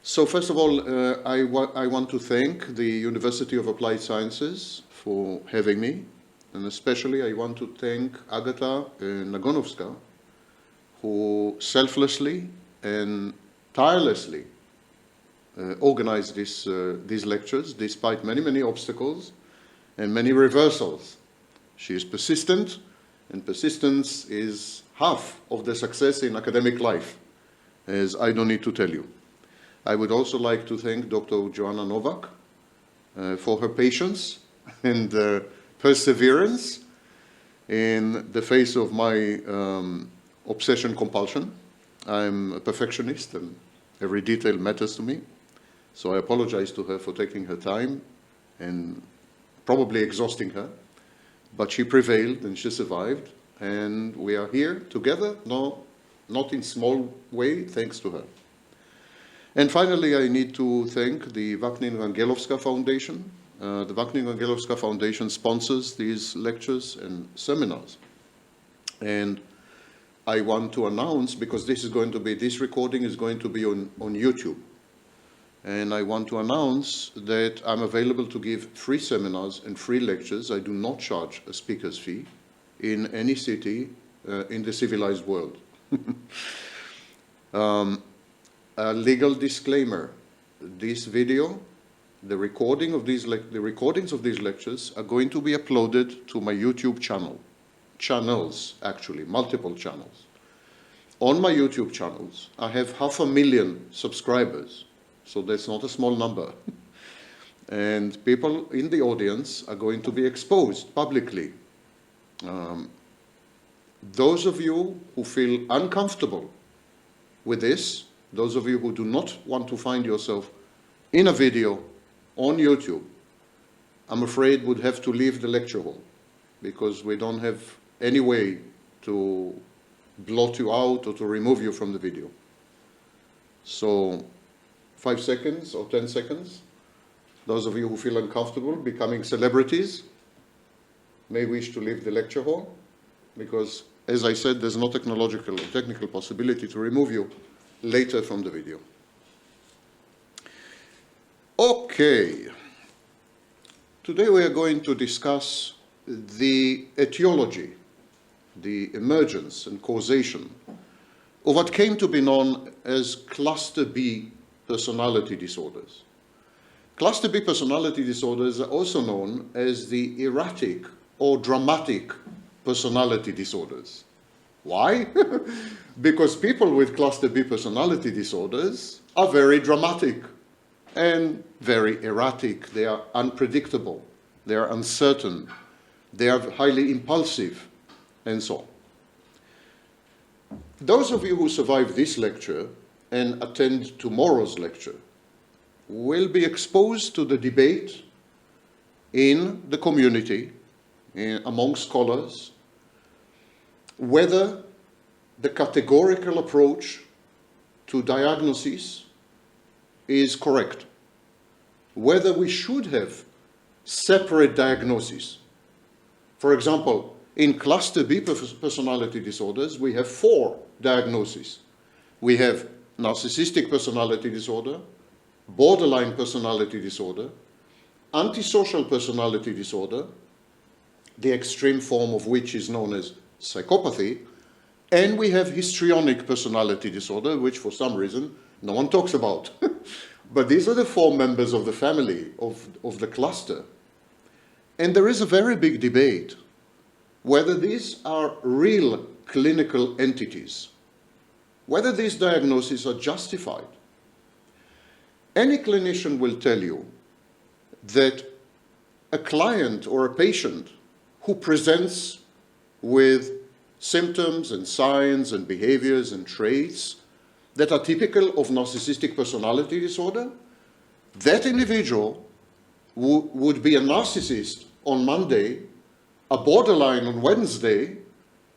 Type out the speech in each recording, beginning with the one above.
So first of all, I want to thank the University of Applied Sciences for having me, and especially I want to thank Agata Nagonowska, who selflessly and tirelessly organized these lectures despite many, many obstacles and many reversals. She is persistent, and persistence is half of the success in academic life, as I don't need to tell you. I would also like to thank Dr. Joanna Novak for her patience and perseverance in the face of my obsession compulsion. I'm a perfectionist and every detail matters to me. So I apologize to her for taking her time and probably exhausting her. But she prevailed and she survived, and we are here together, no, not in small way, thanks to her. And finally, I need to thank the Wapnin-Rangelowska Foundation. The Wapnin-Rangelowska Foundation sponsors these lectures and seminars. And I want to announce, because this recording is going to be on YouTube. And I want to announce that I'm available to give free seminars and free lectures. I do not charge a speaker's fee in any city in the civilized world. A legal disclaimer: this video, the recordings of these lectures are going to be uploaded to my YouTube channels, actually, multiple channels. On my YouTube channels, I have 500,000 subscribers. So that's not a small number. And people in the audience are going to be exposed publicly. Those of you who feel uncomfortable with this, those of you who do not want to find yourself in a video on YouTube, I'm afraid would have to leave the lecture hall, because we don't have any way to blot you out or to remove you from the video. So 5 seconds or 10 seconds. Those of you who feel uncomfortable becoming celebrities may wish to leave the lecture hall, because, as I said, there's no technological or technical possibility to remove you later from the video. Okay. Today we are going to discuss the etiology, the emergence and causation of what came to be known as Cluster B personality disorders. Cluster B personality disorders are also known as the erratic or dramatic personality disorders. Why? Because people with cluster B personality disorders are very dramatic and very erratic. They are unpredictable, they are uncertain, they are highly impulsive, and so on. Those of you who survive this lecture and attend tomorrow's lecture will be exposed to the debate in the community, among scholars, whether the categorical approach to diagnosis is correct, whether we should have separate diagnoses. For example, in cluster B personality disorders, we have 4 diagnoses. We have narcissistic personality disorder, borderline personality disorder, antisocial personality disorder, the extreme form of which is known as psychopathy, and we have histrionic personality disorder, which for some reason no one talks about. But these are the 4 members of the family of the cluster. And there is a very big debate whether these are real clinical entities, whether these diagnoses are justified. Any clinician will tell you that a client or a patient who presents with symptoms and signs and behaviors and traits that are typical of narcissistic personality disorder, that individual would be a narcissist on Monday, a borderline on Wednesday,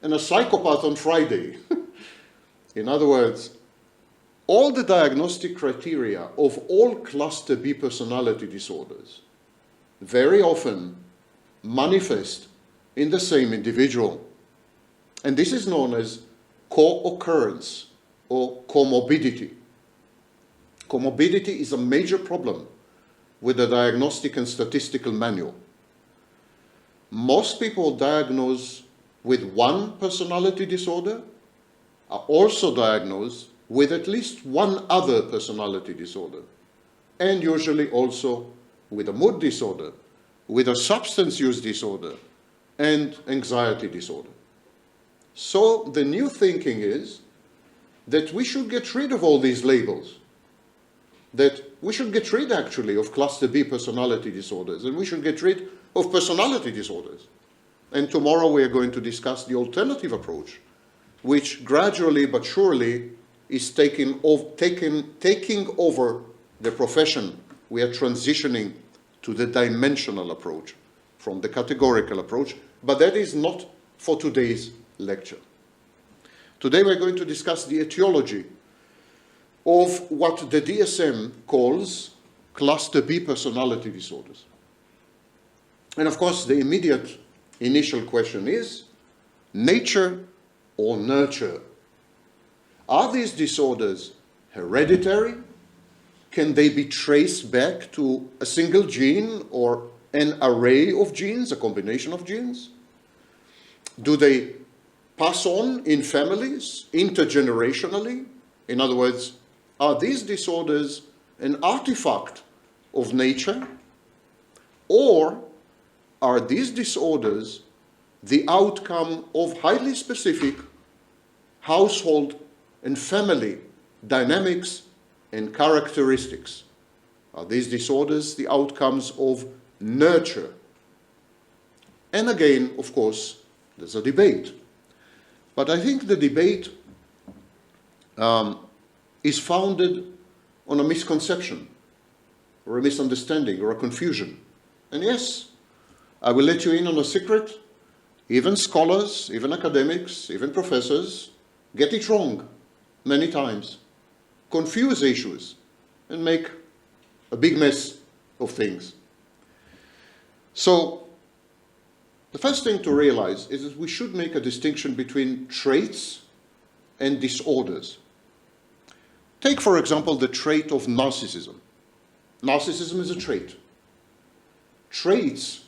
and a psychopath on Friday. In other words, all the diagnostic criteria of all cluster B personality disorders very often manifest in the same individual. And this is known as co-occurrence or comorbidity. Comorbidity is a major problem with the diagnostic and statistical manual. Most people diagnosed with one personality disorder are also diagnosed with at least one other personality disorder, and usually also with a mood disorder, with a substance use disorder, and anxiety disorder. So the new thinking is that we should get rid of all these labels, that we should get rid actually of cluster B personality disorders, and we should get rid of personality disorders. And tomorrow we are going to discuss the alternative approach, which gradually but surely is taking over the profession. We are transitioning to the dimensional approach from the categorical approach, but that is not for today's lecture. Today we're going to discuss the etiology of what the DSM calls cluster B personality disorders. And of course, the immediate initial question is, nature or nurture? Are these disorders hereditary? Can they be traced back to a single gene or an array of genes, a combination of genes? Do they pass on in families, intergenerationally? In other words, are these disorders an artifact of nature? Or are these disorders the outcome of highly specific household and family dynamics and characteristics? Are these disorders the outcomes of nurture? And again, of course, there's a debate. But I think the debate is founded on a misconception, or a misunderstanding, or a confusion. And yes, I will let you in on a secret. Even scholars, even academics, even professors get it wrong many times, confuse issues, and make a big mess of things. So, the first thing to realize is that we should make a distinction between traits and disorders. Take, for example, the trait of narcissism. Narcissism is a trait. Traits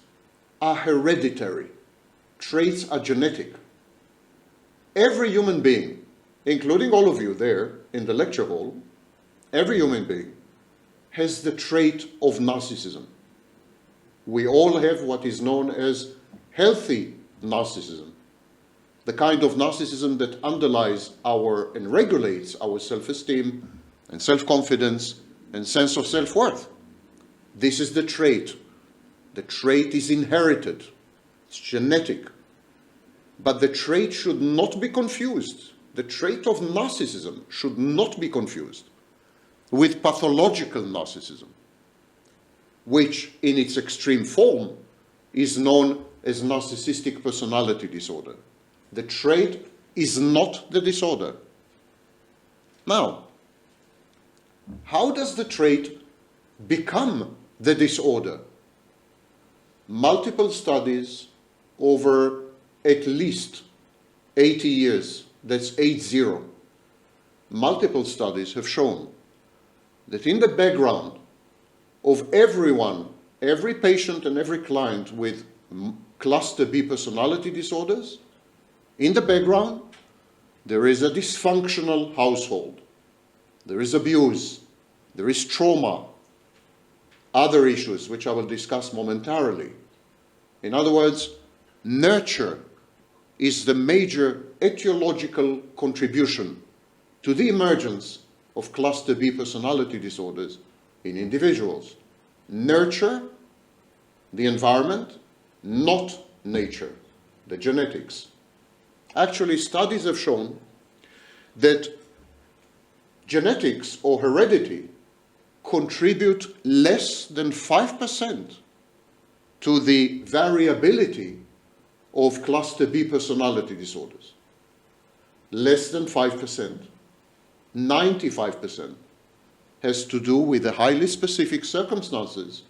are hereditary. Traits are genetic. Every human being, including all of you there in the lecture hall, every human being has the trait of narcissism. We all have what is known as healthy narcissism, the kind of narcissism that underlies and regulates our self-esteem and self-confidence and sense of self-worth. This is the trait. The trait is inherited. It's genetic. But the trait should not be confused. The trait of narcissism should not be confused with pathological narcissism, which in its extreme form is known as narcissistic personality disorder. The trait is not the disorder. Now, how does the trait become the disorder? Multiple studies over at least 80 years, that's 80, multiple studies have shown that in the background of everyone, every patient and every client with cluster B personality disorders, in the background, there is a dysfunctional household. There is abuse. There is trauma. Other issues, which I will discuss momentarily. In other words, nurture is the major etiological contribution to the emergence of cluster B personality disorders in individuals. Nurture, the environment, not nature, the genetics. Actually, studies have shown that genetics or heredity contribute less than 5% to the variability of cluster B personality disorders. Less than 5%. 95% has to do with the highly specific circumstances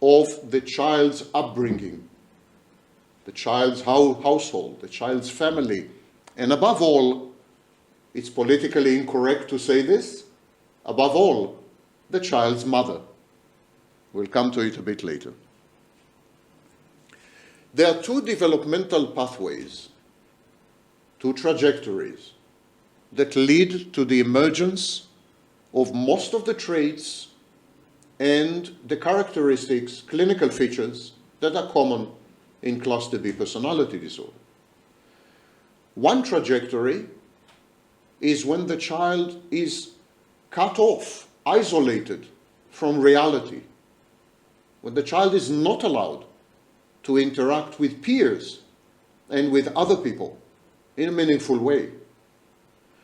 of the child's upbringing, the child's household, the child's family, and above all, it's politically incorrect to say this, above all, the child's mother. We'll come to it a bit later. There are two developmental pathways, two trajectories that lead to the emergence of most of the traits and the characteristics, clinical features that are common in cluster B personality disorder. One trajectory is when the child is cut off, isolated from reality, when the child is not allowed to interact with peers and with other people in a meaningful way.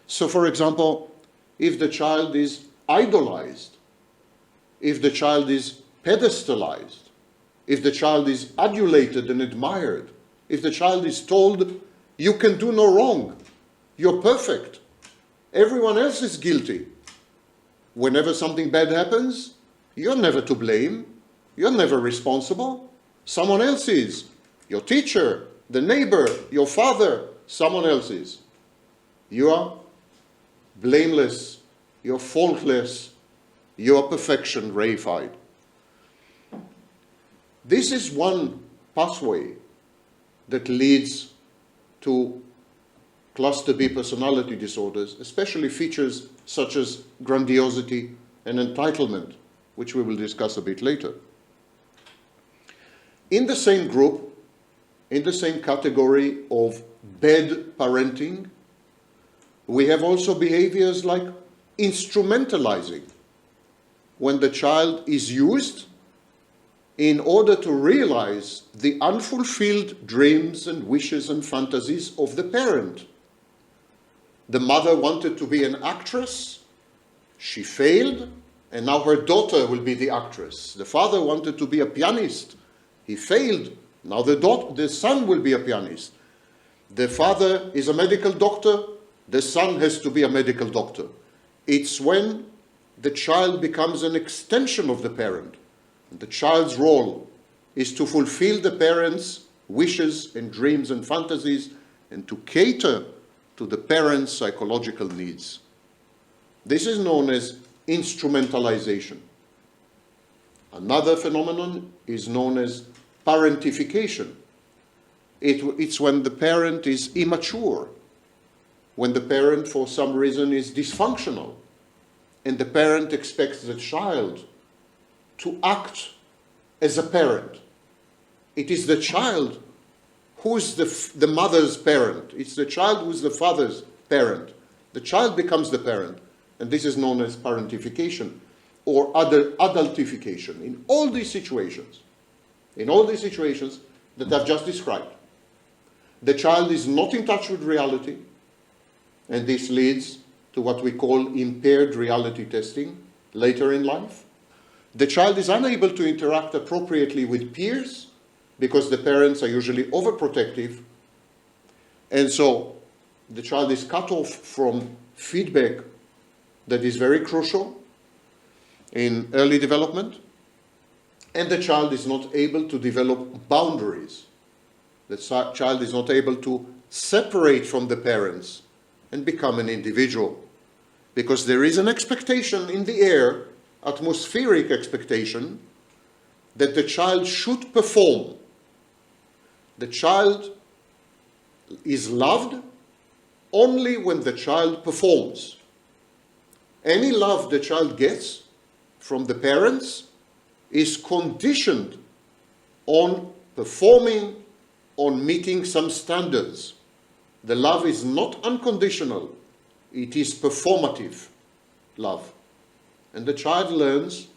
So, for example, if the child is idolized, if the child is pedestalized, if the child is adulated and admired, if the child is told, you can do no wrong, you're perfect, everyone else is guilty. Whenever something bad happens, you're never to blame, you're never responsible, someone else is. Your teacher, the neighbor, your father, someone else is. You are blameless, you're faultless, you are perfection reified. This is one pathway that leads to cluster B personality disorders, especially features such as grandiosity and entitlement, which we will discuss a bit later. In the same group, in the same category of bad parenting, we have also behaviors like instrumentalizing, when the child is used in order to realize the unfulfilled dreams and wishes and fantasies of the parent. The mother wanted to be an actress, she failed, and now her daughter will be the actress. The father wanted to be a pianist, he failed, now the son will be a pianist. The father is a medical doctor, the son has to be a medical doctor. It's when the child becomes an extension of the parent. The child's role is to fulfill the parent's wishes and dreams and fantasies and to cater to the parent's psychological needs. This is known as instrumentalization. Another phenomenon is known as parentification. It's when the parent is immature, when the parent for some reason is dysfunctional, and the parent expects the child to act as a parent. It is the child who's the mother's parent. It's the child who's the father's parent. The child becomes the parent, and this is known as parentification or adultification. In all these situations that I've just described, the child is not in touch with reality, and this leads to what we call impaired reality testing later in life. The child is unable to interact appropriately with peers because the parents are usually overprotective, and so the child is cut off from feedback that is very crucial in early development, and the child is not able to develop boundaries. The child is not able to separate from the parents and become an individual, because there is an expectation in the air, atmospheric expectation, that the child should perform. The child is loved only when the child performs. Any love the child gets from the parents is conditioned on performing, on meeting some standards. The love is not unconditional, it is performative love. And the child learns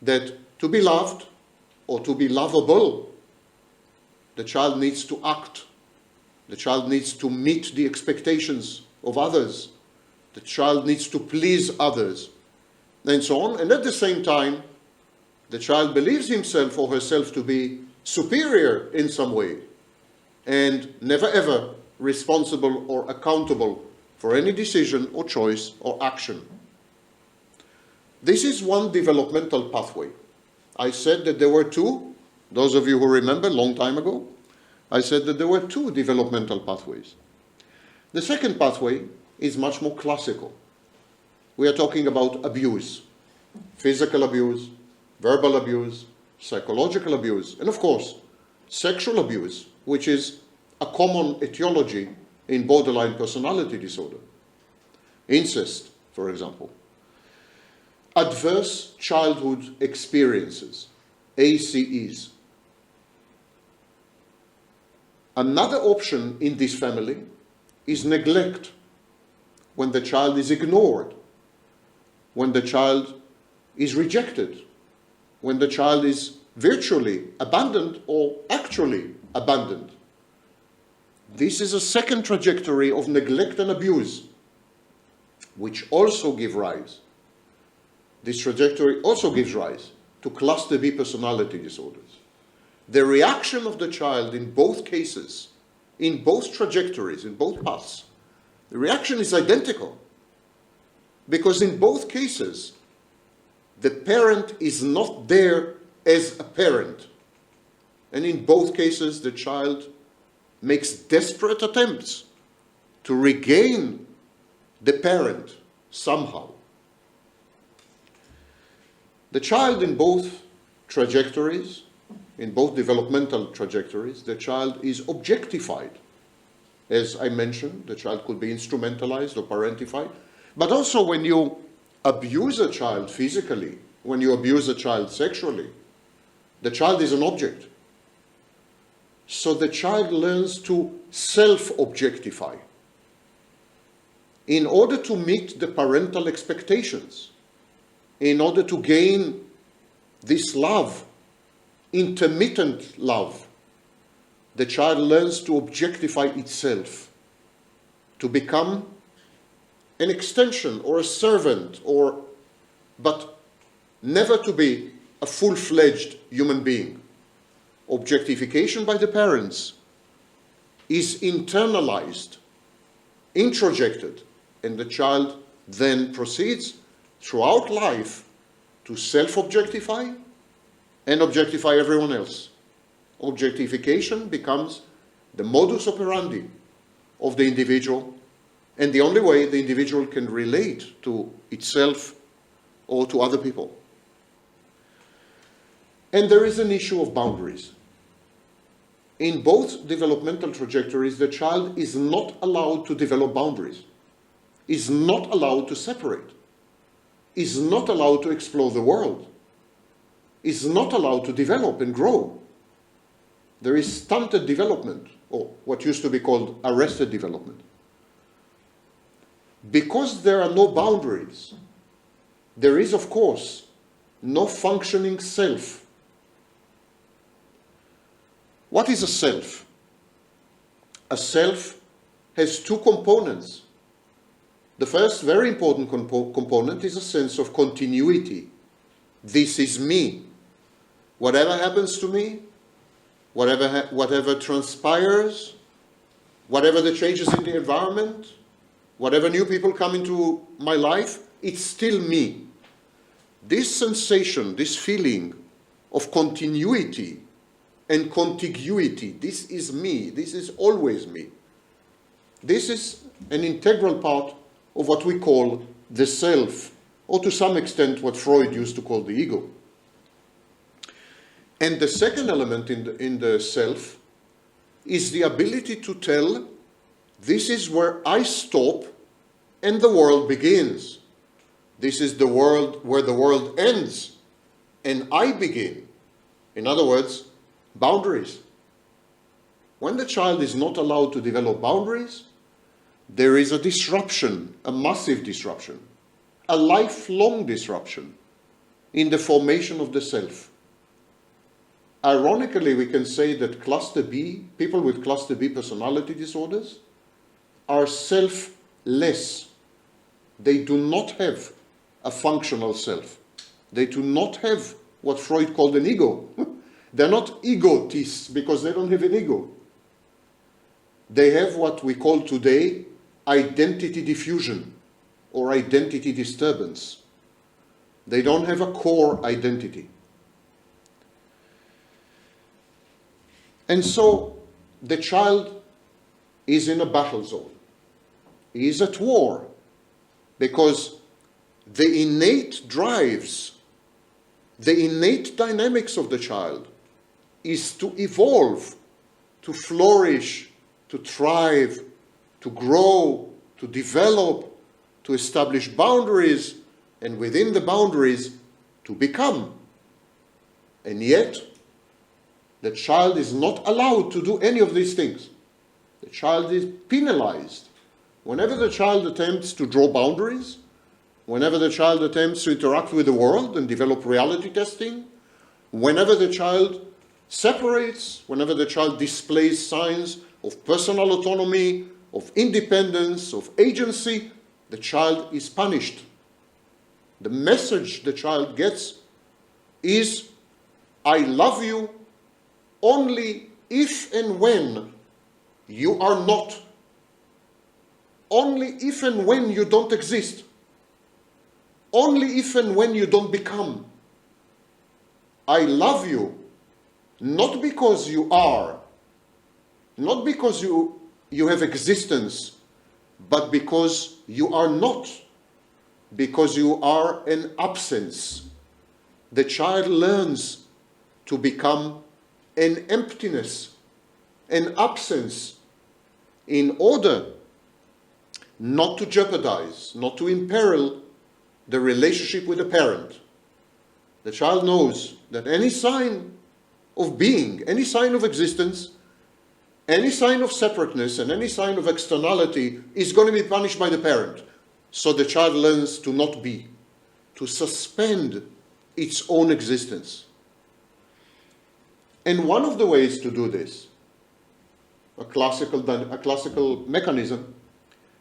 that to be loved or to be lovable, the child needs to act. The child needs to meet the expectations of others. The child needs to please others, and so on. And at the same time, the child believes himself or herself to be superior in some way and never ever responsible or accountable for any decision or choice or action. This is one developmental pathway. I said that there were two. Those of you who remember, long time ago, I said that there were two developmental pathways. The second pathway is much more classical. we are talking about abuse. Physical abuse, verbal abuse, psychological abuse, and of course, sexual abuse, which is a common etiology in borderline personality disorder. Incest, for example. Adverse childhood experiences, ACEs. Another option in this family is neglect, when the child is ignored, when the child is rejected, when the child is virtually abandoned or actually abandoned. This is a second trajectory of neglect and abuse, which also give rise. This trajectory also gives rise to cluster B personality disorders. The reaction of the child in both cases, in both trajectories, in both paths, the reaction is identical. Because in both cases, the parent is not there as a parent. And in both cases, the child makes desperate attempts to regain the parent somehow. The child in both trajectories, in both developmental trajectories, the child is objectified. As I mentioned, the child could be instrumentalized or parentified. But also when you abuse a child physically, when you abuse a child sexually, the child is an object. So the child learns to self-objectify in order to meet the parental expectations, in order to gain this love, intermittent love. The child learns to objectify itself, to become an extension or a servant, but never to be a full-fledged human being. Objectification by the parents is internalized, introjected, and the child then proceeds throughout life to self-objectify and objectify everyone else. Objectification becomes the modus operandi of the individual, and the only way the individual can relate to itself or to other people. And there is an issue of boundaries. In both developmental trajectories, the child is not allowed to develop boundaries, is not allowed to separate, is not allowed to explore the world, is not allowed to develop and grow. There is stunted development, or what used to be called arrested development. Because there are no boundaries, there is, of course, no functioning self. What is a self? A self has two components. The first very important component is a sense of continuity. This is me. Whatever happens to me, whatever transpires, whatever the changes in the environment, whatever new people come into my life, it's still me. This sensation, this feeling of continuity and contiguity, this is me, this is always me. This is an integral part of what we call the self, or to some extent what Freud used to call the ego. And the second element in the self is the ability to tell, this is where I stop and the world begins. This is the world where the world ends and I begin. In other words, boundaries. When the child is not allowed to develop boundaries, there is a disruption, a massive disruption, a lifelong disruption in the formation of the self. Ironically, we can say that cluster B, people with cluster B personality disorders, are selfless. They do not have a functional self. They do not have what Freud called an ego. They're not egotists because they don't have an ego. They have what we call today identity diffusion or identity disturbance. They don't have a core identity. And so the child is in a battle zone. He is at war because the innate drives, the innate dynamics of the child is to evolve, to flourish, to thrive, to grow, to develop, to establish boundaries, and within the boundaries, to become. And yet, the child is not allowed to do any of these things. The child is penalized. Whenever the child attempts to draw boundaries, whenever the child attempts to interact with the world and develop reality testing, whenever the child separates, whenever the child displays signs of personal autonomy, of independence, of agency, the child is punished. The message the child gets is, I love you only if and when you are not. Only if and when you don't exist. Only if and when you don't become. I love you not because you are, not because you have existence, but because you are not, because you are an absence. The child learns to become an emptiness, an absence, in order not to jeopardize, not to imperil the relationship with the parent. The child knows that any sign of being, any sign of existence, any sign of separateness, and any sign of externality is going to be punished by the parent. So the child learns to not be, to suspend its own existence. And one of the ways to do this, a classical mechanism,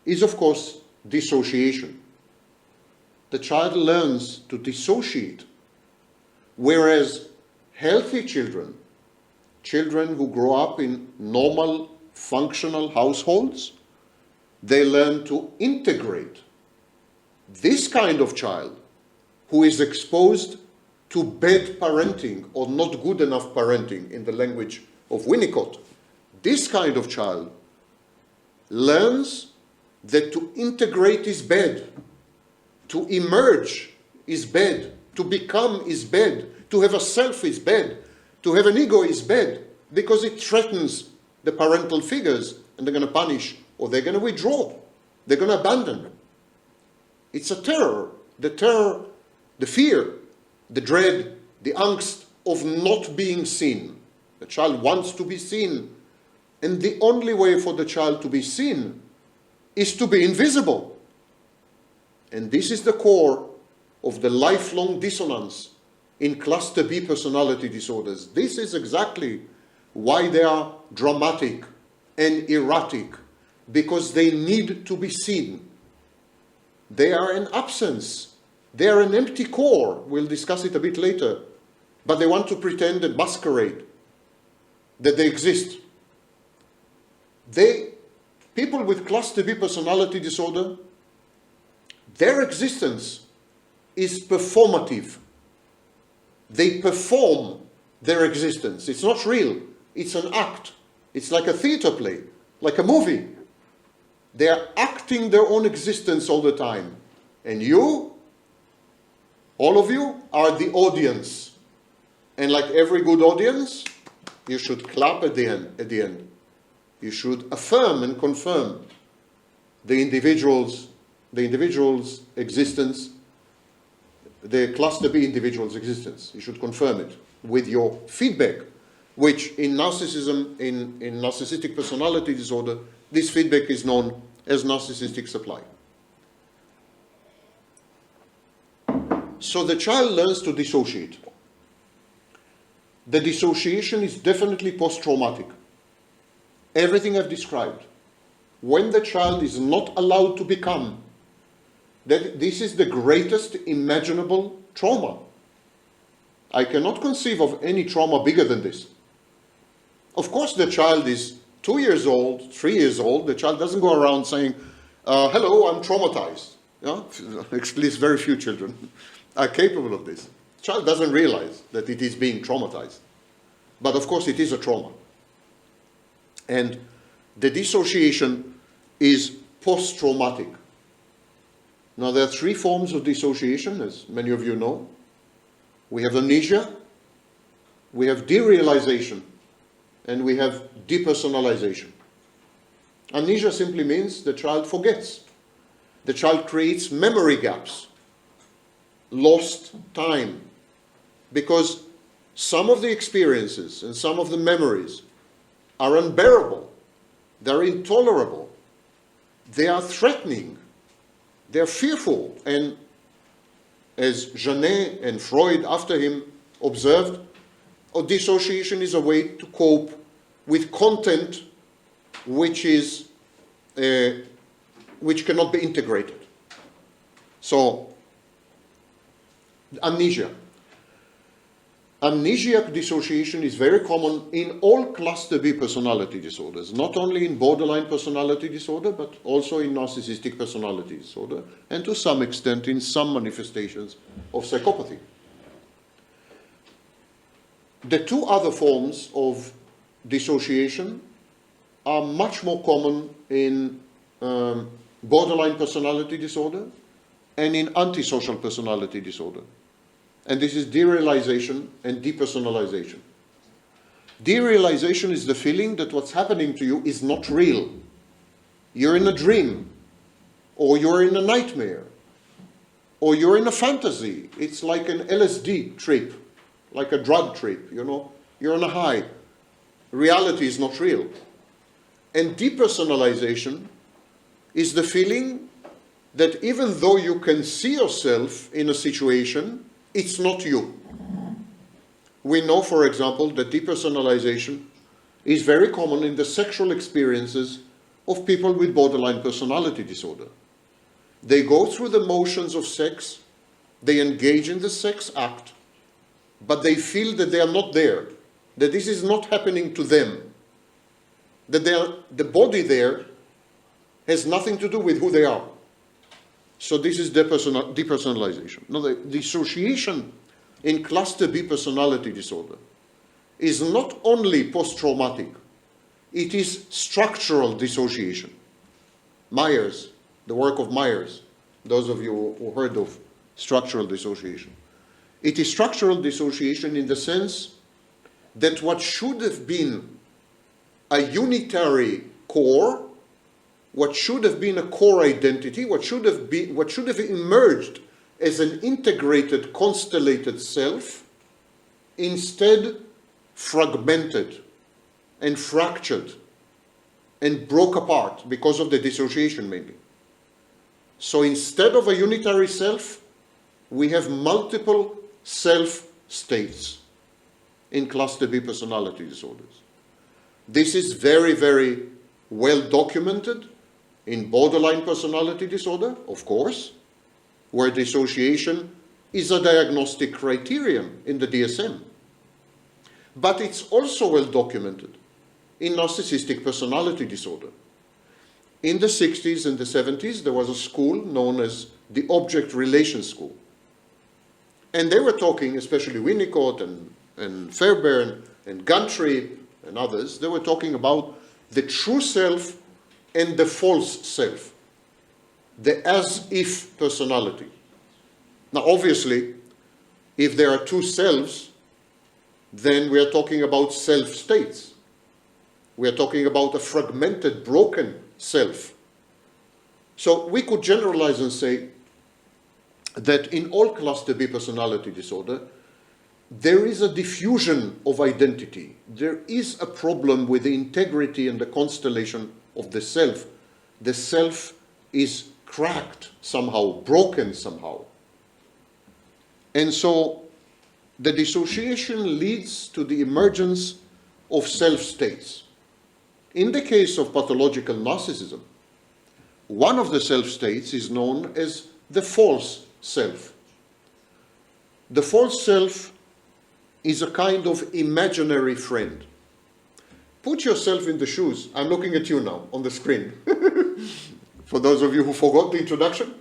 is of course dissociation. The child learns to dissociate, whereas healthy children, children who grow up in normal, functional households, they learn to integrate. This kind of child who is exposed to bad parenting or not good enough parenting in the language of Winnicott, this kind of child learns that to integrate is bad, to emerge is bad, to become is bad, to have a self is bad, to have an ego is bad, because it threatens the parental figures, and they're going to punish, or they're going to withdraw, they're going to abandon. It's a terror, the fear, the dread, the angst of not being seen. The child wants to be seen, and the only way for the child to be seen is to be invisible. And this is the core of the lifelong dissonance in cluster B personality disorders. This is exactly why they are dramatic and erratic, because they need to be seen. They are an absence. They are an empty core. We'll discuss it a bit later. But they want to pretend and masquerade that they exist. People with cluster B personality disorder, their existence is performative. They perform their existence. It's not real. It's an act. It's like a theater play, like a movie. They are acting their own existence all the time. And you, all of you, are the audience. And like every good audience, you should clap at the end. You should affirm and confirm the individual's existence, the cluster B individual's existence. You should confirm it with your feedback, which in narcissism, in narcissistic personality disorder, this feedback is known as narcissistic supply. So the child learns to dissociate. The dissociation is definitely post-traumatic. Everything I've described. When the child is not allowed to become, this is the greatest imaginable trauma. I cannot conceive of any trauma bigger than this. Of course, the child is 2 years old, 3 years old. The child doesn't go around saying, hello, I'm traumatized. Yeah? At least very few children are capable of this. The child doesn't realize that it is being traumatized. But of course, it is a trauma. And the dissociation is post-traumatic. Now, there are three forms of dissociation, as many of you know. We have amnesia, we have derealization, and we have depersonalization. Amnesia simply means the child forgets. The child creates memory gaps, lost time, because some of the experiences and some of the memories are unbearable, they're intolerable, they are threatening, they're fearful, and as Janet and Freud after him observed, dissociation is a way to cope with content which cannot be integrated. So, amnesia. Amnesiac dissociation is very common in all cluster B personality disorders, not only in borderline personality disorder, but also in narcissistic personality disorder, and to some extent in some manifestations of psychopathy. The two other forms of dissociation are much more common in borderline personality disorder and in antisocial personality disorder. And this is derealization and depersonalization. Derealization is the feeling that what's happening to you is not real. You're in a dream, or you're in a nightmare, or you're in a fantasy. It's like an LSD trip, like a drug trip, you know. You're on a high. Reality is not real. And depersonalization is the feeling that even though you can see yourself in a situation, it's not you. We know, for example, that depersonalization is very common in the sexual experiences of people with borderline personality disorder. They go through the motions of sex, they engage in the sex act, but they feel that they are not there, that this is not happening to them, that the body there has nothing to do with who they are. So this is depersonalization. Now, the dissociation in cluster B personality disorder is not only post-traumatic, it is structural dissociation. Myers, the work of Myers, those of you who heard of structural dissociation. It is structural dissociation in the sense that what should have been a unitary core, what should have been a core identity, what should have emerged as an integrated, constellated self, instead fragmented and fractured and broke apart because of the dissociation mainly. So instead of a unitary self, we have multiple self states in cluster B personality disorders. This is very, very well documented in borderline personality disorder, of course, where dissociation is a diagnostic criterion in the DSM. But it's also well documented in narcissistic personality disorder. In the 60s and the 70s, there was a school known as the Object Relations School. And they were talking, especially Winnicott and Fairbairn and Gantry and others, they were talking about the true self and the false self, the as-if personality. Now, obviously, if there are two selves, then we are talking about self-states. We are talking about a fragmented, broken self. So we could generalize and say that in all cluster B personality disorder, there is a diffusion of identity. There is a problem with the integrity and the constellation of the self. The self is cracked somehow, broken somehow. And so the dissociation leads to the emergence of self-states. In the case of pathological narcissism, one of the self-states is known as the false self. The false self is a kind of imaginary friend. Put yourself in the shoes. I'm looking at you now on the screen. For those of you who forgot the introduction,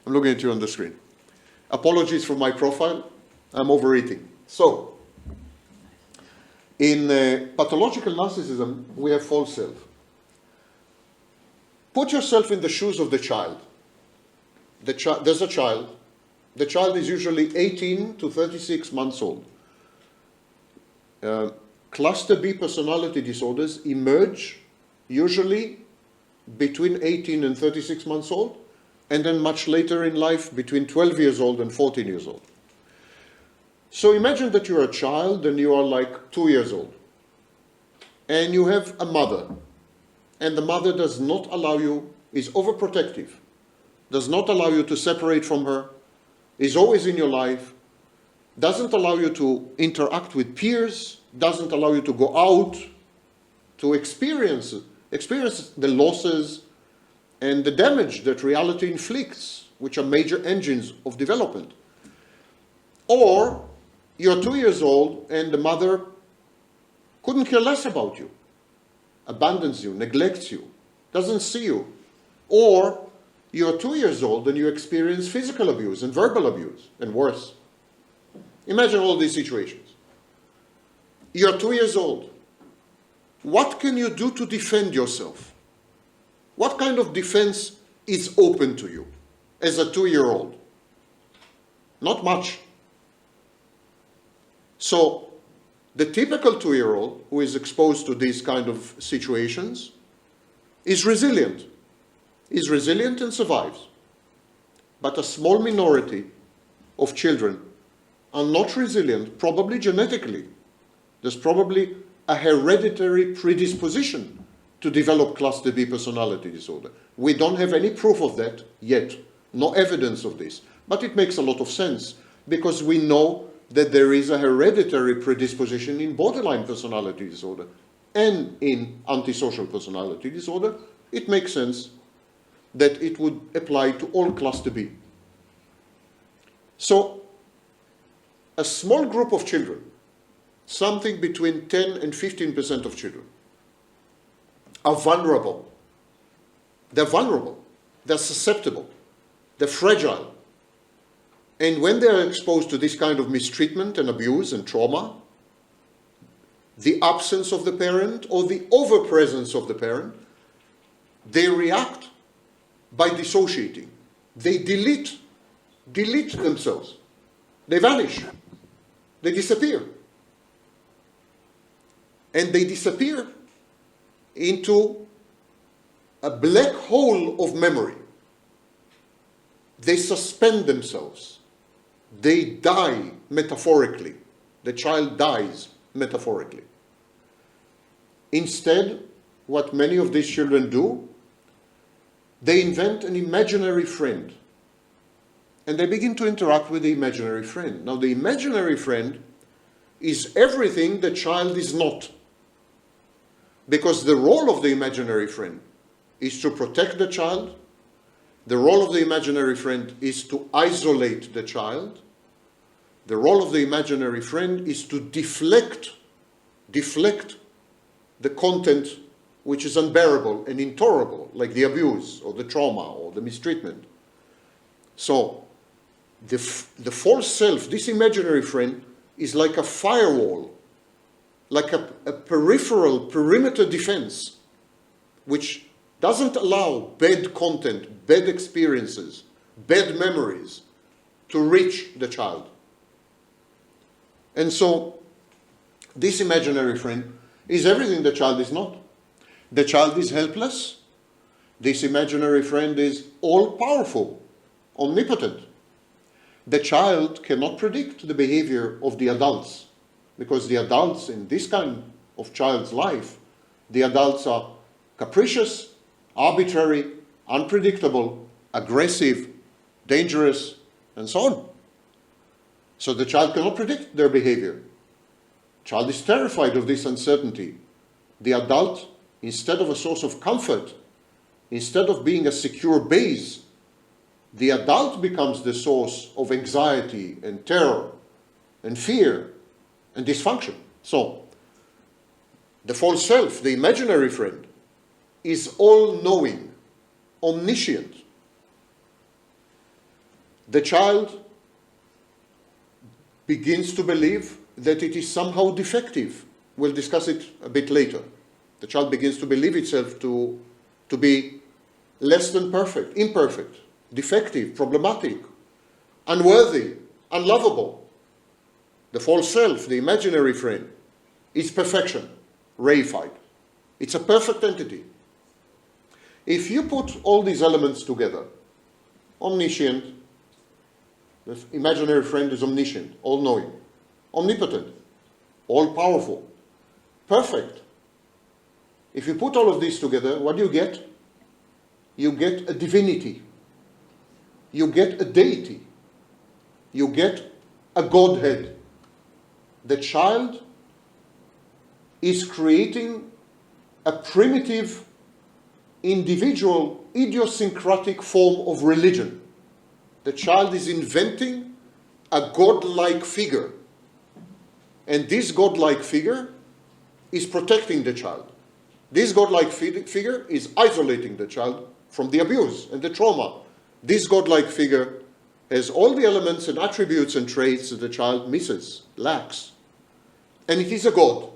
I'm looking at you on the screen. Apologies for my profile. I'm overeating. So, in pathological narcissism, we have false self. Put yourself in the shoes of the child. there's a child. The child is usually 18 to 36 months old. Cluster B personality disorders emerge usually between 18 and 36 months old, and then much later in life between 12 years old and 14 years old. So imagine that you're a child and you are like 2 years old, and you have a mother, and the mother does not allow you, is overprotective, does not allow you to separate from her, is always in your life, doesn't allow you to interact with peers, doesn't allow you to go out to experience the losses and the damage that reality inflicts, which are major engines of development. Or you're 2 years old and the mother couldn't care less about you, abandons you, neglects you, doesn't see you. Or you're 2 years old and you experience physical abuse and verbal abuse and worse. Imagine all these situations. You're 2 years old. What can you do to defend yourself? What kind of defense is open to you as a 2-year-old? Not much. So the typical 2-year-old who is exposed to these kind of situations is resilient and survives. But a small minority of children are not resilient, probably genetically. There's probably a hereditary predisposition to develop cluster B personality disorder. We don't have any proof of that yet, no evidence of this. But it makes a lot of sense because we know that there is a hereditary predisposition in borderline personality disorder and in antisocial personality disorder. It makes sense that it would apply to all cluster B. So a small group of children, something between 10 and 15% of children, are vulnerable. They're vulnerable. They're susceptible. They're fragile. And when they're exposed to this kind of mistreatment and abuse and trauma, the absence of the parent or the overpresence of the parent, they react by dissociating. They delete themselves. They vanish. They disappear. And they disappear into a black hole of memory. They suspend themselves. They die metaphorically. The child dies metaphorically. Instead, what many of these children do, they invent an imaginary friend. And they begin to interact with the imaginary friend. Now, the imaginary friend is everything the child is not. Because the role of the imaginary friend is to protect the child. The role of the imaginary friend is to isolate the child. The role of the imaginary friend is to deflect the content which is unbearable and intolerable, like the abuse or the trauma or the mistreatment. So the false self, this imaginary friend, is like a firewall, like a peripheral perimeter defense, which doesn't allow bad content, bad experiences, bad memories to reach the child. And so this imaginary friend is everything the child is not. The child is helpless. This imaginary friend is all-powerful, omnipotent. The child cannot predict the behavior of the adults, because the adults in this kind of child's life, the adults are capricious, arbitrary, unpredictable, aggressive, dangerous, and so on. So the child cannot predict their behavior. Child is terrified of this uncertainty. The adult, instead of a source of comfort, instead of being a secure base, the adult becomes the source of anxiety and terror and fear and dysfunction. So the false self, the imaginary friend, is all-knowing, omniscient. The child begins to believe that it is somehow defective. We'll discuss it a bit later. The child begins to believe itself to be less than perfect, imperfect, defective, problematic, unworthy, unlovable. The false self, the imaginary friend, is perfection, reified. It's a perfect entity. If you put all these elements together, omniscient, the imaginary friend is omniscient, all-knowing, omnipotent, all-powerful, perfect. If you put all of these together, what do you get? You get a divinity. You get a deity. You get a godhead. The child is creating a primitive, individual, idiosyncratic form of religion. The child is inventing a godlike figure. And this godlike figure is protecting the child. This godlike figure is isolating the child from the abuse and the trauma. This godlike figure has all the elements and attributes and traits that the child misses, lacks. And it is a god.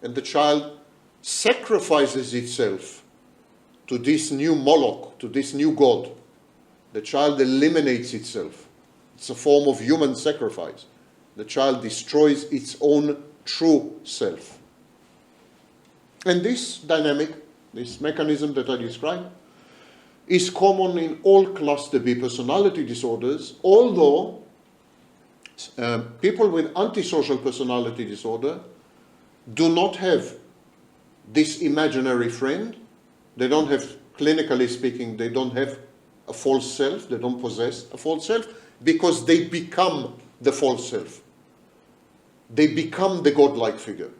And the child sacrifices itself to this new Moloch, to this new god. The child eliminates itself. It's a form of human sacrifice. The child destroys its own true self. And this dynamic, this mechanism that I described, is common in all cluster B personality disorders, although people with antisocial personality disorder do not have this imaginary friend. They don't have, clinically speaking, they don't have a false self, they don't possess a false self, because they become the false self. They become the godlike figure.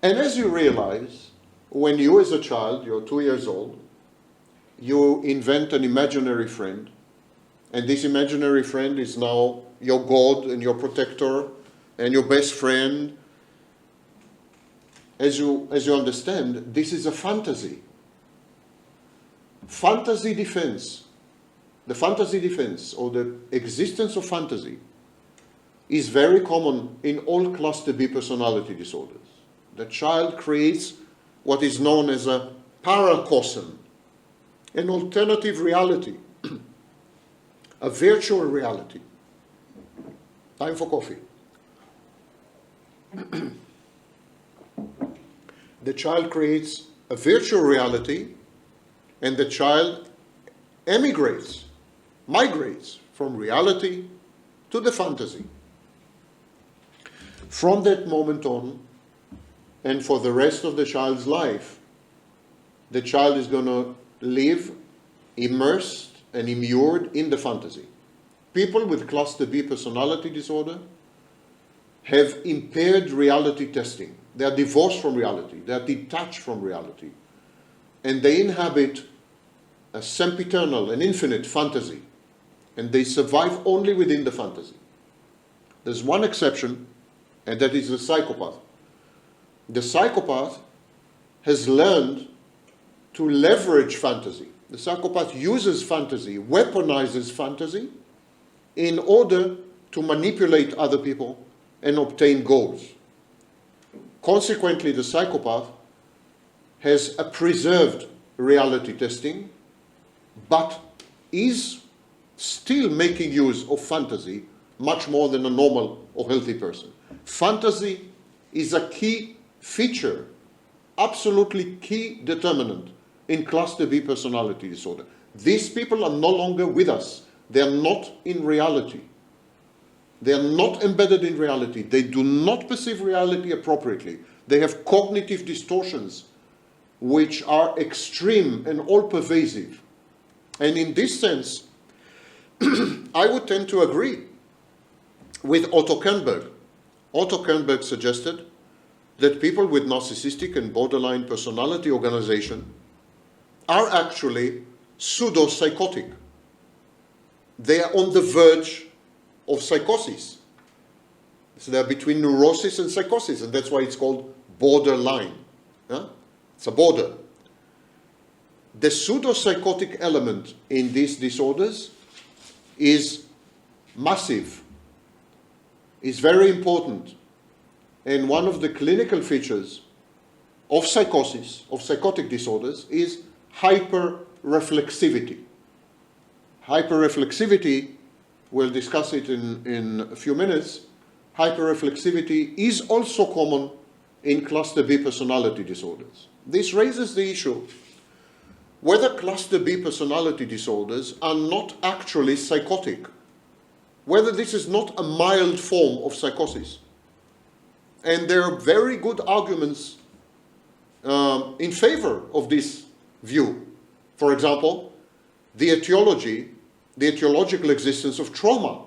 And as you realize, when you as a child, you're 2 years old, you invent an imaginary friend, and this imaginary friend is now your God and your protector and your best friend. As you understand, this is a fantasy. Fantasy defense, the fantasy defense, or the existence of fantasy, is very common in all cluster B personality disorders. The child creates what is known as a paracosm, an alternative reality, a virtual reality. Time for coffee. The child creates a virtual reality, and the child emigrates, migrates from reality to the fantasy. From that moment on, and for the rest of the child's life, the child is going to live immersed and immured in the fantasy. People with cluster B personality disorder have impaired reality testing. They are divorced from reality. They are detached from reality. And they inhabit a sempiternal, an infinite fantasy. And they survive only within the fantasy. There's one exception, and that is the psychopath. The psychopath has learned to leverage fantasy. The psychopath uses fantasy, weaponizes fantasy, in order to manipulate other people and obtain goals. Consequently, the psychopath has a preserved reality testing, but is still making use of fantasy much more than a normal or healthy person. Fantasy is a key feature, absolutely key determinant in cluster B personality disorder. These people are no longer with us. They are not in reality. They are not embedded in reality. They do not perceive reality appropriately. They have cognitive distortions which are extreme and all-pervasive. And in this sense, I would tend to agree with Otto Kernberg. Otto Kernberg suggested that people with narcissistic and borderline personality organization are actually pseudo-psychotic. They are on the verge of psychosis. So they're between neurosis and psychosis, and that's why it's called borderline. Yeah? It's a border. The pseudo-psychotic element in these disorders is massive, is very important. And one of the clinical features of psychosis, of psychotic disorders, is hyper-reflexivity. Hyper-reflexivity, we'll discuss it in a few minutes. Hyper-reflexivity is also common in cluster B personality disorders. This raises the issue whether cluster B personality disorders are not actually psychotic, whether this is not a mild form of psychosis. And there are very good arguments in favor of this view. For example, the etiological existence of trauma,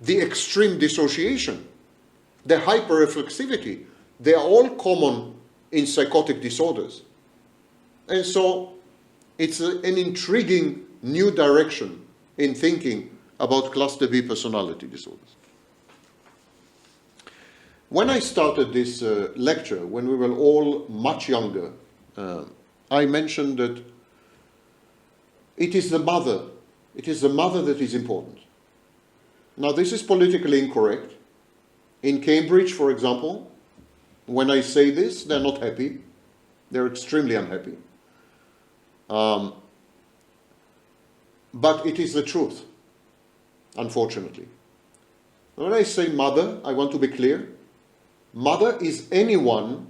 the extreme dissociation, the hyperreflexivity, they are all common in psychotic disorders. And so it's an intriguing new direction in thinking about cluster B personality disorders. When I started this lecture, when we were all much younger, I mentioned that it is the mother that is important. Now, this is politically incorrect. In Cambridge, for example, when I say this, they're not happy. They're extremely unhappy. But it is the truth, unfortunately. When I say mother, I want to be clear. Mother is anyone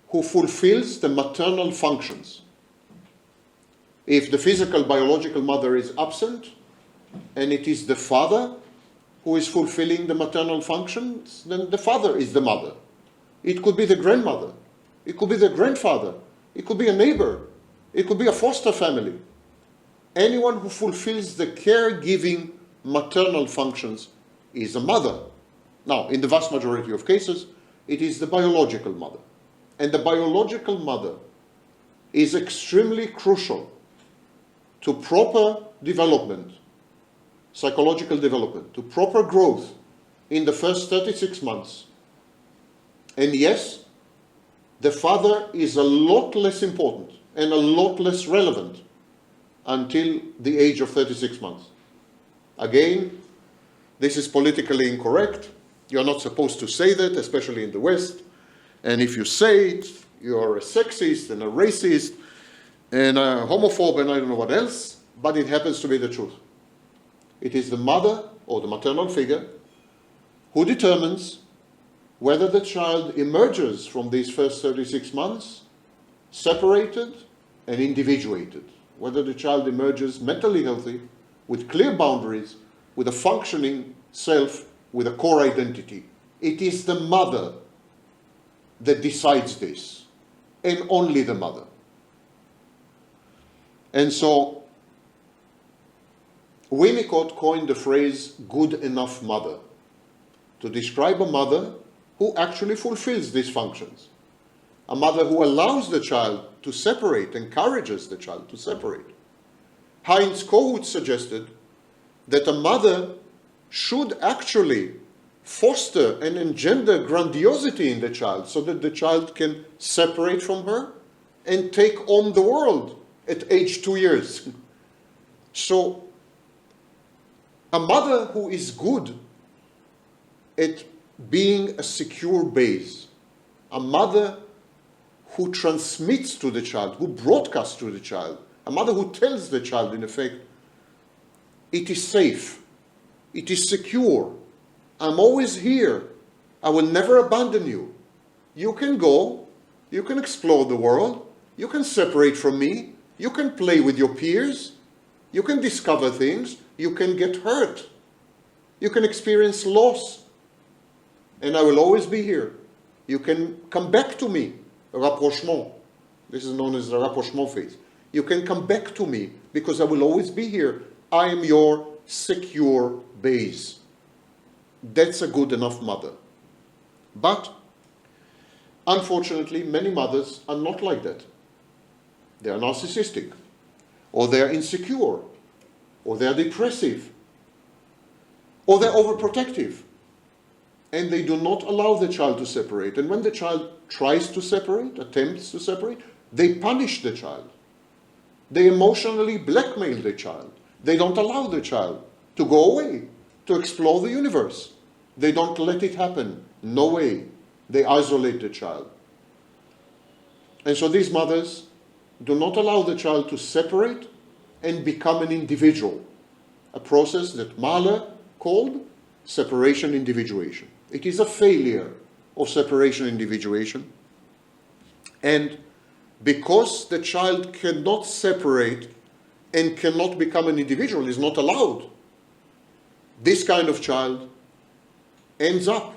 who fulfills the maternal functions. If the physical, biological mother is absent, and it is the father who is fulfilling the maternal functions, then the father is the mother. It could be the grandmother. It could be the grandfather. It could be a neighbor. It could be a foster family. Anyone who fulfills the caregiving maternal functions is a mother. Now, in the vast majority of cases, it is the biological mother. And the biological mother is extremely crucial to proper development, psychological development, to proper growth in the first 36 months. And yes, the father is a lot less important and a lot less relevant until the age of 36 months. Again, this is politically incorrect. You're not supposed to say that, especially in the West. And if you say it, you're a sexist and a racist and a homophobe and I don't know what else, but it happens to be the truth. It is the mother or the maternal figure who determines whether the child emerges from these first 36 months separated and individuated, whether the child emerges mentally healthy, with clear boundaries, with a functioning self, with a core identity. It is the mother that decides this, and only the mother. And so Winnicott coined the phrase good enough mother to describe a mother who actually fulfills these functions. A mother who allows the child to separate, encourages the child to separate. Heinz Kohut suggested that a mother should actually foster and engender grandiosity in the child so that the child can separate from her and take on the world at age 2 years. So a mother who is good at being a secure base, a mother who transmits to the child, who broadcasts to the child, a mother who tells the child, in effect, it is safe, it is secure, I'm always here, I will never abandon you. You can go, you can explore the world, you can separate from me, you can play with your peers, you can discover things, you can get hurt, you can experience loss, and I will always be here. You can come back to me, rapprochement. This is known as the rapprochement phase. You can come back to me because I will always be here. I am your secure base. That's a good enough mother. But unfortunately, many mothers are not like that. They are narcissistic, or they are insecure, or they are depressive, or they're overprotective. And they do not allow the child to separate. And when the child tries to separate, attempts to separate, they punish the child. They emotionally blackmail the child. They don't allow the child to go away, to explore the universe. They don't let it happen. No way. They isolate the child. And so these mothers do not allow the child to separate and become an individual, a process that Mahler called separation individuation. It is a failure of separation individuation, and because the child cannot separate and cannot become an individual, is not allowed, this kind of child ends up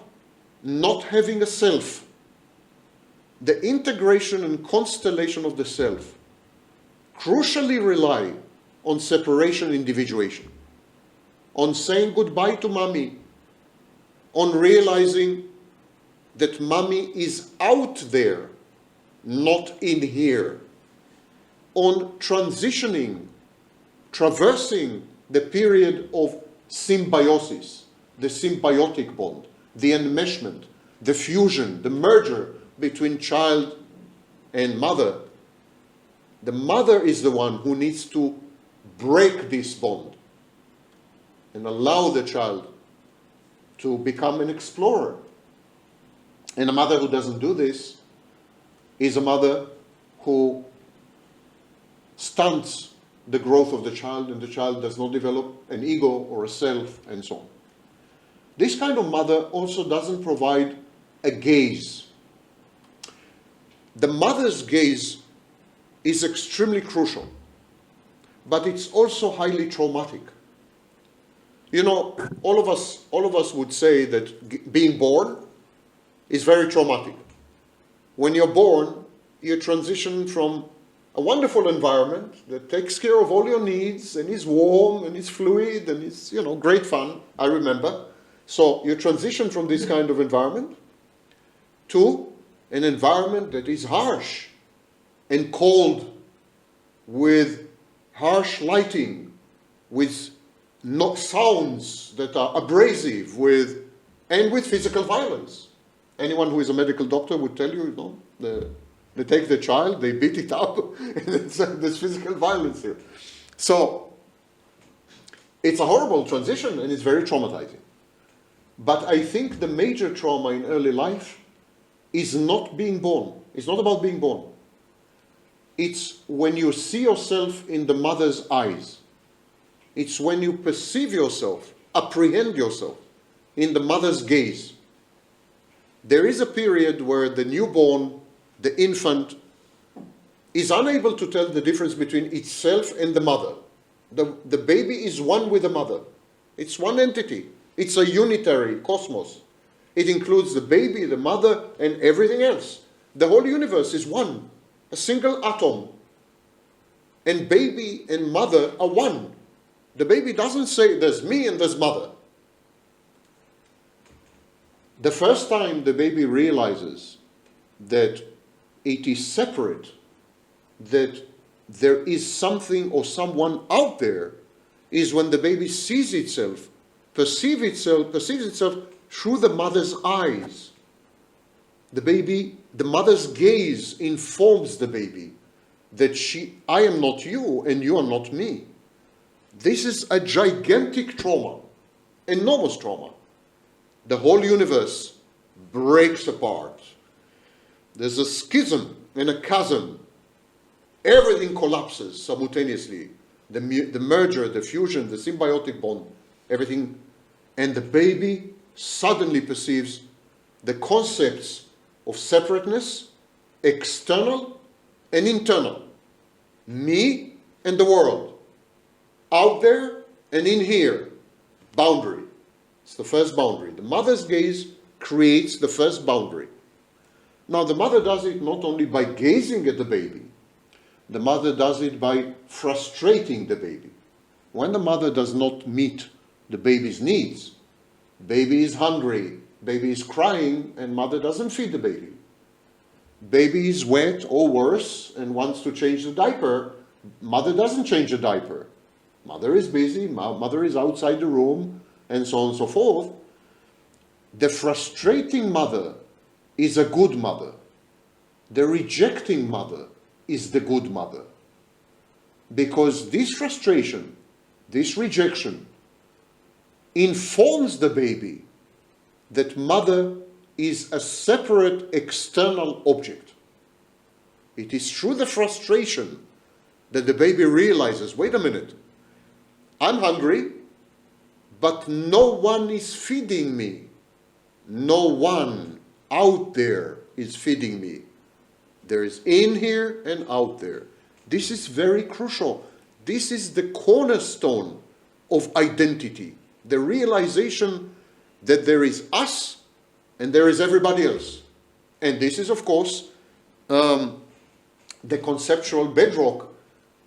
not having a self. The integration and constellation of the self crucially rely on separation individuation, on saying goodbye to mommy, on realizing that mommy is out there, not in here, on transitioning, traversing the period of symbiosis, the symbiotic bond, the enmeshment, the fusion, the merger between child and mother. The mother is the one who needs to break this bond and allow the child to become an explorer. And a mother who doesn't do this is a mother who stunts the growth of the child, and the child does not develop an ego or a self, and so on. This kind of mother also doesn't provide a gaze. The mother's gaze is extremely crucial, but it's also highly traumatic. You know, all of us would say that being born is very traumatic. When you're born, you transition from a wonderful environment that takes care of all your needs and is warm and is fluid and is, you know, great fun, I remember. So you transition from this kind of environment to an environment that is harsh and cold, with harsh lighting, with sounds that are abrasive, and with physical violence. Anyone who is a medical doctor would tell you, you know, they take the child, they beat it up, and there's physical violence here. So it's a horrible transition, and it's very traumatizing. But I think the major trauma in early life is not being born. It's not about being born. It's when you see yourself in the mother's eyes. It's when you perceive yourself, apprehend yourself in the mother's gaze. There is a period where the newborn, the infant, is unable to tell the difference between itself and the mother. The baby is one with the mother. It's one entity. It's a unitary cosmos. It includes the baby, the mother, and everything else. The whole universe is one, a single atom. And baby and mother are one. The baby doesn't say there's me and there's mother. The first time the baby realizes that it is separate, that there is something or someone out there, is when the baby sees itself, perceives itself through the mother's eyes. The mother's gaze informs the baby that I am not you and you are not me. This is a gigantic trauma, enormous trauma. The whole universe breaks apart. There's a schism and a chasm. Everything collapses simultaneously. The merger, the fusion, the symbiotic bond, everything. And the baby suddenly perceives the concepts of separateness, external and internal. Me and the world. Out there and in here. Boundary. It's the first boundary. The mother's gaze creates the first boundary. Now, the mother does it not only by gazing at the baby. The mother does it by frustrating the baby. When the mother does not meet the baby's needs, baby is hungry, baby is crying, and mother doesn't feed the baby. Baby is wet or worse and wants to change the diaper. Mother doesn't change the diaper. Mother is busy, mother is outside the room, and so on and so forth. The frustrating mother is a good mother. The rejecting mother is the good mother. Because this frustration, this rejection, informs the baby that mother is a separate external object. It is through the frustration that the baby realizes, wait a minute, I'm hungry, but no one is feeding me. No one out there is feeding me. There is in here and out there. This is very crucial. This is the cornerstone of identity. The realization that there is us and there is everybody else. And this is, of course, the conceptual bedrock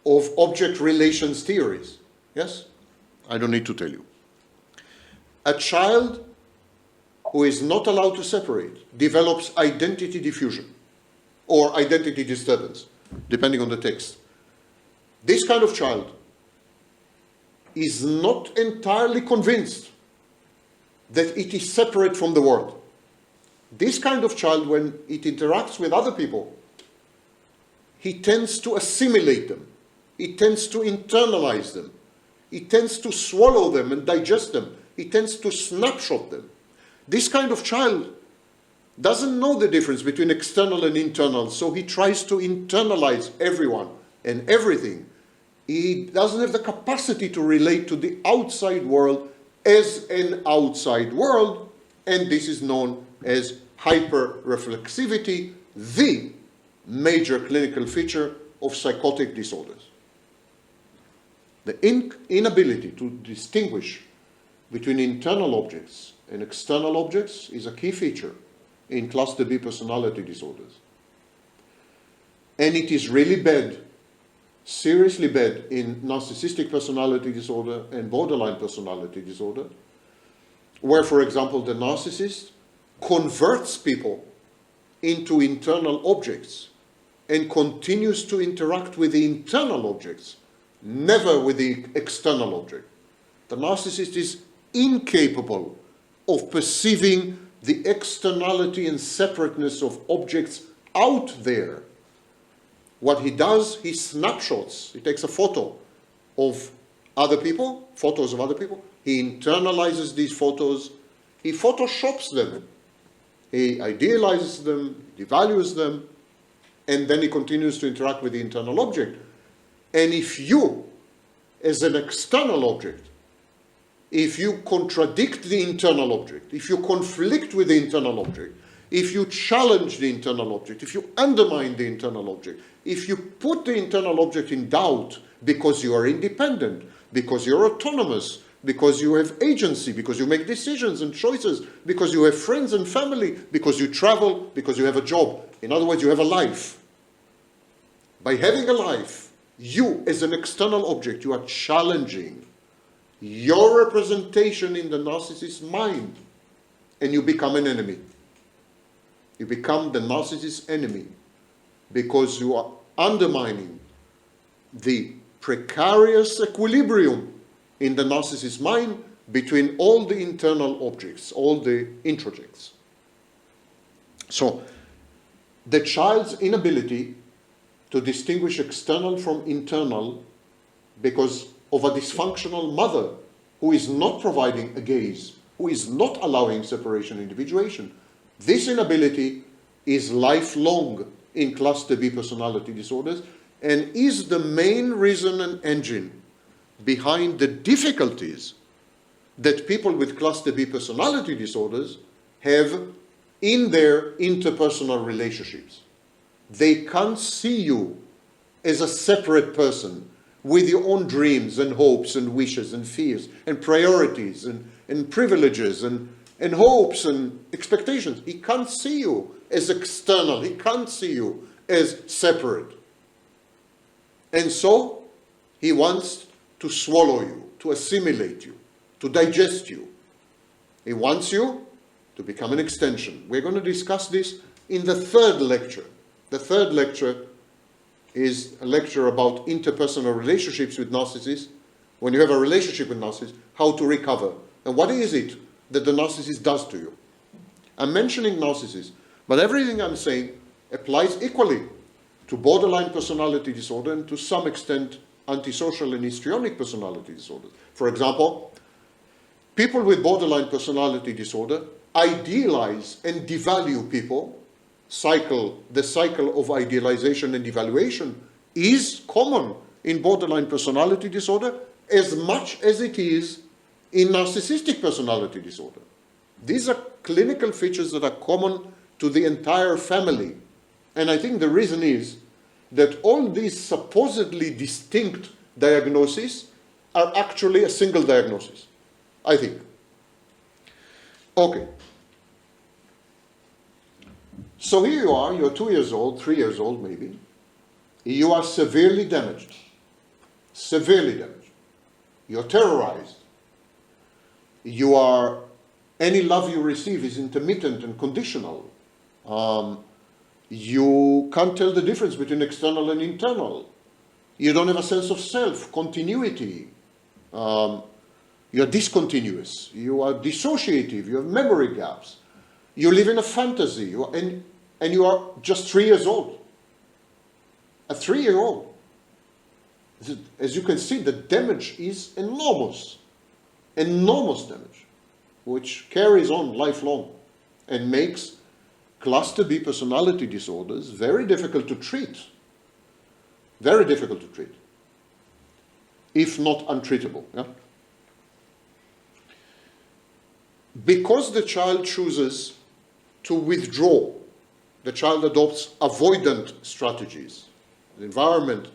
of object relations theories. Yes? I don't need to tell you. A child who is not allowed to separate develops identity diffusion or identity disturbance, depending on the text. This kind of child is not entirely convinced that it is separate from the world. This kind of child, when it interacts with other people, he tends to assimilate them. He tends to internalize them. He tends to swallow them and digest them. He tends to snapshot them. This kind of child doesn't know the difference between external and internal, so he tries to internalize everyone and everything. He doesn't have the capacity to relate to the outside world as an outside world, and this is known as hyperreflexivity, the major clinical feature of psychotic disorders. The inability to distinguish between internal objects and external objects is a key feature in cluster B personality disorders. And it is really bad, seriously bad, in narcissistic personality disorder and borderline personality disorder, where, for example, the narcissist converts people into internal objects and continues to interact with the internal objects, never with the external object. The narcissist is incapable of perceiving the externality and separateness of objects out there. What he does, he snapshots. He takes a photo of other people, photos of other people. He internalizes these photos. He photoshops them. He idealizes them, devalues them, and then he continues to interact with the internal object. And if you, as an external object, if you contradict the internal object, if you conflict with the internal object, if you challenge the internal object, if you undermine the internal object, if you put the internal object in doubt because you are independent, because you're autonomous, because you have agency, because you make decisions and choices, because you have friends and family, because you travel, because you have a job. In other words, you have a life. By having a life, you, as an external object, you are challenging your representation in the narcissist's mind, and you become an enemy. You become the narcissist's enemy because you are undermining the precarious equilibrium in the narcissist's mind between all the internal objects, all the introjects. So, the child's inability to distinguish external from internal because of a dysfunctional mother who is not providing a gaze, who is not allowing separation and individuation. This inability is lifelong in cluster B personality disorders and is the main reason and engine behind the difficulties that people with cluster B personality disorders have in their interpersonal relationships. They can't see you as a separate person with your own dreams and hopes and wishes and fears and priorities and privileges and hopes and expectations. He can't see you as external. He can't see you as separate. And so he wants to swallow you, to assimilate you, to digest you. He wants you to become an extension. We're going to discuss this in the third lecture. The third lecture is a lecture about interpersonal relationships with narcissists. When you have a relationship with narcissists, how to recover. And what is it that the narcissist does to you? I'm mentioning narcissists, but everything I'm saying applies equally to borderline personality disorder and to some extent antisocial and histrionic personality disorders. For example, people with borderline personality disorder idealize and devalue people cycle, the cycle of idealization and evaluation, is common in borderline personality disorder as much as it is in narcissistic personality disorder. These are clinical features that are common to the entire family. And I think the reason is that all these supposedly distinct diagnoses are actually a single diagnosis, I think. Okay. So here you are, you're 2 years old, 3 years old maybe. You are severely damaged. Severely damaged. You're terrorized. Any love you receive is intermittent and conditional. You can't tell the difference between external and internal. You don't have a sense of self, continuity. You're discontinuous. You are dissociative. You have memory gaps. You live in a fantasy. And you are just 3 years old. A 3-year-old. As you can see, the damage is enormous. Enormous damage, which carries on lifelong and makes cluster B personality disorders very difficult to treat. Very difficult to treat, if not untreatable. Yeah? Because the child chooses to withdraw, the child adopts avoidant strategies. The environment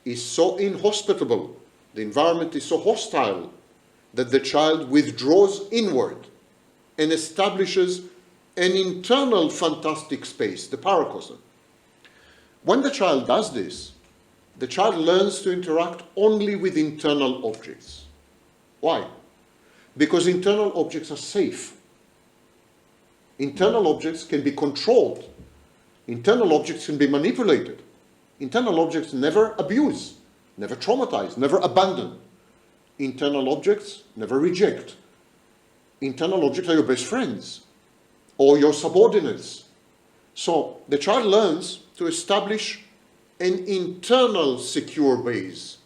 is so inhospitable, the environment is so hostile, that the child withdraws inward and establishes an internal fantastic space, the paracosm. When the child does this, the child learns to interact only with internal objects. Why? Because internal objects are safe. Internal objects can be controlled. Internal objects can be manipulated. Internal objects never abuse, never traumatize, never abandon. Internal objects never reject. Internal objects are your best friends or your subordinates. So the child learns to establish an internal secure base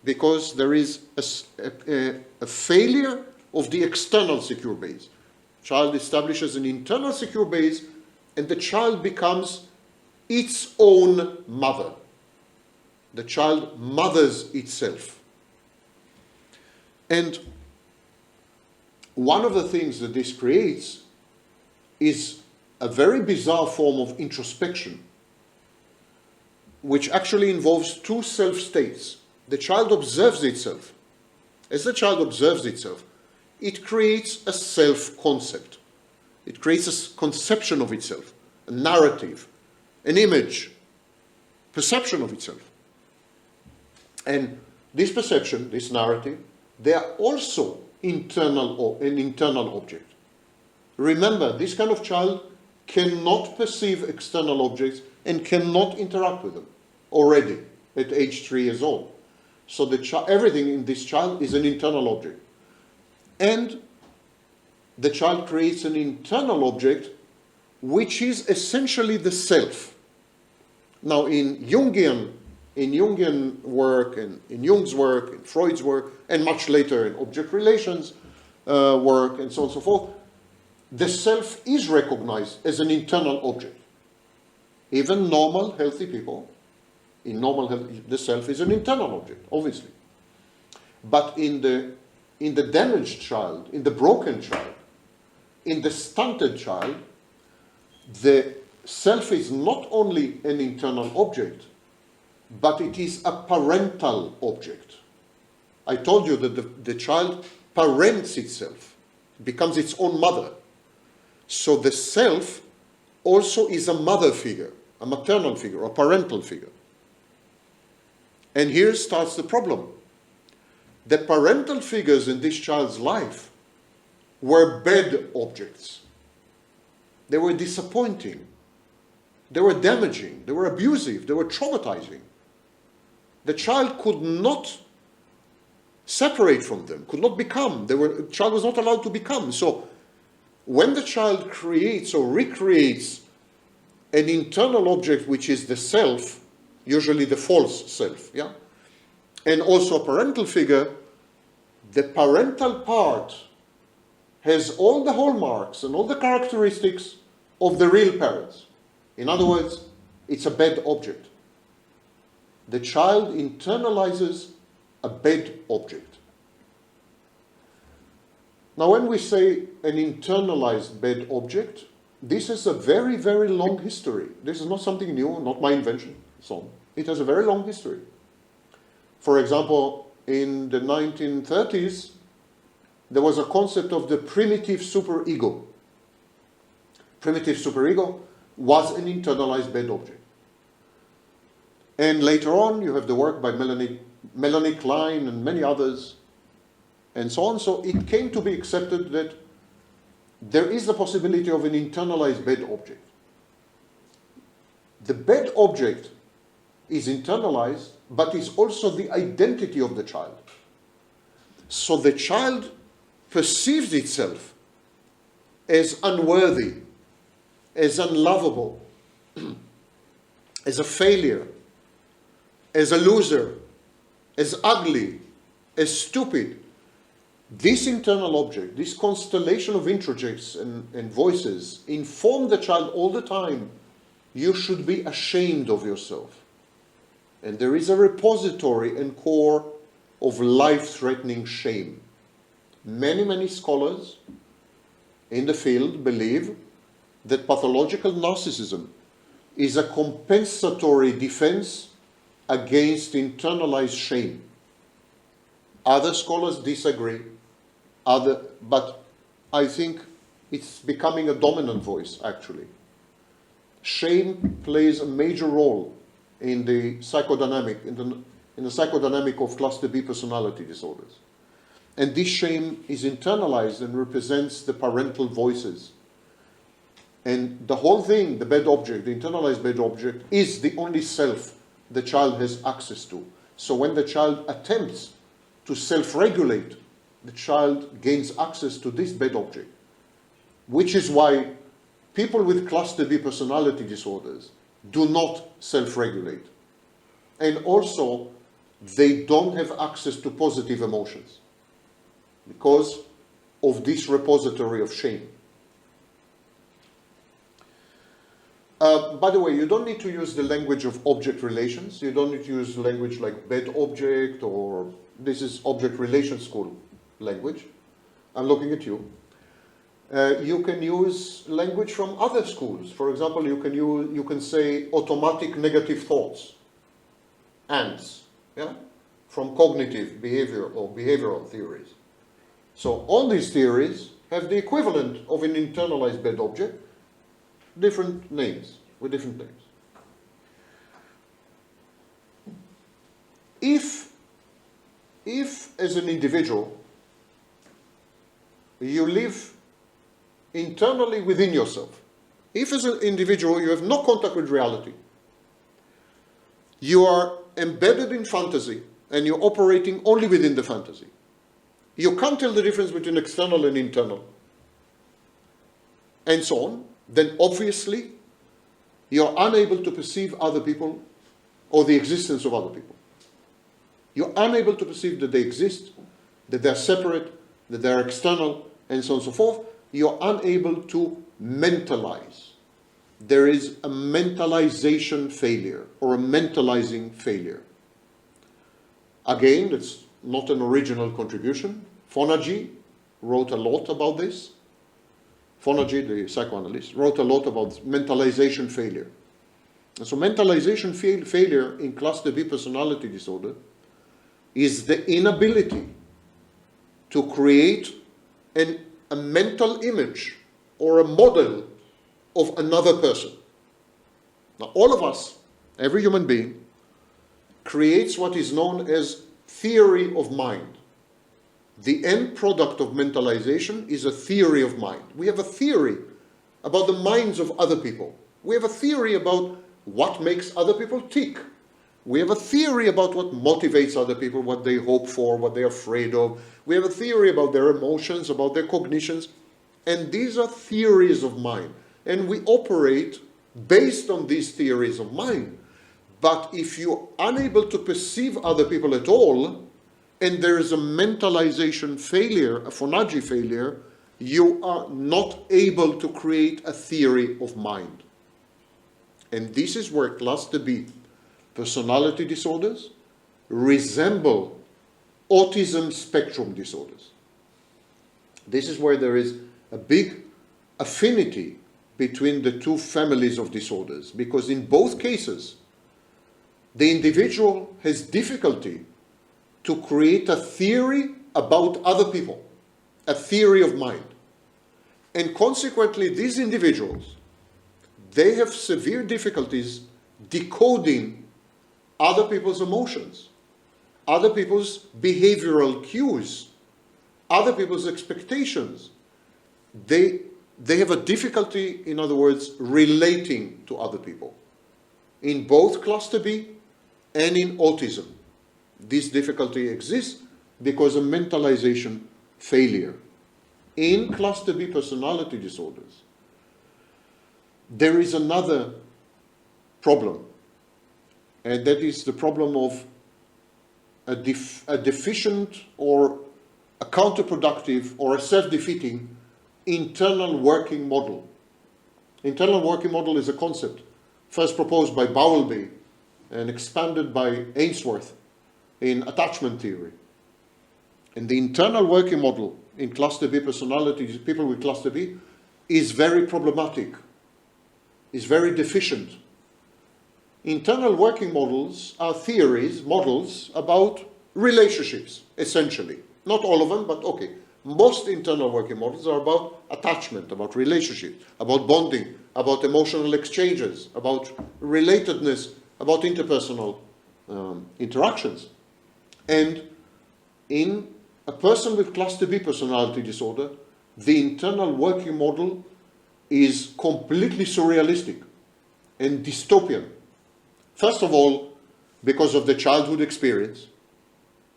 because there is a failure of the external secure base. Child establishes an internal secure base and the child becomes its own mother. The child mothers itself. And one of the things that this creates is a very bizarre form of introspection, which actually involves two self states. The child observes itself. As the child observes itself, it creates a self-concept. It creates a conception of itself, a narrative, an image, perception of itself. And this perception, this narrative, they are also internal or an internal object. Remember, this kind of child cannot perceive external objects and cannot interact with them already at age 3 years old. So everything in this child is an internal object. And the child creates an internal object which is essentially the self. Now in Jungian work, and in Jung's work, in Freud's work, and much later in object relations work, and so on and so forth, the self is recognized as an internal object. Even normal, healthy people, in normal health, the self is an internal object, obviously. But in the damaged child, in the broken child, in the stunted child, the self is not only an internal object, but it is a parental object. I told you that the child parents itself, becomes its own mother. So the self also is a mother figure, a maternal figure, a parental figure. And here starts the problem. The parental figures in this child's life were bad objects. They were disappointing. They were damaging. They were abusive. They were traumatizing. The child could not separate from them, could not become. The child was not allowed to become. So when the child creates or recreates an internal object which is the self, usually the false self, yeah, and also a parental figure, the parental part has all the hallmarks and all the characteristics of the real parents. In other words, it's a bad object. The child internalizes a bad object. Now, when we say an internalized bad object, this is a very, very long history. This is not something new, not my invention, so on. It has a very long history. For example, in the 1930s, there was a concept of the primitive superego. Primitive superego was an internalized bad object. And later on, you have the work by Melanie Klein and many others, and so on. So it came to be accepted that there is the possibility of an internalized bad object. The bad object is internalized, but is also the identity of the child. So the child perceives itself as unworthy, as unlovable, as a failure, as a loser, as ugly, as stupid. This internal object, this constellation of introjects and voices inform the child all the time, you should be ashamed of yourself. And there is a repository and core of life-threatening shame. Many, many scholars in the field believe that pathological narcissism is a compensatory defense against internalized shame. Other scholars disagree, but I think it's becoming a dominant voice, actually. Shame plays a major role in the psychodynamic, in the psychodynamic of cluster B personality disorders. And this shame is internalized and represents the parental voices. And the whole thing, the bad object, the internalized bad object, is the only self the child has access to. So when the child attempts to self-regulate, the child gains access to this bad object, which is why people with cluster B personality disorders do not self-regulate. And also, they don't have access to positive emotions because of this repository of shame. By the way, you don't need to use the language of object relations. You don't need to use language like bad object, or this is object relation school language. I'm looking at you. You can use language from other schools. For example, you can say automatic negative thoughts, ANTs, yeah? From cognitive behavior or behavioral theories. So all these theories have the equivalent of an internalized bad object, different names, with different names. If as an individual, you live internally within yourself, if as an individual you have no contact with reality, you are embedded in fantasy and you're operating only within the fantasy, you can't tell the difference between external and internal, and so on, then obviously you're unable to perceive other people or the existence of other people. You're unable to perceive that they exist, that they're separate, that they're external, and so on and so forth. You're unable to mentalize. There is a mentalization failure or a mentalizing failure. Again, it's not an original contribution. Fonagy wrote a lot about this. Fonagy, the psychoanalyst, wrote a lot about mentalization failure. And so mentalization failure in cluster B personality disorder is the inability to create a mental image or a model of another person. Now, all of us, every human being, creates what is known as theory of mind. The end product of mentalization is a theory of mind. We have a theory about the minds of other people. We have a theory about what makes other people tick. We have a theory about what motivates other people, what they hope for, what they're afraid of. We have a theory about their emotions, about their cognitions. And these are theories of mind. And we operate based on these theories of mind. But if you're unable to perceive other people at all, and there is a mentalization failure, a Fonagy failure, you are not able to create a theory of mind. And this is where cluster B personality disorders resemble autism spectrum disorders. This is where there is a big affinity between the two families of disorders, because in both cases, the individual has difficulty to create a theory about other people, a theory of mind. And consequently, these individuals, they have severe difficulties decoding other people's emotions, other people's behavioral cues, other people's expectations. They have a difficulty, in other words, relating to other people. In both cluster B and in autism, this difficulty exists because of mentalization failure. In cluster B personality disorders, there is another problem, and that is the problem of a deficient or a counterproductive or a self-defeating internal working model. Internal working model is a concept first proposed by Bowlby and expanded by Ainsworth in attachment theory. And the internal working model in cluster B personalities, people with cluster B, is very problematic, is very deficient. Internal working models are theories, models about relationships, essentially. Not all of them, but okay. Most internal working models are about attachment, about relationships, about bonding, about emotional exchanges, about relatedness, about interpersonal interactions. And in a person with cluster B personality disorder, the internal working model is completely surrealistic and dystopian. First of all, because of the childhood experience,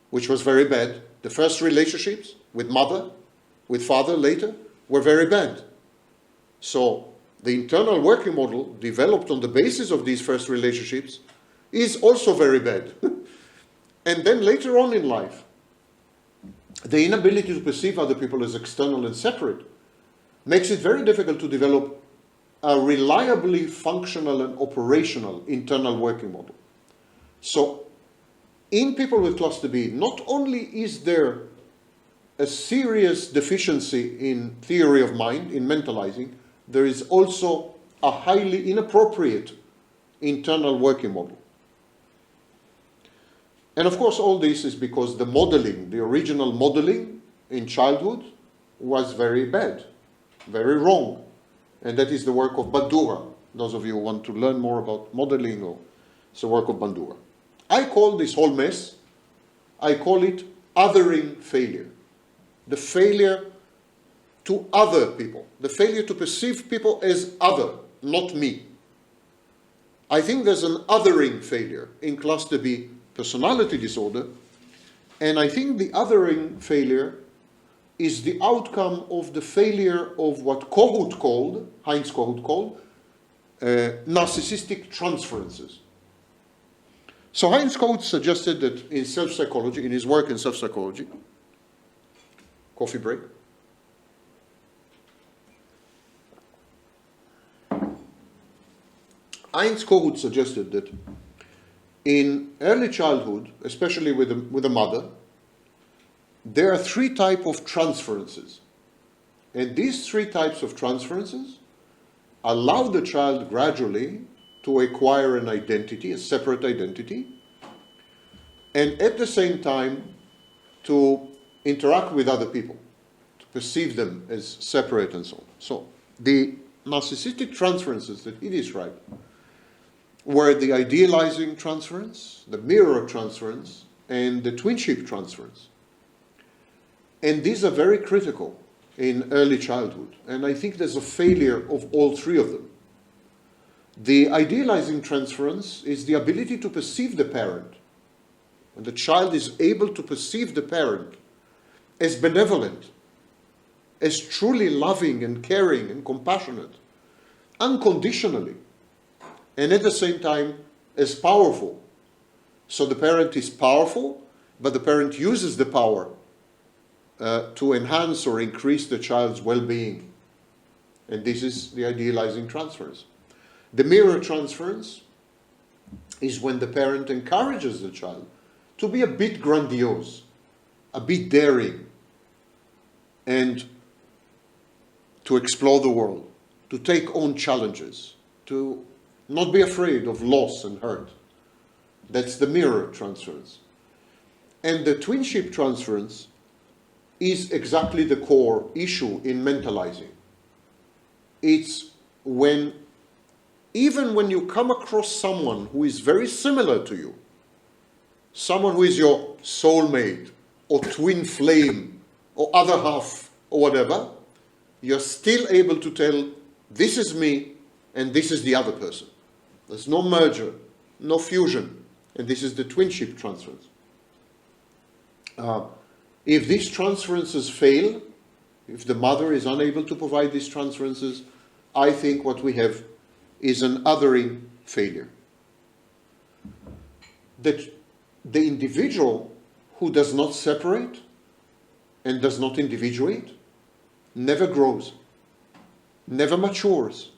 which was very bad. The first relationships with mother, with father later, were very bad. So the internal working model developed on the basis of these first relationships is also very bad. And then later on in life, the inability to perceive other people as external and separate makes it very difficult to develop a reliably functional and operational internal working model. So in people with cluster B, not only is there a serious deficiency in theory of mind, in mentalizing, there is also a highly inappropriate internal working model. And of course, all this is because the modeling, the original modeling in childhood was very bad, very wrong. And that is the work of Bandura. Those of you who want to learn more about modeling, it's the work of Bandura. I call this whole mess, I call it othering failure. The failure to other people. The failure to perceive people as other, not me. I think there's an othering failure in cluster B personality disorder, and I think the othering failure is the outcome of the failure of what Heinz Kohut called, narcissistic transferences. So Heinz Kohut suggested that in self-psychology, in his work in self-psychology, coffee break, Heinz Kohut suggested that in early childhood, especially with a mother, there are three types of transferences. And these three types of transferences allow the child gradually to acquire an identity, a separate identity, and at the same time to interact with other people, to perceive them as separate and so on. So the narcissistic transferences that he described were the idealizing transference, the mirror transference, and the twinship transference. And these are very critical in early childhood. And I think there's a failure of all three of them. The idealizing transference is the ability to perceive the parent. And the child is able to perceive the parent as benevolent, as truly loving and caring and compassionate, unconditionally, and at the same time as powerful. So the parent is powerful, but the parent uses the power to enhance or increase the child's well-being. And this is the idealizing transference. The mirror transference is when the parent encourages the child to be a bit grandiose, a bit daring, and to explore the world, to take on challenges, to not be afraid of loss and hurt. That's the mirror transference. And the twinship transference is exactly the core issue in mentalizing. It's when, even when you come across someone who is very similar to you, someone who is your soulmate or twin flame or other half or whatever, you're still able to tell, this is me and this is the other person. There's no merger, no fusion, and this is the twinship transference. If these transferences fail, if the mother is unable to provide these transferences, I think what we have is an othering failure. That the individual who does not separate and does not individuate never grows, never matures,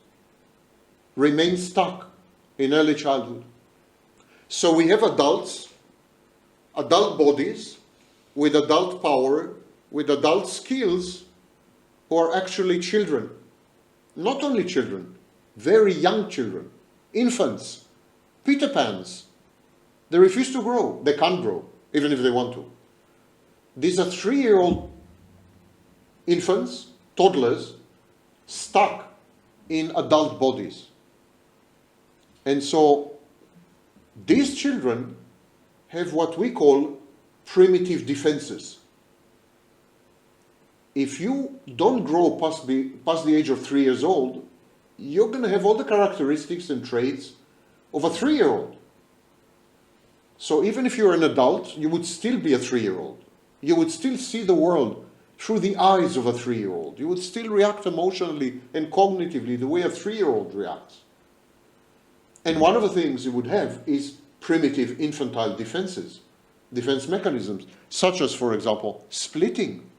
remains stuck in early childhood. So we have adults, adult bodies, with adult power, with adult skills, who are actually children. Not only children, very young children, infants, Peter Pans. They refuse to grow. They can't grow, even if they want to. These are 3-year-old infants, toddlers, stuck in adult bodies. And so these children have what we call primitive defenses. If you don't grow past the age of 3 years old, you're going to have all the characteristics and traits of a 3-year-old. So even if you're an adult, you would still be a 3-year-old. You would still see the world through the eyes of a 3-year-old. You would still react emotionally and cognitively the way a 3-year-old reacts. And one of the things you would have is primitive infantile defenses, defense mechanisms, such as, for example, splitting.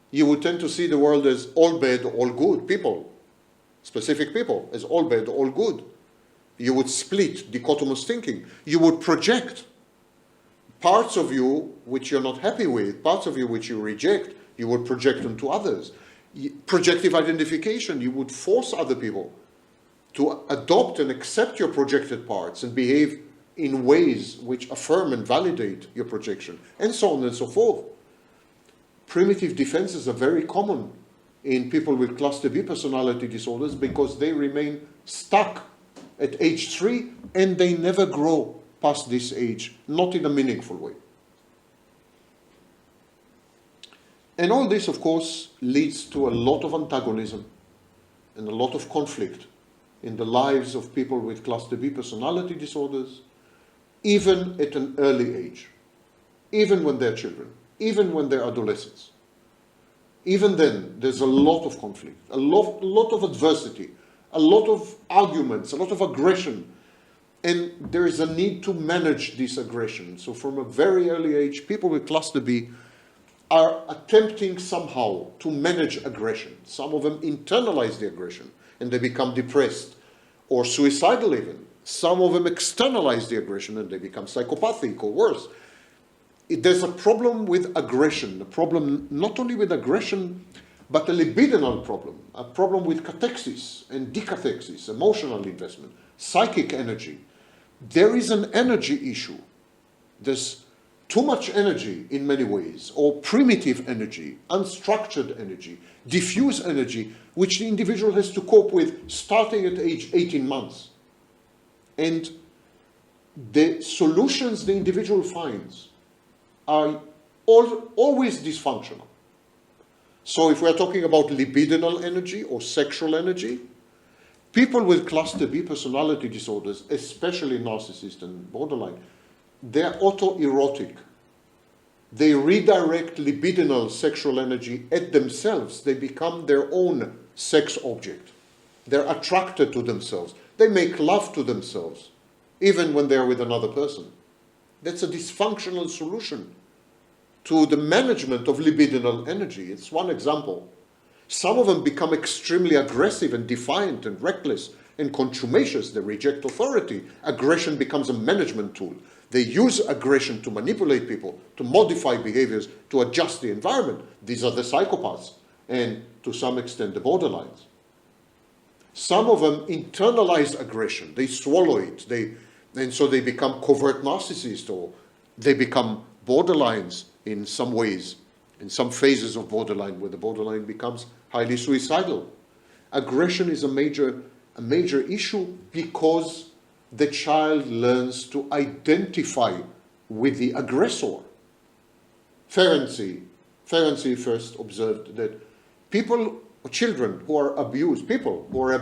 You would tend to see the world as all bad, all good people, specific people, as all bad, all good. You would split, dichotomous thinking. You would project parts of you which you're not happy with, parts of you which you reject, you would project them to others. Projective identification, you would force other people to adopt and accept your projected parts and behave in ways which affirm and validate your projection, and so on and so forth. Primitive defenses are very common in people with cluster B personality disorders because they remain stuck at age 3 and they never grow past this age, not in a meaningful way. And all this, of course, leads to a lot of antagonism and a lot of conflict in the lives of people with cluster B personality disorders, even at an early age, even when they're children, even when they're adolescents. Even then, there's a lot of conflict, a lot of adversity, a lot of arguments, a lot of aggression, and there is a need to manage this aggression. So from a very early age, people with cluster B are attempting somehow to manage aggression. Some of them internalize the aggression and they become depressed or suicidal even. Some of them externalize the aggression and they become psychopathic or worse. There's a problem with aggression, a problem not only with aggression, but a libidinal problem, a problem with cathexis and decathexis, emotional investment, psychic energy. There is an energy issue. There's too much energy in many ways, or primitive energy, unstructured energy, diffuse energy, which the individual has to cope with starting at age 18 months. And the solutions the individual finds are always dysfunctional. So if we're talking about libidinal energy or sexual energy, people with cluster B personality disorders, especially narcissist and borderline, they're autoerotic. They redirect libidinal sexual energy at themselves. They become their own sex object. They're attracted to themselves. They make love to themselves, even when they're with another person. That's a dysfunctional solution to the management of libidinal energy. It's one example. Some of them become extremely aggressive and defiant and reckless And contumacious, they reject authority. Aggression becomes a management tool. They use aggression to manipulate people, to modify behaviors, to adjust the environment. These are the psychopaths, and to some extent the borderlines. Some of them internalize aggression. They swallow it. And so they become covert narcissists, or they become borderlines in some ways, in some phases of borderline, where the borderline becomes highly suicidal. Aggression is a major issue because the child learns to identify with the aggressor. Ferenczi first observed that children who are abused, people who are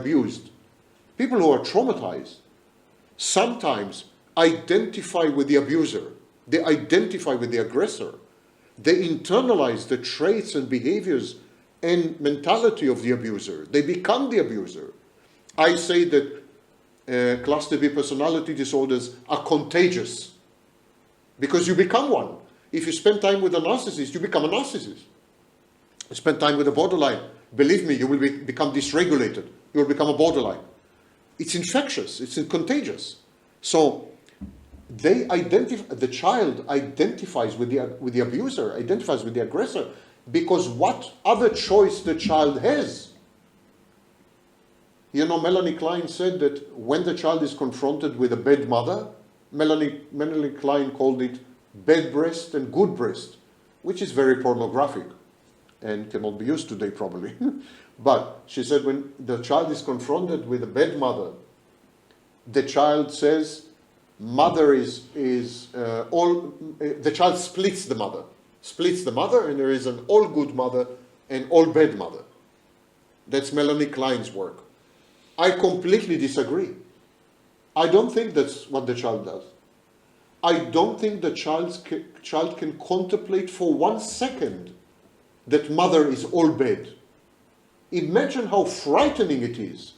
traumatized, sometimes identify with the abuser. They identify with the aggressor. They internalize the traits and behaviors and mentality of the abuser. They become the abuser. I say that cluster B personality disorders are contagious because you become one. If you spend time with a narcissist, you become a narcissist. You spend time with a borderline, believe me, you will become dysregulated. You will become a borderline. It's infectious. It's contagious. So the child identifies with the abuser, identifies with the aggressor, because what other choice the child has? You know, Melanie Klein said that when the child is confronted with a bad mother, Melanie Klein called it bad breast and good breast, which is very pornographic and cannot be used today probably. But she said when the child is confronted with a bad mother, the child says, the child splits the mother, and there is an all good mother and all bad mother. That's Melanie Klein's work. I completely disagree. I don't think that's what the child does. I don't think the child can contemplate for 1 second that mother is all bad. Imagine how frightening it is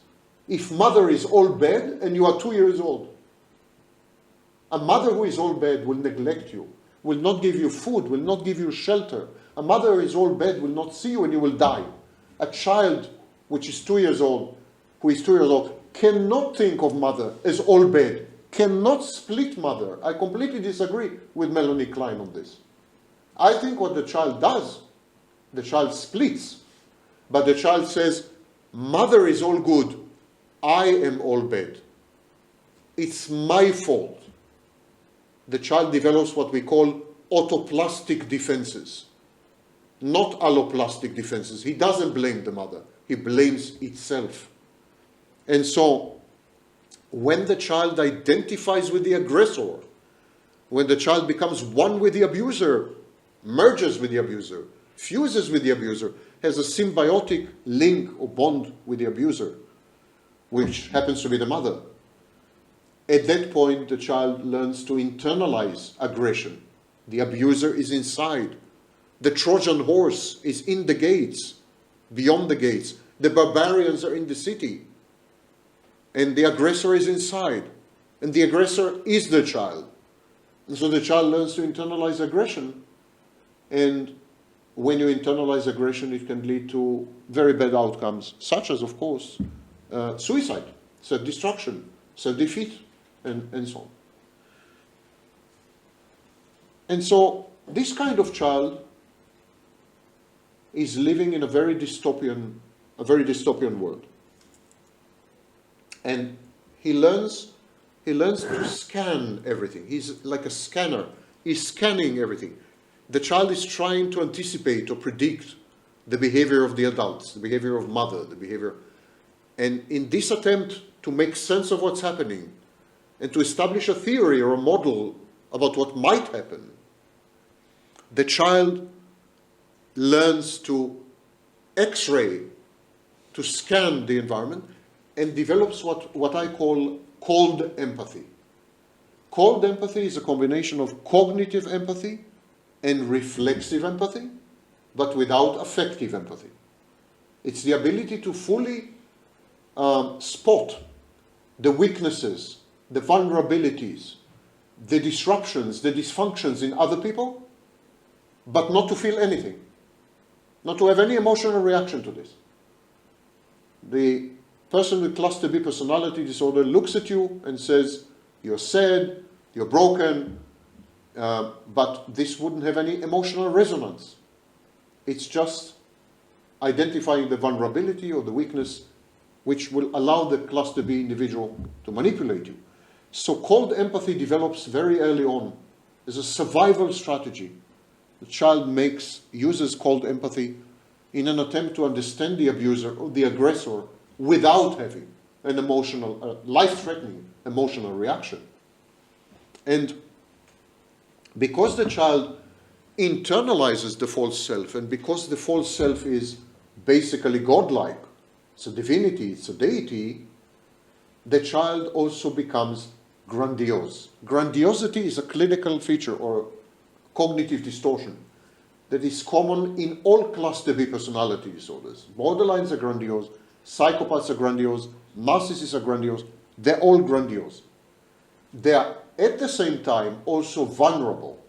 if mother is all bad and you are 2 years old. A mother who is all bad will neglect you, will not give you food, will not give you shelter. A mother who is all bad will not see you and you will die. A child which is 2 years old, cannot think of mother as all bad, cannot split mother. I completely disagree with Melanie Klein on this. I think what the child does, the child splits, but the child says, mother is all good, I am all bad. It's my fault. The child develops what we call autoplastic defenses, not alloplastic defenses. He doesn't blame the mother, he blames itself. And so, when the child identifies with the aggressor, when the child becomes one with the abuser, merges with the abuser, fuses with the abuser, has a symbiotic link or bond with the abuser, which happens to be the mother. At that point, the child learns to internalize aggression. The abuser is inside. The Trojan horse is in the gates, beyond the gates. The barbarians are in the city. And the aggressor is inside. And the aggressor is the child. And so the child learns to internalize aggression. And when you internalize aggression, it can lead to very bad outcomes, such as, of course, suicide, self-destruction, self-defeat, and so on. And so this kind of child is living in a very dystopian world. And he learns to scan everything. He's like a scanner. He's scanning everything. The child is trying to anticipate or predict the behavior of the adults, the behavior of mother, the behavior. And in this attempt to make sense of what's happening and to establish a theory or a model about what might happen, the child learns to X-ray, to scan the environment, and develops what I call cold empathy. Cold empathy is a combination of cognitive empathy and reflexive empathy, but without affective empathy. It's the ability to fully spot the weaknesses, the vulnerabilities, the disruptions, the dysfunctions in other people, but not to feel anything, not to have any emotional reaction to this. person with cluster B personality disorder looks at you and says, you're sad, you're broken, but this wouldn't have any emotional resonance. It's just identifying the vulnerability or the weakness which will allow the cluster B individual to manipulate you. So cold empathy develops very early on as a survival strategy. The child uses cold empathy in an attempt to understand the abuser or the aggressor without having an emotional, life-threatening emotional reaction. And because the child internalizes the false self, and because the false self is basically godlike, it's a divinity, it's a deity, the child also becomes grandiose. Grandiosity is a clinical feature or cognitive distortion that is common in all cluster B personality disorders. Borderlines are grandiose, psychopaths are grandiose, narcissists are grandiose, they're all grandiose. They are at the same time also vulnerable.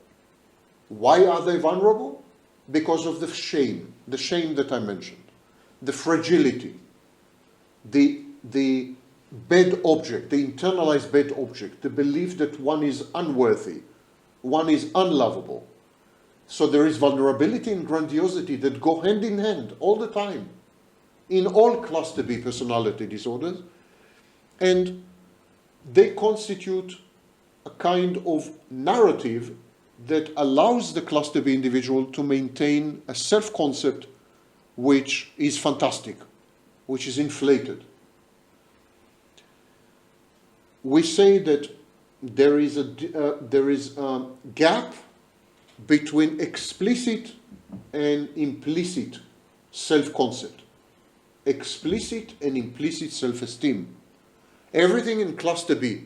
Why are they vulnerable? Because of the shame that I mentioned, the fragility, the bad object, the internalized bad object, the belief that one is unworthy, one is unlovable. So there is vulnerability and grandiosity that go hand in hand all the time in all cluster B personality disorders, and they constitute a kind of narrative that allows the cluster B individual to maintain a self-concept which is fantastic, which is inflated. We say that there is a gap between explicit and implicit self-concept, explicit and implicit self-esteem. Everything in cluster B,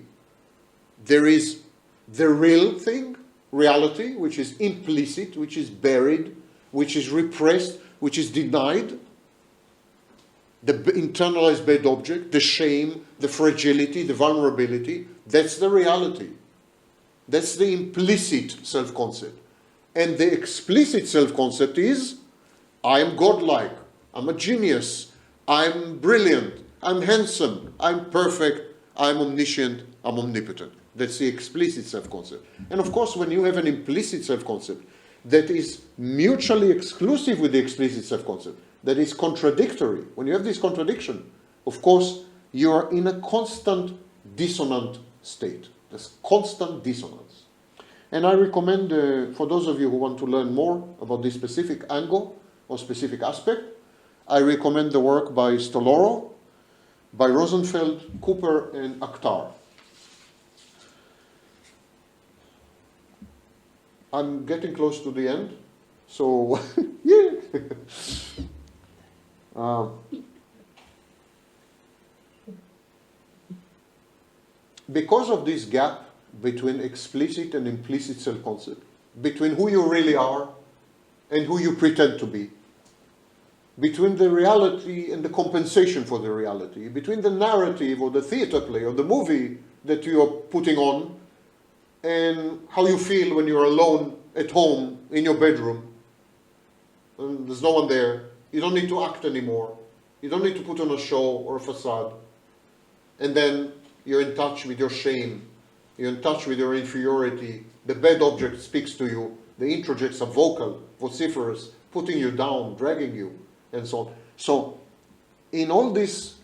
there is the real thing, reality, which is implicit, which is buried, which is repressed, which is denied, the internalized bad object, the shame, the fragility, the vulnerability. That's the reality. That's the implicit self-concept. And the explicit self-concept is, I am godlike, I'm a genius, I'm brilliant, I'm handsome, I'm perfect, I'm omniscient, I'm omnipotent. That's the explicit self-concept. And of course, when you have an implicit self-concept that is mutually exclusive with the explicit self-concept, that is contradictory, when you have this contradiction, of course, you are in a constant dissonant state. There's constant dissonance. And I recommend, for those of you who want to learn more about this specific angle or specific aspect, I recommend the work by Stoloro, by Rosenfeld, Cooper, and Akhtar. I'm getting close to the end, so yeah. Because of this gap between explicit and implicit self-concept, between who you really are and who you pretend to be, between the reality and the compensation for the reality, between the narrative or the theater play or the movie that you are putting on and how you feel when you're alone at home in your bedroom and there's no one there. You don't need to act anymore. You don't need to put on a show or a facade. And then you're in touch with your shame. You're in touch with your inferiority. The bad object speaks to you. The introjects are vocal, vociferous, putting you down, dragging you, and so on. So in all this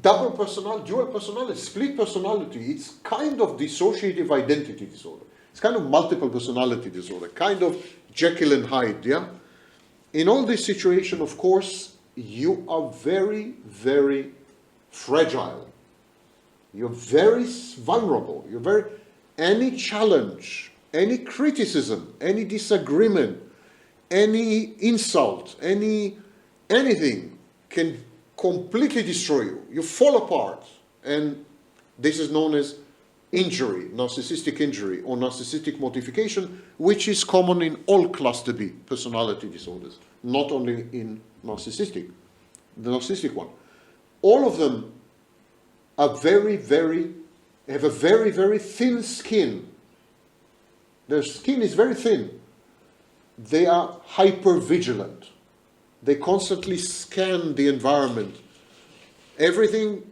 double personality, dual personality, split personality, it's kind of dissociative identity disorder. It's kind of multiple personality disorder, kind of Jekyll and Hyde, yeah? In all this situation, of course, you are very, very fragile. You're very vulnerable. Any challenge, any criticism, any disagreement, any insult, anything can completely destroy you. You fall apart. And this is known as injury, narcissistic injury, or narcissistic mortification, which is common in all cluster B personality disorders, not only in the narcissistic one. All of them are have a very, very thin skin. Their skin is very thin. They are hypervigilant. They constantly scan the environment Everything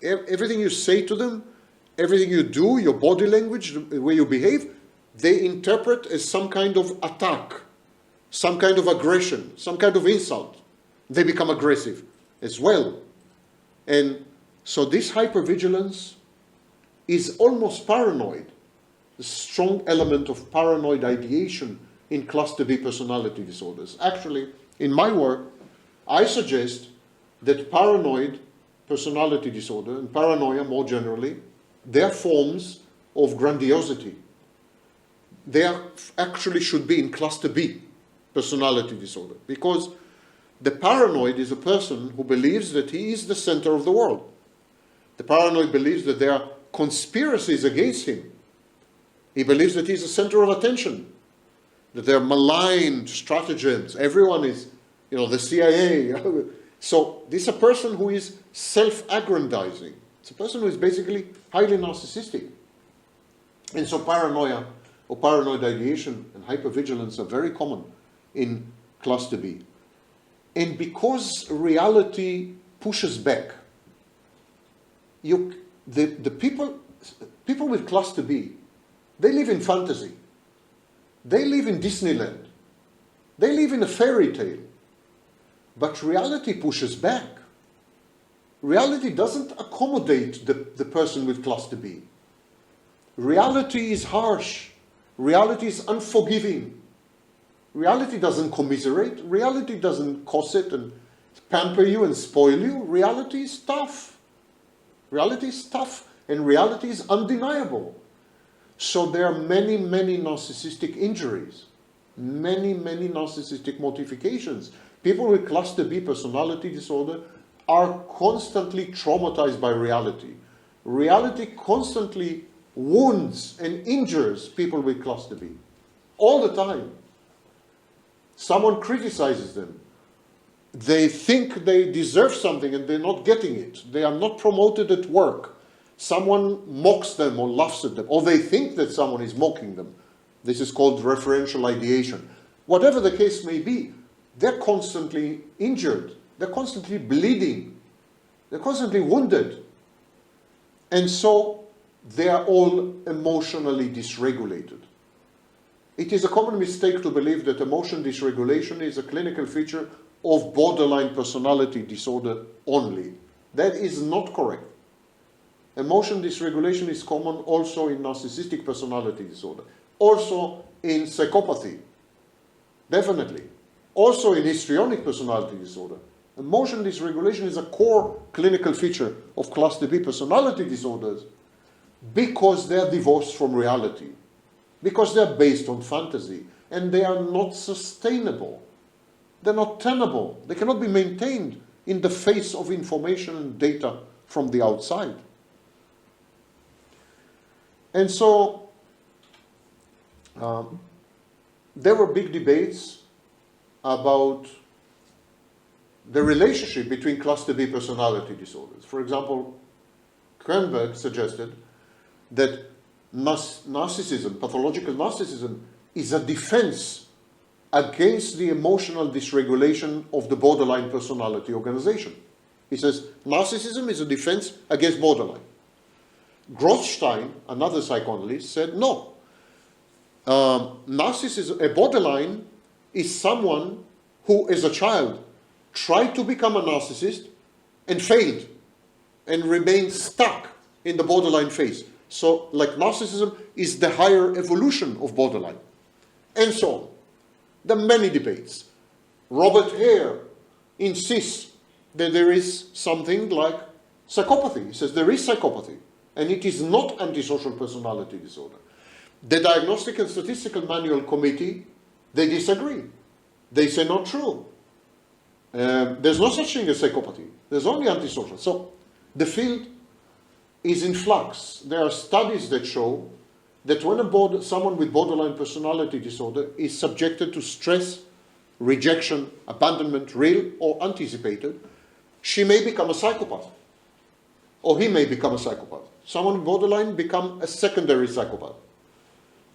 you say to them, everything you do, your body language, the way you behave, they interpret as some kind of attack, some kind of aggression, some kind of insult. They become aggressive as well. And so this hypervigilance is almost paranoid, a strong element of paranoid ideation in cluster B personality disorders. Actually, in my work, I suggest that paranoid personality disorder and paranoia more generally, they're forms of grandiosity. They actually should be in cluster B personality disorder, because the paranoid is a person who believes that he is the center of the world. The paranoid believes that there are conspiracies against him. He believes that he's the center of attention, that there are malign stratagems. Everyone is, the CIA. So this is a person who is self-aggrandizing. It's a person who is basically highly narcissistic. And so paranoia or paranoid ideation and hypervigilance are very common in cluster B. And because reality pushes back, the people with cluster B, they live in fantasy. They live in Disneyland. They live in a fairy tale. But reality pushes back. Reality doesn't accommodate the person with cluster B. Reality is harsh. Reality is unforgiving. Reality doesn't commiserate. Reality doesn't cosset and pamper you and spoil you. Reality is tough. Reality is tough, and reality is undeniable. So there are many, many narcissistic injuries, many, many narcissistic mortifications. People with cluster B personality disorder are constantly traumatized by reality. Reality constantly wounds and injures people with cluster B. All the time. Someone criticizes them. They think they deserve something and they're not getting it. They are not promoted at work. Someone mocks them or laughs at them, or they think that someone is mocking them. This is called referential ideation. Whatever the case may be, they're constantly injured. They're constantly bleeding. They're constantly wounded. And so they are all emotionally dysregulated. It is a common mistake to believe that emotion dysregulation is a clinical feature of borderline personality disorder only. That is not correct. Emotion dysregulation is common also in narcissistic personality disorder, also in psychopathy, definitely, also in histrionic personality disorder. Emotion dysregulation is a core clinical feature of cluster B personality disorders because they are divorced from reality, because they are based on fantasy, and they are not sustainable. They're not tenable. They cannot be maintained in the face of information and data from the outside. And so there were big debates about the relationship between cluster B personality disorders. For example, Kernberg suggested that narcissism, pathological narcissism, is a defense against the emotional dysregulation of the borderline personality organization. He says narcissism is a defense against borderline. Grothstein, another psychoanalyst, said no. Narcissism, a borderline, is someone who, as a child, tried to become a narcissist and failed and remained stuck in the borderline phase. So, like, narcissism is the higher evolution of borderline, and so on. There are many debates. Robert Hare insists that there is something like psychopathy. He says there is psychopathy, and it is not antisocial personality disorder. The Diagnostic and Statistical Manual Committee, they disagree. They say not true. There's no such thing as psychopathy. There's only antisocial. So the field is in flux. There are studies that show that when someone with borderline personality disorder is subjected to stress, rejection, abandonment, real or anticipated, she may become a psychopath. Or he may become a psychopath. Someone with borderline become a secondary psychopath.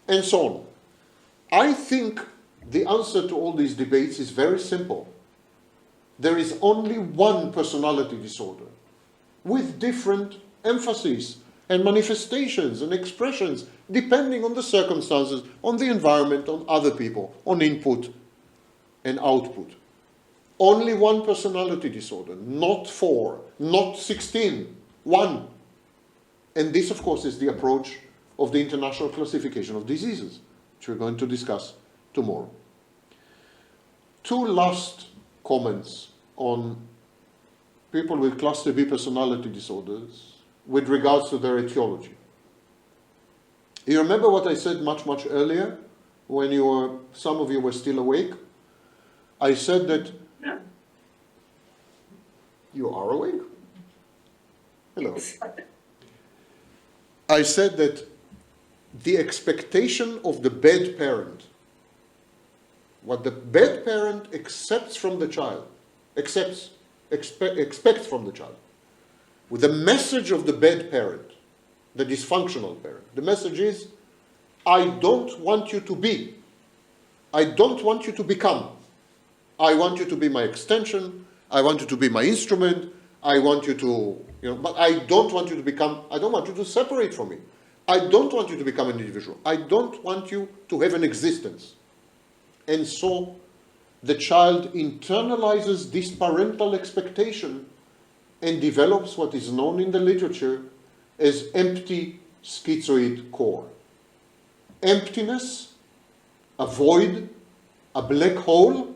And so on. I think the answer to all these debates is very simple. There is only one personality disorder with different emphases and manifestations and expressions, depending on the circumstances, on the environment, on other people, on input and output. Only one personality disorder, not 4, not 16, 1. And this, of course, is the approach of the International Classification of Diseases, which we're going to discuss tomorrow. 2 last comments on people with cluster B personality disorders with regards to their etiology. You remember what I said much earlier when some of you were still awake? I said that you are awake. Hello. I said that the expectation of the bad parent, what the bad parent accepts from the child, expects from the child, with the message of the bad parent, the dysfunctional parent, the message is, I don't want you to be. I don't want you to become. I want you to be my extension. I want you to be my instrument. I want you to, but I don't want you to become, I don't want you to separate from me. I don't want you to become an individual. I don't want you to have an existence. And so the child internalizes this parental expectation and develops what is known in the literature as empty schizoid core. Emptiness, a void, a black hole.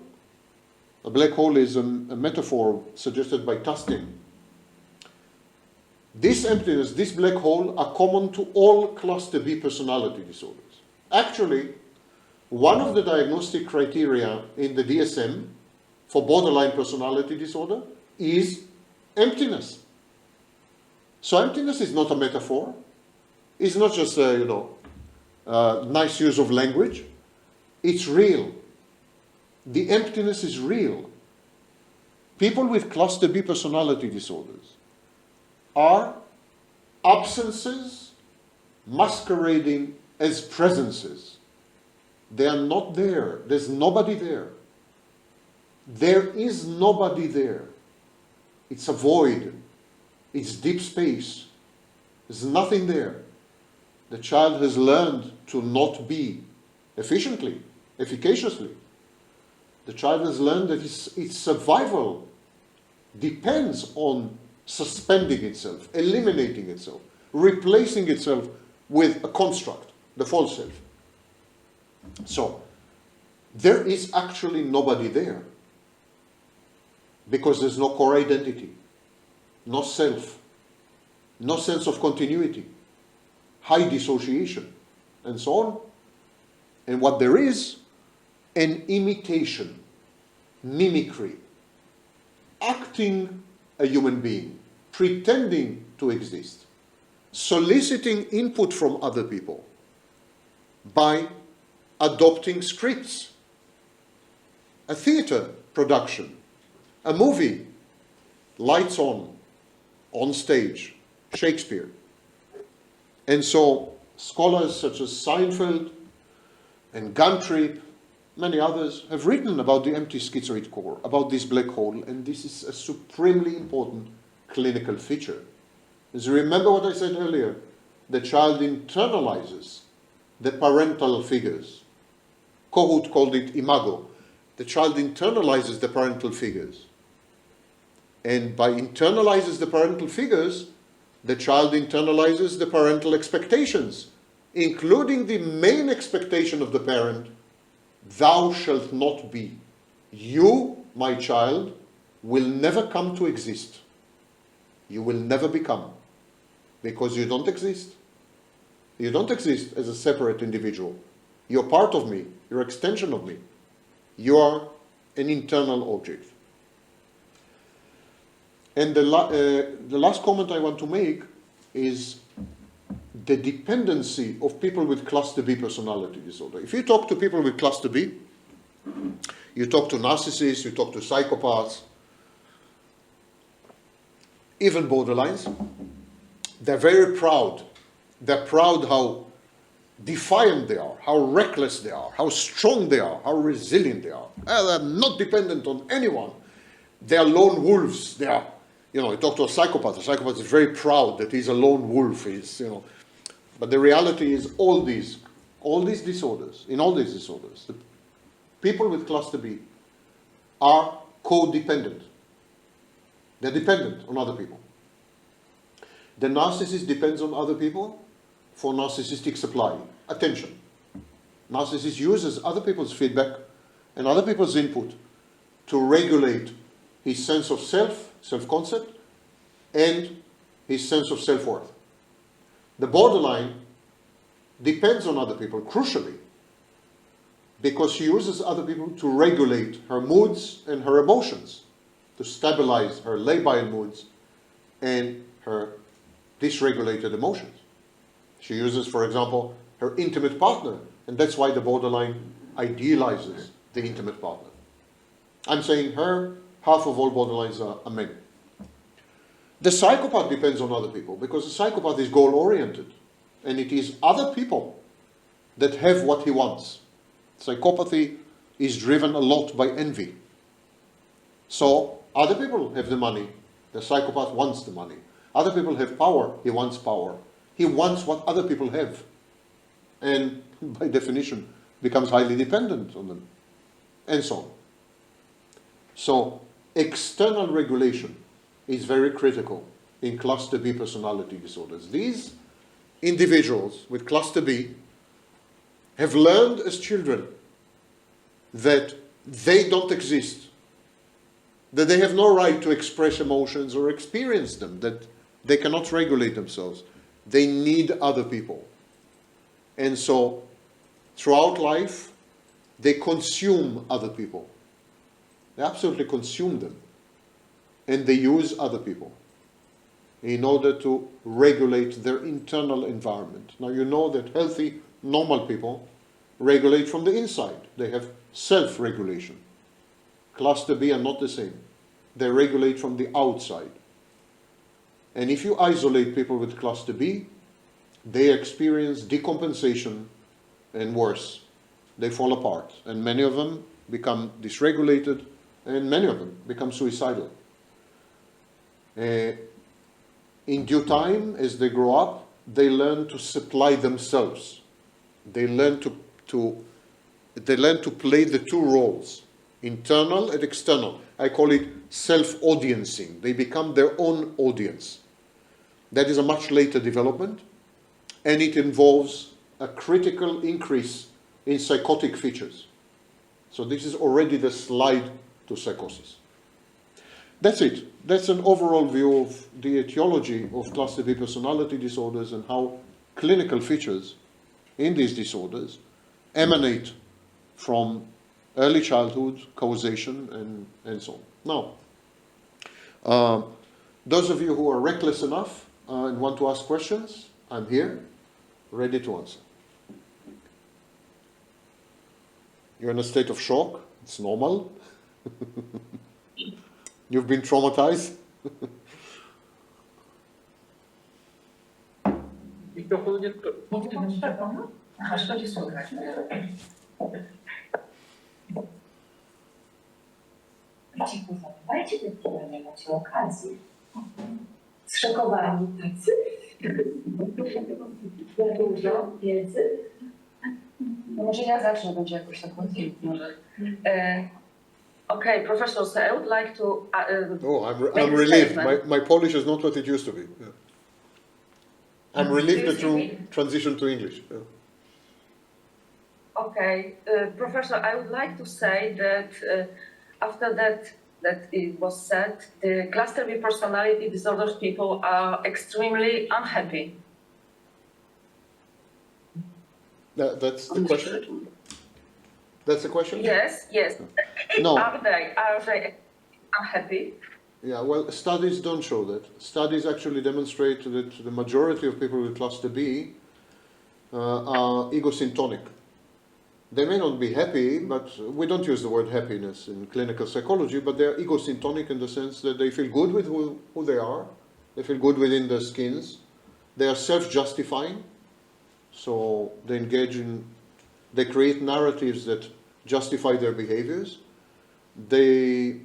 A black hole is a metaphor suggested by Tustin. This emptiness, this black hole, are common to all cluster B personality disorders. Actually, one of the diagnostic criteria in the DSM for borderline personality disorder is emptiness. So emptiness is not a metaphor. It's not just a nice use of language. It's real. The emptiness is real. People with cluster B personality disorders are absences masquerading as presences. They are not there. There's nobody there. There is nobody there. It's a void. It's deep space. There's nothing there. The child has learned to not be efficiently, efficaciously. The child has learned that its survival depends on suspending itself, eliminating itself, replacing itself with a construct, the false self. So, there is actually nobody there because there's no core identity, no self, no sense of continuity, high dissociation, and so on. And what there is, an imitation, mimicry, acting a human being, pretending to exist, soliciting input from other people by adopting scripts, a theater production, a movie, lights on stage, Shakespeare. And so scholars such as Seinfeld and Gundry, many others, have written about the empty schizoid core, about this black hole, and this is a supremely important clinical feature. As you remember what I said earlier, the child internalizes the parental figures. Kohut called it imago. The child internalizes the parental figures. And by internalizes the parental figures, the child internalizes the parental expectations, including the main expectation of the parent, thou shalt not be. You, my child, will never come to exist. You will never become, because you don't exist. You don't exist as a separate individual. You're part of me. You're an extension of me. You are an internal object. And the last comment I want to make is the dependency of people with cluster B personality disorder. If you talk to people with cluster B, you talk to narcissists, you talk to psychopaths, even borderlines, they're very proud. They're proud how defiant they are, how reckless they are, how strong they are, how resilient they are. They're not dependent on anyone. They are lone wolves. They are you know, you talk to a psychopath is very proud that he's a lone wolf, but the reality is all these disorders, the people with cluster B are codependent. They're dependent on other people. The narcissist depends on other people for narcissistic supply, attention. Narcissist uses other people's feedback and other people's input to regulate his sense of self-concept, and his sense of self-worth. The borderline depends on other people, crucially, because she uses other people to regulate her moods and her emotions, to stabilize her labile moods and her dysregulated emotions. She uses, for example, her intimate partner, and that's why the borderline idealizes the intimate partner. I'm saying half of all borderlines are men. The psychopath depends on other people because the psychopath is goal-oriented, and it is other people that have what he wants. Psychopathy is driven a lot by envy. So other people have the money, the psychopath wants the money. Other people have power, he wants power. He wants what other people have, and by definition becomes highly dependent on them, and so on. So external regulation is very critical in cluster B personality disorders. These individuals with cluster B have learned as children that they don't exist, that they have no right to express emotions or experience them, that they cannot regulate themselves. They need other people. And so throughout life, they consume other people. They absolutely consume them. And they use other people in order to regulate their internal environment. Now you know that healthy, normal people regulate from the inside. They have self-regulation. Cluster B are not the same. They regulate from the outside. And if you isolate people with cluster B, they experience decompensation and worse. They fall apart. And many of them become dysregulated, and many of them become suicidal. In due time, as they grow up, they learn to supply themselves. They learn to play the two roles, internal and external. I call it self-audiencing. They become their own audience. That is a much later development, and it involves a critical increase in psychotic features. So this is already the slide to psychosis. That's it. That's an overall view of the etiology of cluster B personality disorders and how clinical features in these disorders emanate from early childhood, causation, and so on. Now, those of you who are reckless enough and want to ask questions, I'm here, ready to answer. You're in a state of shock. It's normal. You've been traumatized. Mikrofonu nie tylko. Aha, szkodzi słuchać. Cicho, zadawajcie te pytania, macie okazję. Zszokowani tacy? Za dużo wiedzy? No może ja zacznę, będzie jakoś tak łatwiej. Okay, Professor, so I would like to. I'm relieved. My Polish is not what it used to be. Yeah. I'm relieved that you transitioned to English. Yeah. Okay, Professor, I would like to say that after that it was said, the cluster B personality disorders people are extremely unhappy. That's the question? That's the question? Yes. No. Are they unhappy? Yeah, well, studies don't show that. Studies actually demonstrate that the majority of people with cluster B are egosyntonic. They may not be happy, but we don't use the word happiness in clinical psychology, but they're egosyntonic in the sense that they feel good with who they are. They feel good within their skins. They are self-justifying. So they create narratives that justify their behaviors. They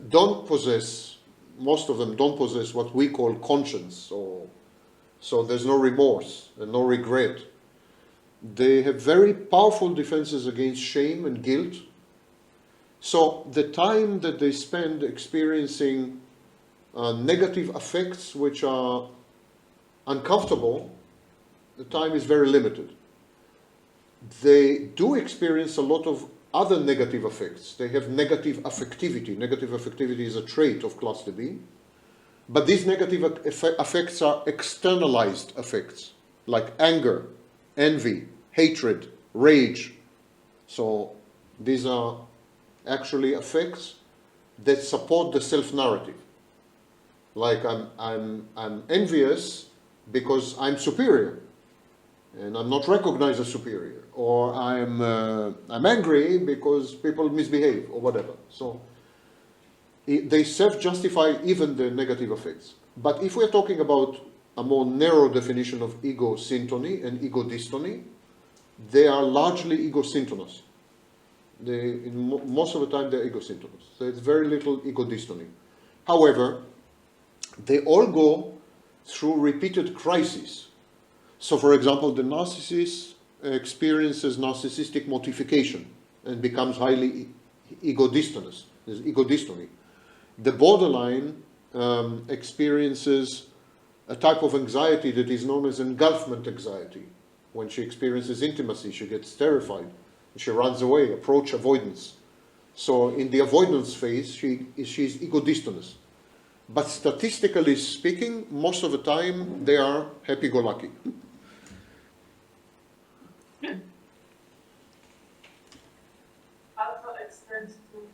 don't possess most of them don't possess what we call conscience, so there's no remorse and no regret. They have very powerful defenses against shame and guilt. So the time that they spend experiencing negative effects which are uncomfortable, the time is very limited. They do experience a lot of other negative effects. They have negative affectivity. Negative affectivity is a trait of cluster B. But these negative effects are externalized effects, like anger, envy, hatred, rage. So these are actually effects that support the self-narrative. Like I'm envious because I'm superior, and I'm not recognized as superior, or I'm angry because people misbehave, or whatever. So they self-justify even the negative effects. But if we're talking about a more narrow definition of ego syntony and ego dystony, they are largely ego syntonous. Most of the time they're ego syntonous. So it's very little ego dystony. However, they all go through repeated crises. So for example, the narcissist experiences narcissistic mortification and becomes highly ego dystonious. There's ego dystony. The borderline experiences a type of anxiety that is known as engulfment anxiety. When she experiences intimacy, she gets terrified. She runs away, approach avoidance. So in the avoidance phase, she's ego dystonious. But statistically speaking, most of the time they are happy-go-lucky. Also extends to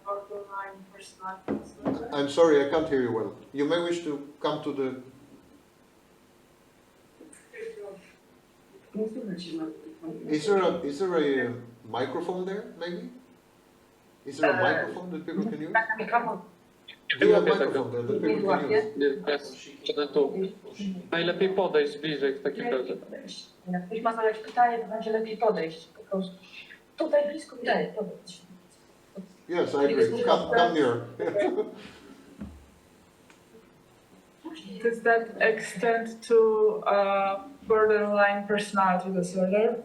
borderline personality disorder. I'm sorry, I can't hear you well. You may wish to come to the... Is there a microphone there, maybe? Is there a microphone that people can use? Do you have a microphone there that people can use? Najlepiej podejść bliżej w takim razie. Jak ktoś ma zadać pytanie, to będzie lepiej podejść. Po prostu tutaj blisko mnie, podejść. Yes, I agree. Come here. Does that extend to borderline personality disorder?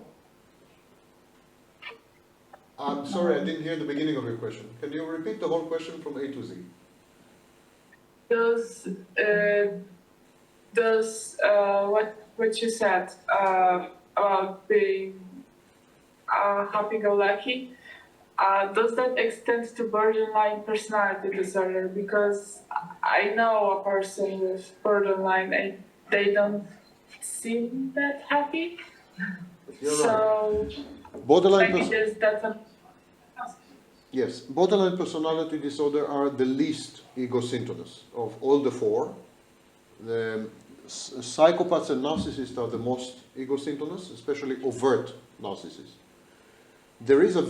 I'm sorry, I didn't hear the beginning of your question. Can you repeat the whole question from A to Z? Does what you said about being happy-go-lucky, does that extend to borderline personality disorder? Because I know a person with borderline and they don't seem that happy. You're So right. Borderline maybe there's that. Yes, borderline personality disorder are the least ego syntonous of all the four. The psychopaths and narcissists are the most ego syntonous, especially overt narcissists. There is a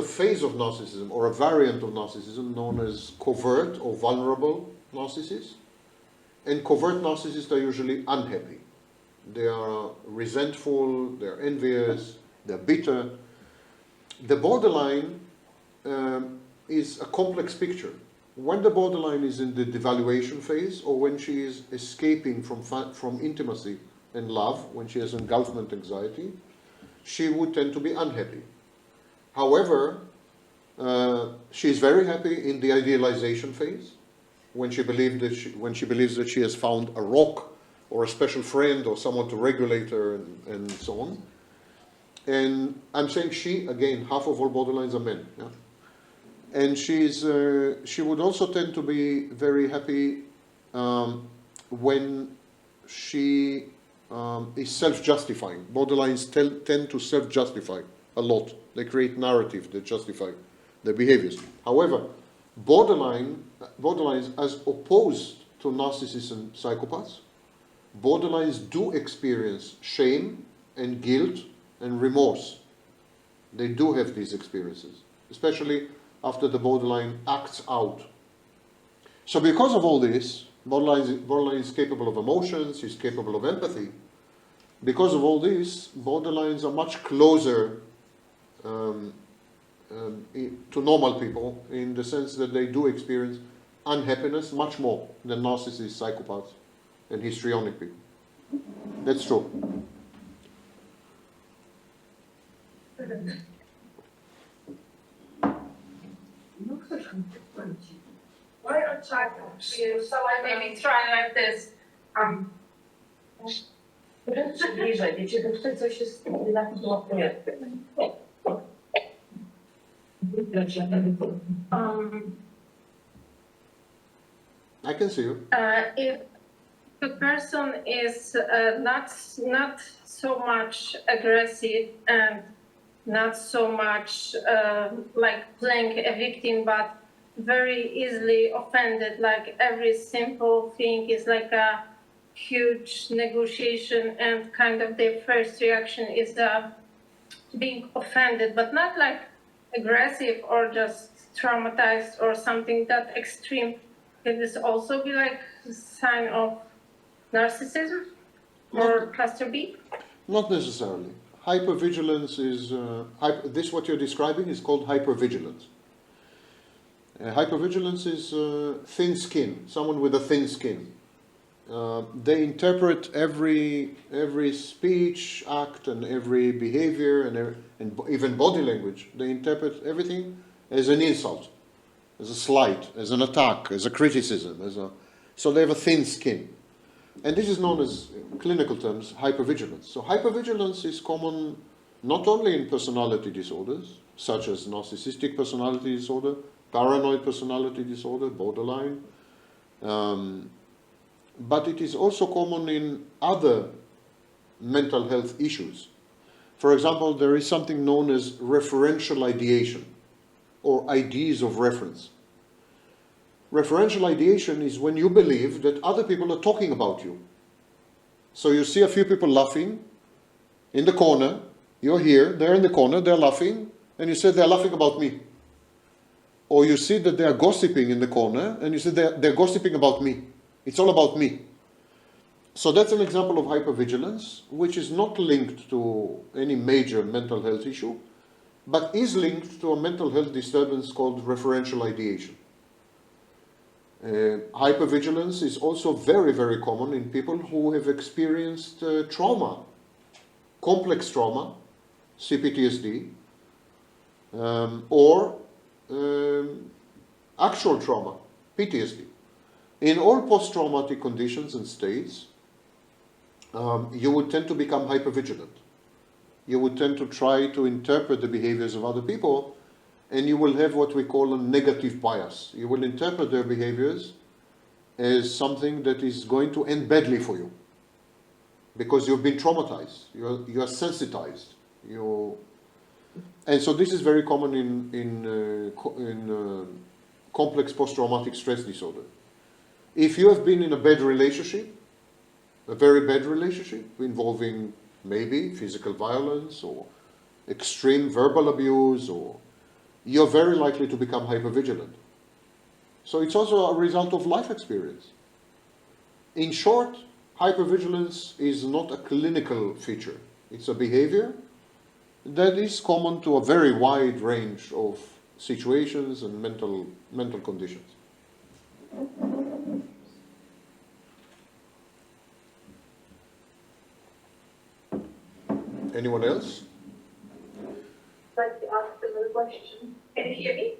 phase of narcissism or a variant of narcissism known as covert or vulnerable narcissists. And covert narcissists are usually unhappy. They are resentful, they're envious, they're bitter. The borderline is a complex picture. When the borderline is in the devaluation phase, or when she is escaping from intimacy and love, when she has engulfment anxiety, she would tend to be unhappy. However, she is very happy in the idealization phase, when she believes that she has found a rock or a special friend or someone to regulate her and so on. And I'm saying she, again, half of all borderlines are men. Yeah? And she would also tend to be very happy when she is self-justifying. Borderlines tend to self-justify a lot. They create narrative that justify their behaviors. However, borderlines, as opposed to narcissists and psychopaths, borderlines do experience shame and guilt and remorse. They do have these experiences, especially after the borderline acts out. So because of all this, borderline is capable of emotions, he's capable of empathy. Because of all this, borderlines are much closer to normal people in the sense that they do experience unhappiness much more than narcissists, psychopaths, and histrionic people. That's true. Why are so I maybe try like this. Bliżej, wiecie, bo tutaj coś jest na blokuje. I can see you. If the person is not so much aggressive and not so much like playing a victim, but very easily offended, like every simple thing is like a huge negotiation, and kind of their first reaction is being offended, but not like aggressive or just traumatized or something that extreme. Could this also be like a sign of narcissism or cluster B? Not necessarily. Hypervigilance is, this what you're describing is called hypervigilance. Hypervigilance is thin skin, someone with a thin skin. They interpret every speech, act, and every behavior, and even body language. They interpret everything as an insult, as a slight, as an attack, as a criticism, so they have a thin skin. And this is known as, in clinical terms, hypervigilance. So hypervigilance is common not only in personality disorders, such as narcissistic personality disorder, paranoid personality disorder, borderline, but it is also common in other mental health issues. For example, there is something known as referential ideation, or ideas of reference. Referential ideation is when you believe that other people are talking about you. So you see a few people laughing in the corner, you're here, they're in the corner, they're laughing, and you say they're laughing about me. Or you see that they are gossiping in the corner, and you say they're gossiping about me. It's all about me. So that's an example of hypervigilance, which is not linked to any major mental health issue, but is linked to a mental health disturbance called referential ideation. Hypervigilance is also very, very common in people who have experienced trauma, complex trauma, CPTSD, or actual trauma, PTSD. In all post-traumatic conditions and states, you would tend to become hypervigilant. You would tend to try to interpret the behaviors of other people, and you will have what we call a negative bias. You will interpret their behaviors as something that is going to end badly for you, because you've been traumatized, you are sensitized. And so this is very common in complex post-traumatic stress disorder. If you have been in a bad relationship, a very bad relationship involving maybe physical violence or extreme verbal abuse, or you're very likely to become hypervigilant. So it's also a result of life experience. In short, hypervigilance is not a clinical feature. It's a behavior that is common to a very wide range of situations and mental conditions. Anyone else? I'd like to ask another question. Can you hear me?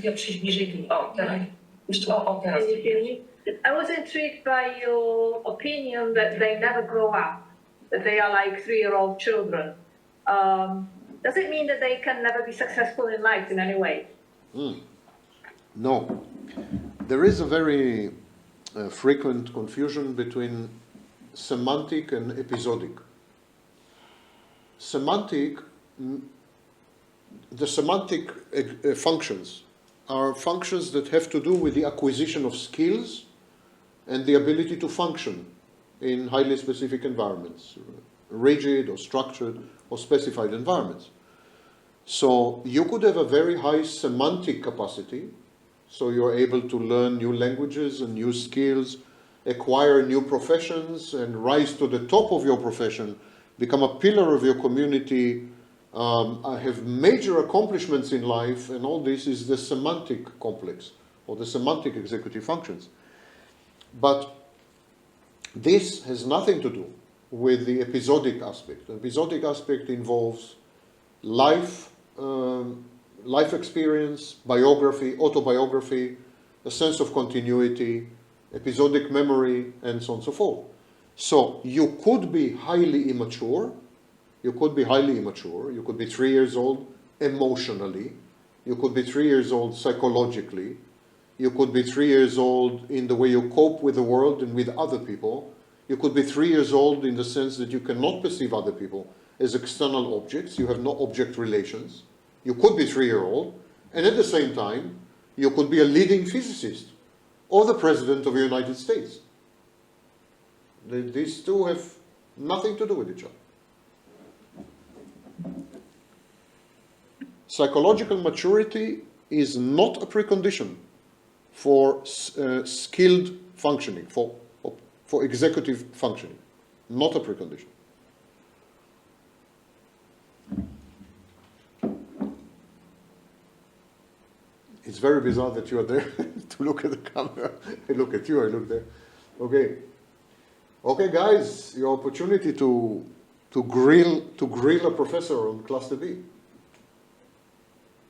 Ja przyjść bliżej. O, teraz. O, teraz. Can you hear me? I was intrigued by your opinion that they never grow up, that they are like 3-year-old children. Does it mean that they can never be successful in life in any way? No. There is a very frequent confusion between semantic and episodic. The semantic functions are functions that have to do with the acquisition of skills and the ability to function in highly specific environments, rigid or structured or specified environments. So you could have a very high semantic capacity, so you're able to learn new languages and new skills, acquire new professions, and rise to the top of your profession, become a pillar of your community, I have major accomplishments in life, and all this is the semantic complex, or the semantic executive functions. But this has nothing to do with the episodic aspect. The episodic aspect involves life, life experience, biography, autobiography, a sense of continuity, episodic memory, and so on and so forth. So you could be highly immature. You could be highly immature. You could be 3 years old emotionally. You could be 3 years old psychologically. You could be 3 years old in the way you cope with the world and with other people. You could be 3 years old in the sense that you cannot perceive other people as external objects. You have no object relations. You could be 3-year-old. And at the same time, you could be a leading physicist or the President of the United States. These two have nothing to do with each other. Psychological maturity is not a precondition for skilled functioning, for executive functioning. Not a precondition. It's very bizarre that you are there to look at the camera. I look at you, I look there. Okay. Okay, guys, your opportunity to grill a professor on Cluster B.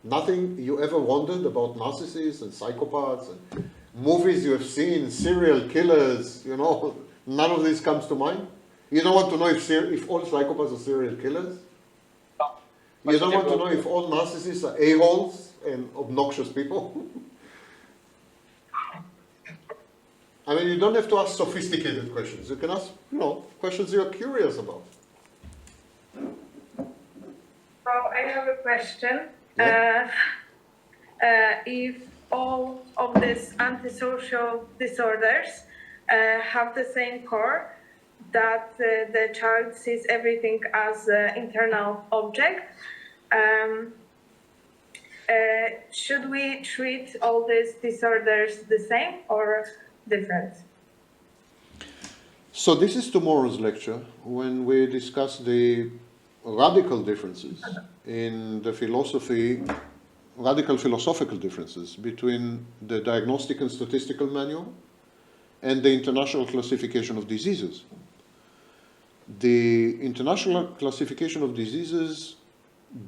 Nothing you ever wondered about narcissists and psychopaths and movies you have seen, serial killers, you know, none of this comes to mind? You don't want to know if all psychopaths are serial killers? You don't want to know if all narcissists are a-holes and obnoxious people? I mean, you don't have to ask sophisticated questions. You can ask, you know, questions you're curious about. So I have a question. Yeah. If all of these antisocial disorders have the same core, that the child sees everything as an internal object, should we treat all these disorders the same or different? So this is tomorrow's lecture when we discuss the radical differences in the philosophy, radical philosophical differences between the Diagnostic and Statistical Manual and the International Classification of Diseases. The International Classification of Diseases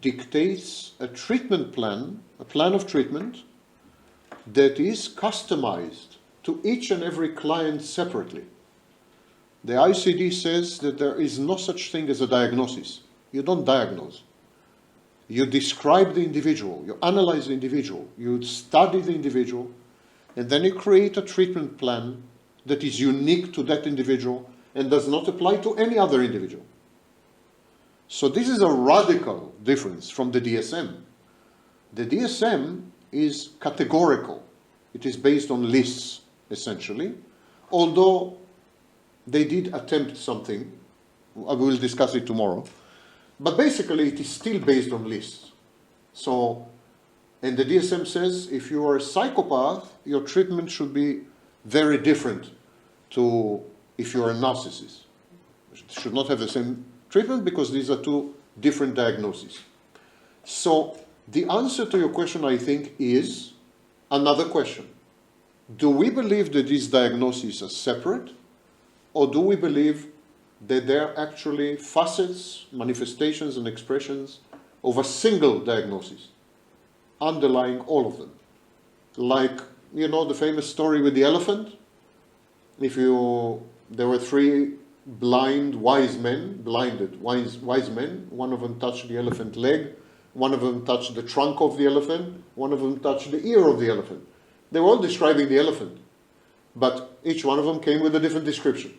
dictates a treatment plan, a plan of treatment that is customized to each and every client separately. The ICD says that there is no such thing as a diagnosis. You don't diagnose. You describe the individual, you analyze the individual, you study the individual, and then you create a treatment plan that is unique to that individual and does not apply to any other individual. So this is a radical difference from the DSM. The DSM is categorical. It is based on lists, essentially, although they did attempt something. I will discuss it tomorrow. But basically, it is still based on lists. So, and the DSM says if you are a psychopath, your treatment should be very different to if you are a narcissist. You should not have the same treatment because these are two different diagnoses. So, the answer to your question, I think, is another question. Do we believe that these diagnoses are separate, or do we believe that they're actually facets, manifestations, and expressions of a single diagnosis, underlying all of them? Like, you know, the famous story with the elephant? There were 3 blind, wise men, wise men. One of them touched the elephant leg, one of them touched the trunk of the elephant, one of them touched the ear of the elephant. They were all describing the elephant, but each one of them came with a different description.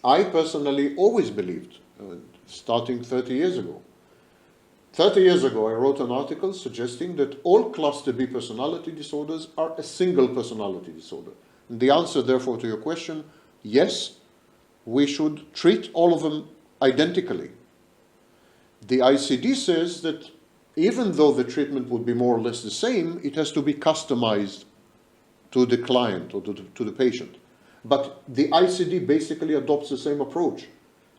I personally always believed, starting 30 years ago. 30 years ago, I wrote an article suggesting that all cluster B personality disorders are a single personality disorder. And the answer, therefore, to your question, yes, we should treat all of them identically. The ICD says that even though the treatment would be more or less the same, it has to be customized to the client or to the patient. But the ICD basically adopts the same approach,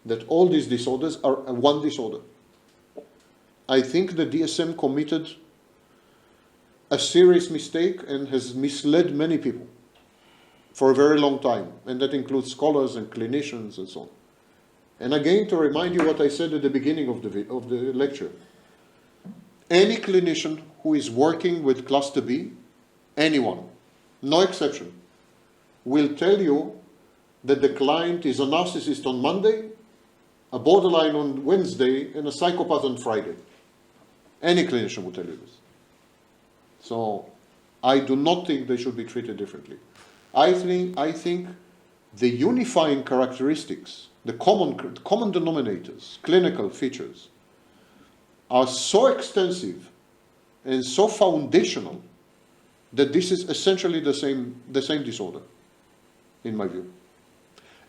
that all these disorders are one disorder. I think the DSM committed a serious mistake and has misled many people for a very long time, and that includes scholars and clinicians and so on. And again, to remind you what I said at the beginning of the lecture, any clinician who is working with cluster B, anyone, no exception, will tell you that the client is a narcissist on Monday, a borderline on Wednesday, and a psychopath on Friday. Any clinician will tell you this. So I do not think they should be treated differently. I think the unifying characteristics, the common denominators, clinical features, are so extensive and so foundational that this is essentially the same disorder, in my view.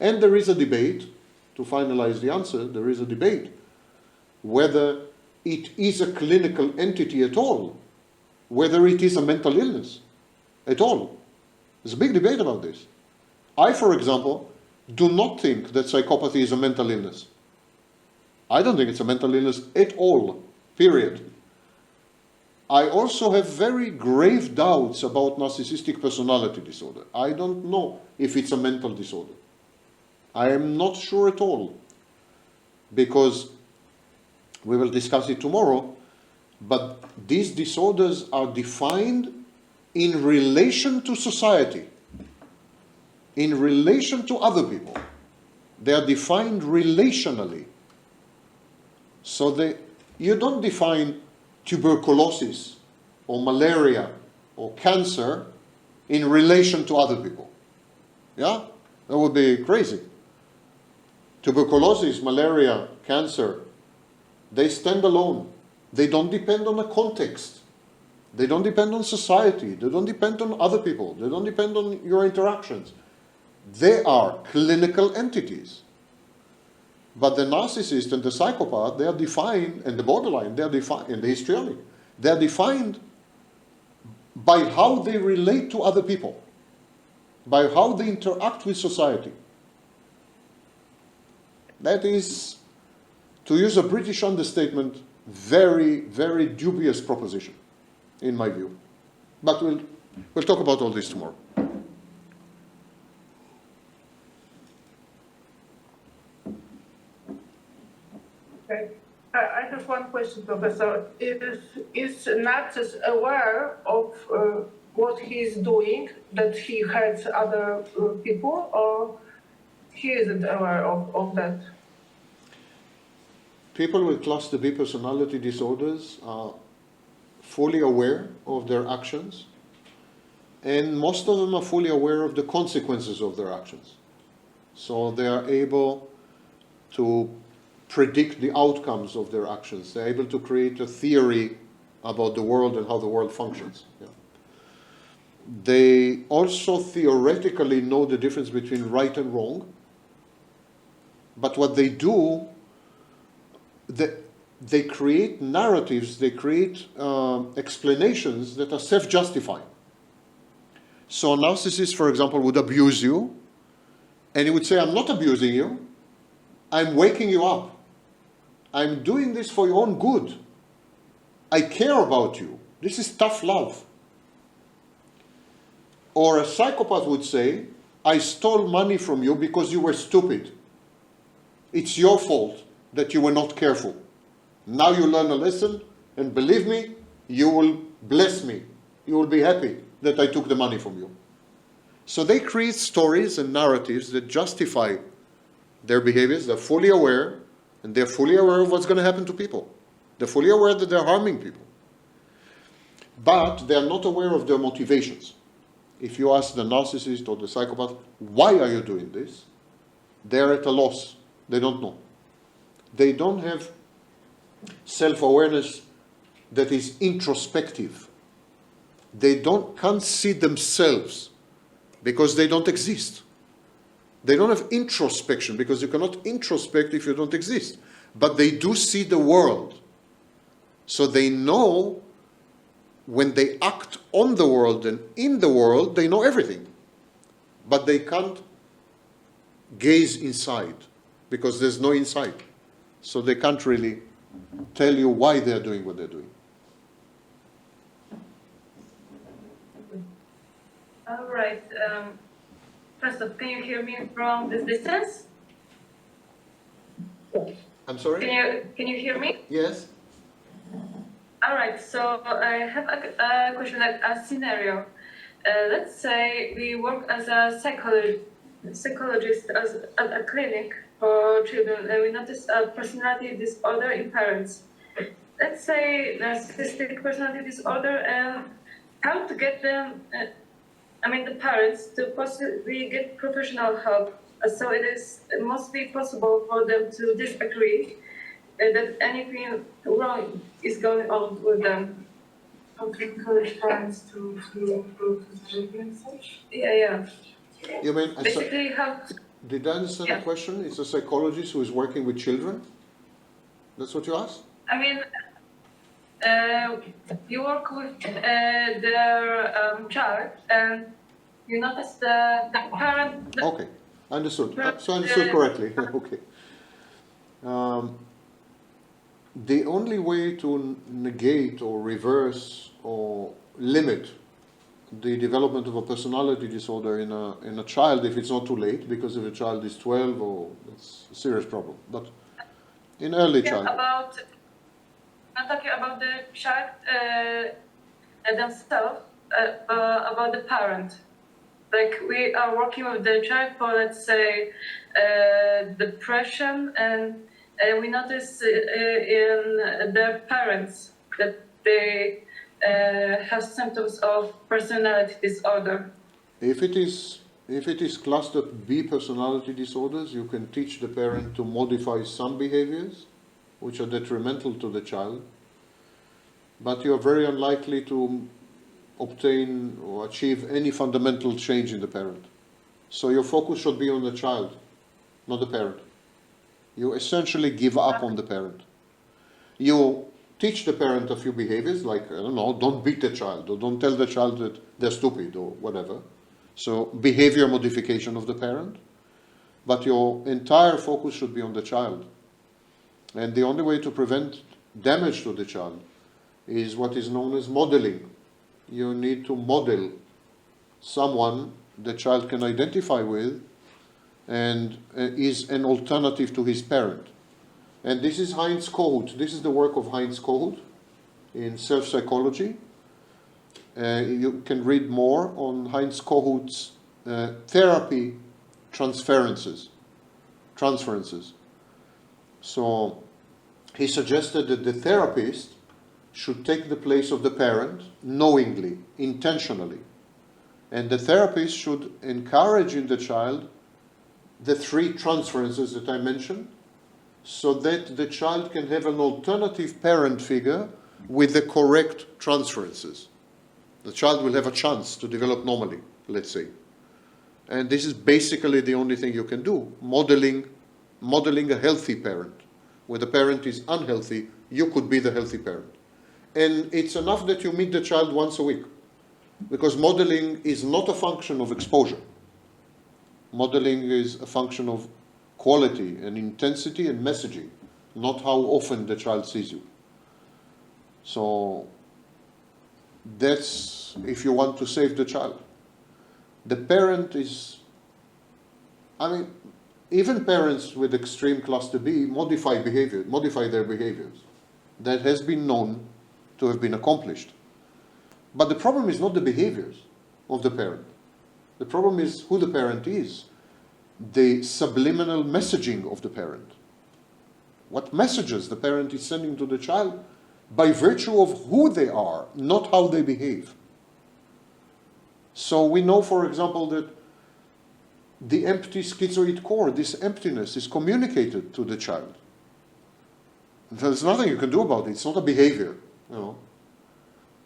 And there is a debate, to finalize the answer, there is a debate whether it is a clinical entity at all, whether it is a mental illness at all. There's a big debate about this. I, for example, do not think that psychopathy is a mental illness. I don't think it's a mental illness at all, period. I also have very grave doubts about narcissistic personality disorder. I don't know if it's a mental disorder. I am not sure at all, because we will discuss it tomorrow, but these disorders are defined in relation to society, in relation to other people. They are defined relationally. So you don't define tuberculosis or malaria or cancer in relation to other people. Yeah? That would be crazy. Tuberculosis, malaria, cancer, they stand alone. They don't depend on a context. They don't depend on society. They don't depend on other people. They don't depend on your interactions. They are clinical entities. But the narcissist and the psychopath, they are defined, and the borderline, they are defined, and the histrionic, they are defined by how they relate to other people, by how they interact with society. That is, to use a British understatement, very, very dubious proposition, in my view. But we'll talk about all this tomorrow. Okay. I have one question, Professor. Is Narcissus aware of what he's doing, that he hurts other people, or he isn't aware of that? People with cluster B personality disorders are fully aware of their actions, and most of them are fully aware of the consequences of their actions. So they are able to predict the outcomes of their actions. They're able to create a theory about the world and how the world functions. Yeah. They also theoretically know the difference between right and wrong, but what they do, they create narratives, they create explanations that are self-justifying. So a narcissist, for example, would abuse you, and he would say, I'm not abusing you, I'm waking you up. I'm doing this for your own good. I care about you. This is tough love. Or a psychopath would say, I stole money from you because you were stupid. It's your fault that you were not careful. Now you learn a lesson, and believe me, you will bless me. You will be happy that I took the money from you. So they create stories and narratives that justify their behaviors. They're fully aware, and they're fully aware of what's going to happen to people. They're fully aware that they're harming people. But they're not aware of their motivations. If you ask the narcissist or the psychopath, why are you doing this? They're at a loss. They don't know. They don't have self-awareness that is introspective. They can't see themselves because they don't exist. They don't have introspection because you cannot introspect if you don't exist. But they do see the world. So they know when they act on the world and in the world, they know everything. But they can't gaze inside because there's no inside. So they can't really tell you why they're doing what they're doing. All right. First off, can you hear me from this distance? I'm sorry? Can you hear me? Yes? All right. So I have a question, like a scenario. Let's say we work as a psychologist at a clinic for children, and we notice a personality disorder in parents. Let's say narcissistic personality disorder, and how to get them, the parents, to possibly get professional help. So it must be possible for them to disagree that anything wrong is going on with them. How to encourage parents to improve therapy and such? Yeah. You mean, Basically, how did I understand the Yeah. question? It's a psychologist who is working with children? That's what you asked? You work with their child, and you notice the parent. Okay, understood. But, So I understood correctly. Okay. The only way to negate or reverse or limit the development of a personality disorder in a child, if it's not too late, because if a child is 12, it's a serious problem. But in early child, I'm talking about the child themselves, about the parent. Like we are working with the child for, let's say, depression, and we notice in their parents that they have symptoms of personality disorder. if it is clustered B personality disorders, you can teach the parent to modify some behaviors which are detrimental to the child, but you are very unlikely to obtain or achieve any fundamental change in the parent. So your focus should be on the child, not the parent. You essentially give up on the parent. You teach the parent a few behaviors, like, I don't know, don't beat the child, or don't tell the child that they're stupid, or whatever. So behavior modification of the parent. But your entire focus should be on the child. And the only way to prevent damage to the child is what is known as modeling. You need to model someone the child can identify with and is an alternative to his parent. And this is Heinz Kohut. This is the work of Heinz Kohut in self-psychology. You can read more on Heinz Kohut's therapy transferences. So he suggested that the therapist should take the place of the parent knowingly, intentionally. And the therapist should encourage in the child the three transferences that I mentioned, so that the child can have an alternative parent figure with the correct transferences. The child will have a chance to develop normally, let's say. And this is basically the only thing you can do, modeling a healthy parent. Where the parent is unhealthy, you could be the healthy parent. And it's enough that you meet the child once a week, because modeling is not a function of exposure. Modeling is a function of quality and intensity and messaging, not how often the child sees you. So that's if you want to save the child. The parent is, even parents with extreme cluster B modify their behaviors. That has been known to have been accomplished. But the problem is not the behaviors of the parent. The problem is who the parent is, the subliminal messaging of the parent. What messages the parent is sending to the child by virtue of who they are, not how they behave. So we know, for example, that the empty schizoid core, this emptiness, is communicated to the child. There's nothing you can do about it. It's not a behavior.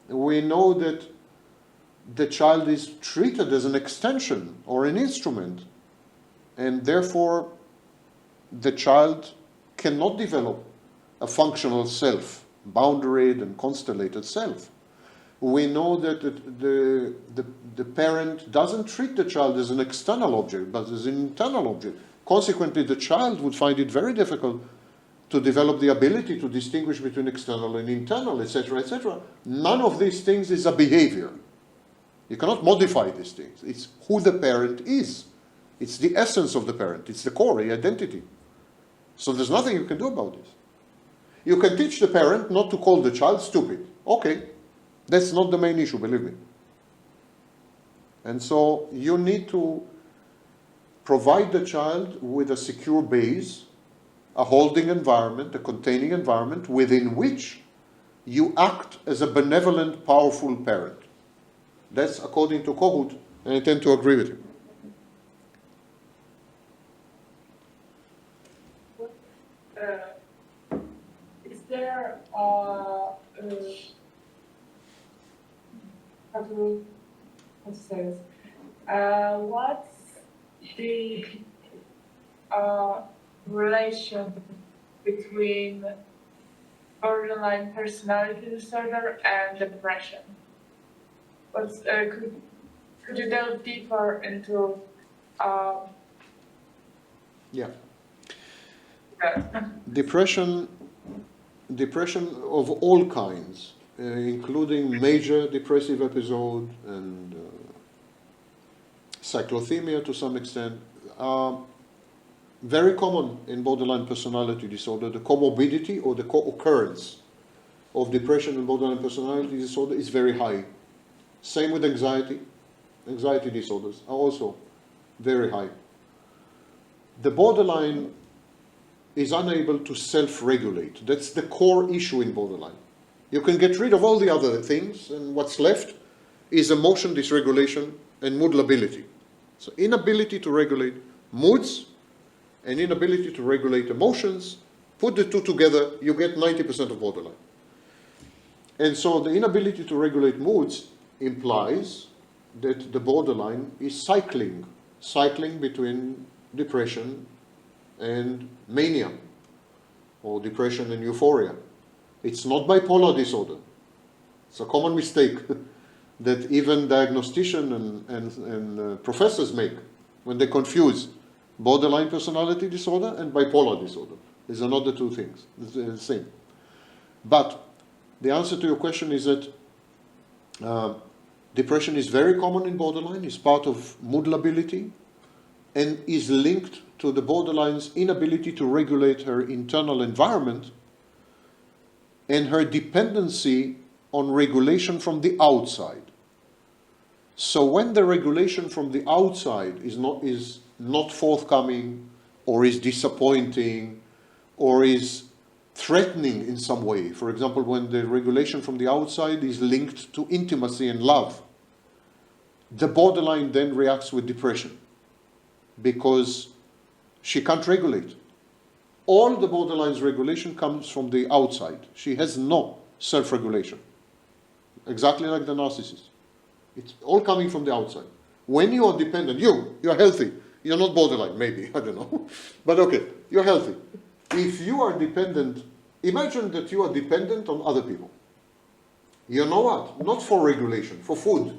We know that the child is treated as an extension or an instrument, and therefore the child cannot develop a functional self, boundaried and constellated self. We know that the parent doesn't treat the child as an external object, but as an internal object. Consequently, the child would find it very difficult to develop the ability to distinguish between external and internal, etc., etc. None of these things is a behavior. You cannot modify these things. It's who the parent is. It's the essence of the parent. It's the core, the identity. So there's nothing you can do about this. You can teach the parent not to call the child stupid. Okay, that's not the main issue, believe me. And so you need to provide the child with a secure base, a holding environment, a containing environment within which you act as a benevolent, powerful parent. That's according to Kohut, and I tend to agree with him. Is there how to say this? What's the relation between borderline personality disorder and depression? What's, could you delve deeper into Yeah. that? Depression of all kinds, including major depressive episode and cyclothymia to some extent, are very common in borderline personality disorder. The comorbidity or the co-occurrence of depression and borderline personality disorder is very high. Same with anxiety. Anxiety disorders are also very high. The borderline is unable to self-regulate. That's the core issue in borderline. You can get rid of all the other things, and what's left is emotion dysregulation and mood lability. So inability to regulate moods and inability to regulate emotions, put the two together, you get 90% of borderline. And so the inability to regulate moods implies that the borderline is cycling between depression and mania, or depression and euphoria. It's not bipolar disorder. It's a common mistake that even diagnosticians and professors make when they confuse borderline personality disorder and bipolar disorder. These are not the two things. It's the same. But the answer to your question is that depression is very common in borderline, is part of mood lability, and is linked to the borderline's inability to regulate her internal environment and her dependency on regulation from the outside. So when the regulation from the outside is not forthcoming, or is disappointing, or is threatening in some way, for example, when the regulation from the outside is linked to intimacy and love, the borderline then reacts with depression because she can't regulate. All the borderline's regulation comes from the outside. She has no self-regulation. Exactly like the narcissist. It's all coming from the outside. When you are dependent, you're healthy. You're not borderline, maybe, I don't know. But okay, you're healthy. If you are dependent, imagine that you are dependent on other people. You know what? Not for regulation, for food.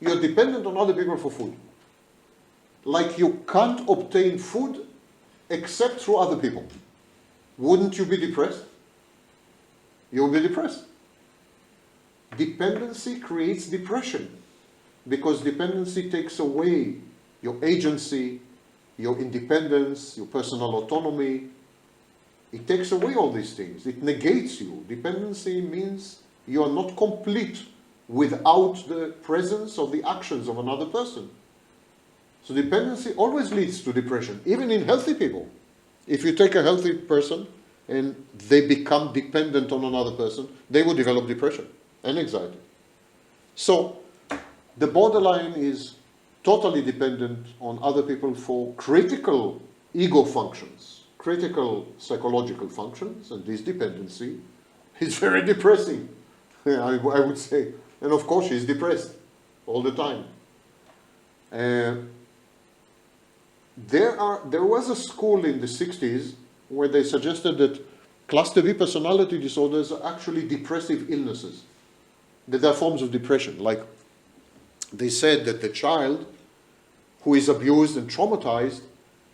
You're dependent on other people for food. Like you can't obtain food except through other people. Wouldn't you be depressed? You'll be depressed. Dependency creates depression because dependency takes away your agency, your independence, your personal autonomy. It takes away all these things. It negates you. Dependency means you are not complete without the presence of the actions of another person. So dependency always leads to depression, even in healthy people. If you take a healthy person and they become dependent on another person, they will develop depression and anxiety. So the borderline is totally dependent on other people for critical ego functions, critical psychological functions, and this dependency is very depressing, I would say. And of course she's depressed all the time. There was a school in the 60s where they suggested that cluster B personality disorders are actually depressive illnesses, that they are forms of depression. Like they said that the child who is abused and traumatized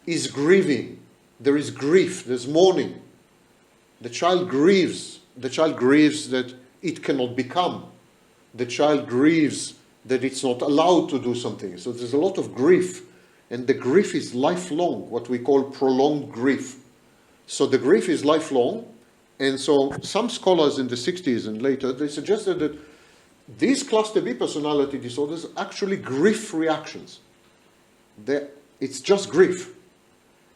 is grieving. There is grief, there's mourning. The child grieves. The child grieves that it cannot become. The child grieves that it's not allowed to do something. So there's a lot of grief. And the grief is lifelong, what we call prolonged grief. So the grief is lifelong. And so some scholars in the 60s and later, they suggested that these cluster B personality disorders are actually grief reactions. It's just grief.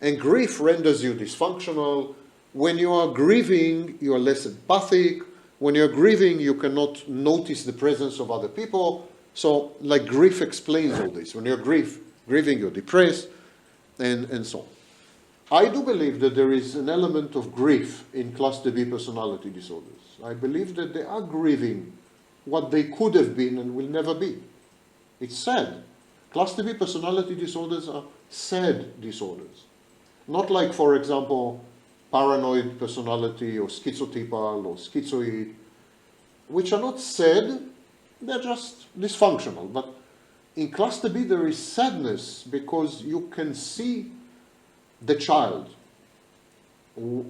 And grief renders you dysfunctional. When you are grieving, you are less empathic. When you're grieving, you cannot notice the presence of other people. So, like, grief explains all this. When you're grieving, you're depressed, and so on. I do believe that there is an element of grief in cluster B personality disorders. I believe that they are grieving what they could have been and will never be. It's sad. Cluster B personality disorders are sad disorders. Not like, for example, paranoid personality or schizotypal or schizoid, which are not sad, they're just dysfunctional. But in cluster B there is sadness because you can see the child.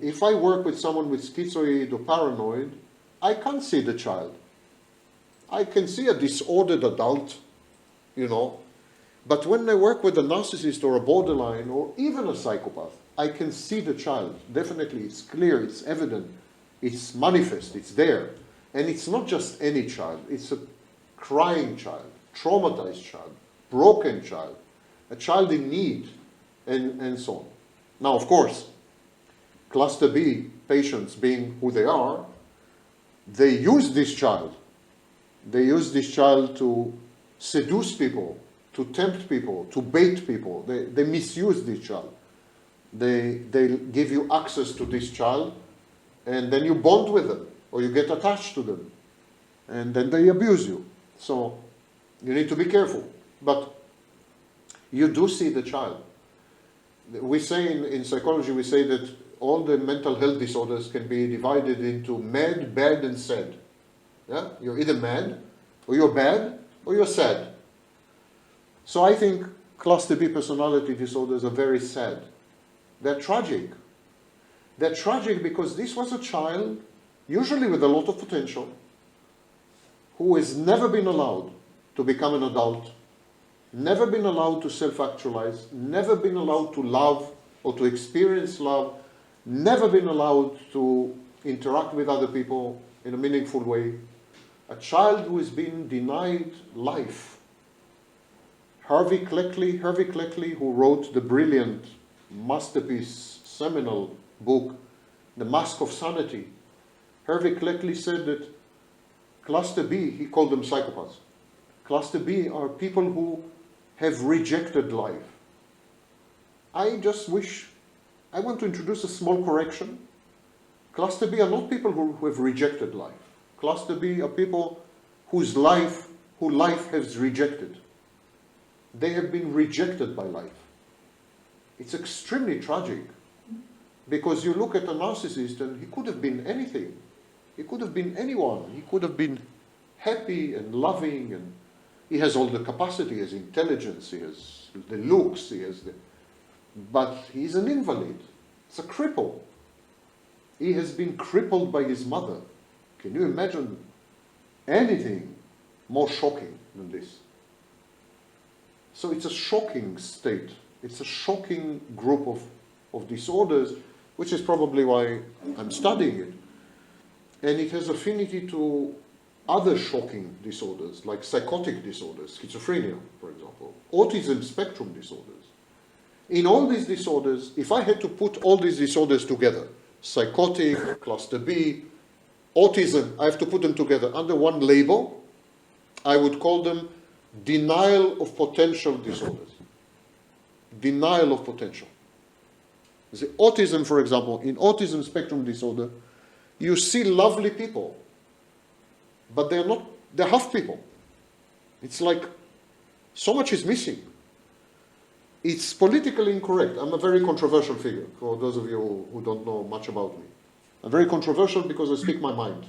If I work with someone with schizoid or paranoid, I can't see the child. I can see a disordered adult, you know, but when I work with a narcissist or a borderline or even a psychopath, I can see the child. Definitely, it's clear, it's evident, it's manifest, it's there. And it's not just any child, it's a crying child, traumatized child, broken child, a child in need, and so on. Now, of course, cluster B patients being who they are, they use this child. They use this child to seduce people, to tempt people, to bait people. They misuse this child. They give you access to this child, and then you bond with them, or you get attached to them, and then they abuse you. So you need to be careful. But you do see the child. We say in psychology, we say that all the mental health disorders can be divided into mad, bad, and sad. Yeah? You're either mad, or you're bad, or you're sad. So I think cluster B personality disorders are very sad. They're tragic. They're tragic because this was a child, usually with a lot of potential, who has never been allowed to become an adult, never been allowed to self-actualize, never been allowed to love or to experience love, never been allowed to interact with other people in a meaningful way. A child who has been denied life. Harvey Cleckley, who wrote the brilliant masterpiece, seminal book, The Mask of Sanity, Harvey Cleckley said that cluster B, he called them psychopaths. Cluster B are people who have rejected life. I want to introduce a small correction. Cluster B are not people who have rejected life. Cluster B are people who life has rejected. They have been rejected by life. It's extremely tragic because you look at a narcissist and he could have been anything. He could have been anyone. He could have been happy and loving, and he has all the capacity, he has intelligence, he has the looks, but he's an invalid. It's a cripple. He has been crippled by his mother. Can you imagine anything more shocking than this? So it's a shocking state. It's a shocking group of disorders, which is probably why I'm studying it. And it has affinity to other shocking disorders, like psychotic disorders, schizophrenia, for example, autism spectrum disorders. In all these disorders, if I had to put all these disorders together, psychotic, cluster B, autism, I have to put them together under one label, I would call them denial of potential disorders. Denial of potential. The autism, for example, in autism spectrum disorder, you see lovely people, but they're half people. It's like so much is missing. It's politically incorrect. I'm a very controversial figure, for those of you who don't know much about me. I'm very controversial because I speak my mind.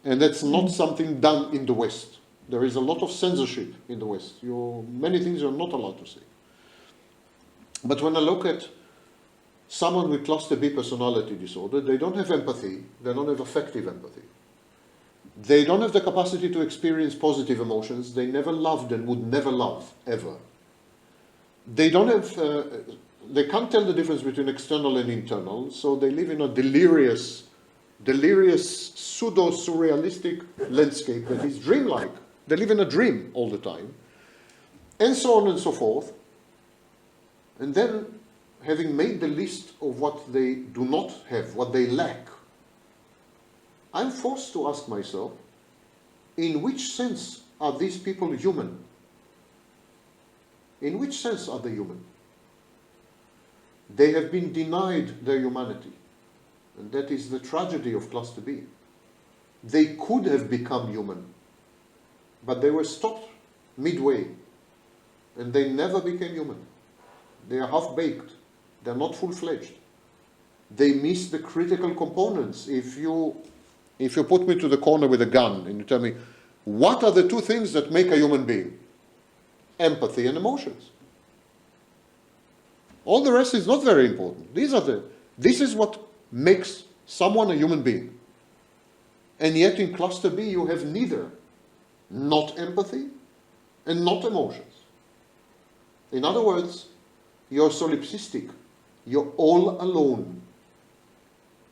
And that's not something done in the West. There is a lot of censorship in the West. Many things you're not allowed to say. But when I look at someone with cluster B personality disorder, they don't have empathy, they don't have affective empathy. They don't have the capacity to experience positive emotions, they never loved and would never love, ever. They don't have, they can't tell the difference between external and internal, so they live in a delirious, pseudo-surrealistic landscape that is dreamlike. They live in a dream all the time, and so on and so forth. And then, having made the list of what they do not have, what they lack, I'm forced to ask myself, in which sense are these people human? In which sense are they human? They have been denied their humanity. And that is the tragedy of cluster B. They could have become human, but they were stopped midway, and they never became human. They are half-baked. They're not full-fledged. They miss the critical components. If you put me to the corner with a gun and you tell me, what are the two things that make a human being? Empathy and emotions. All the rest is not very important. This is what makes someone a human being. And yet in cluster B you have neither. Not empathy and not emotions. In other words, you're solipsistic. You're all alone.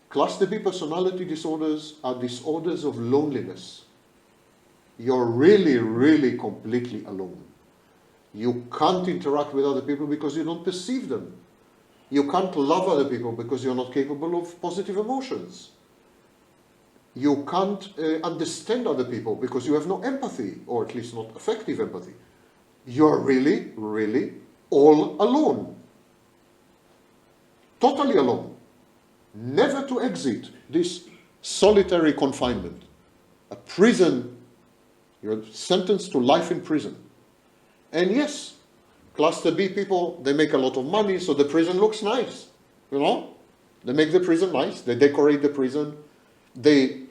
Cluster B personality disorders are disorders of loneliness. You're really, really completely alone. You can't interact with other people because you don't perceive them. You can't love other people because you're not capable of positive emotions. You can't understand other people because you have no empathy, or at least not effective empathy. You're really, really all alone. Totally alone. Never to exit this solitary confinement. A prison, you're sentenced to life in prison. And yes, cluster B people, they make a lot of money, so the prison looks nice. You know? They make the prison nice, they decorate the prison, they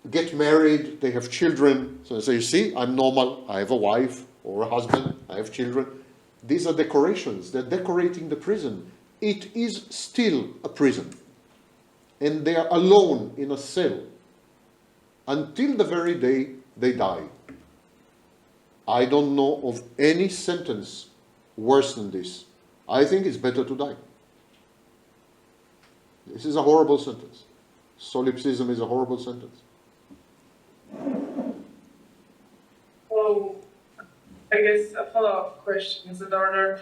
get married, they have children. So they say, you see, I'm normal, I have a wife or a husband, I have children. These are decorations, they're decorating the prison. It is still a prison. And they are alone in a cell until the very day they die. I don't know of any sentence worse than this. I think it's better to die. This is a horrible sentence. Solipsism is a horrible sentence. So, I guess a follow-up question is in order.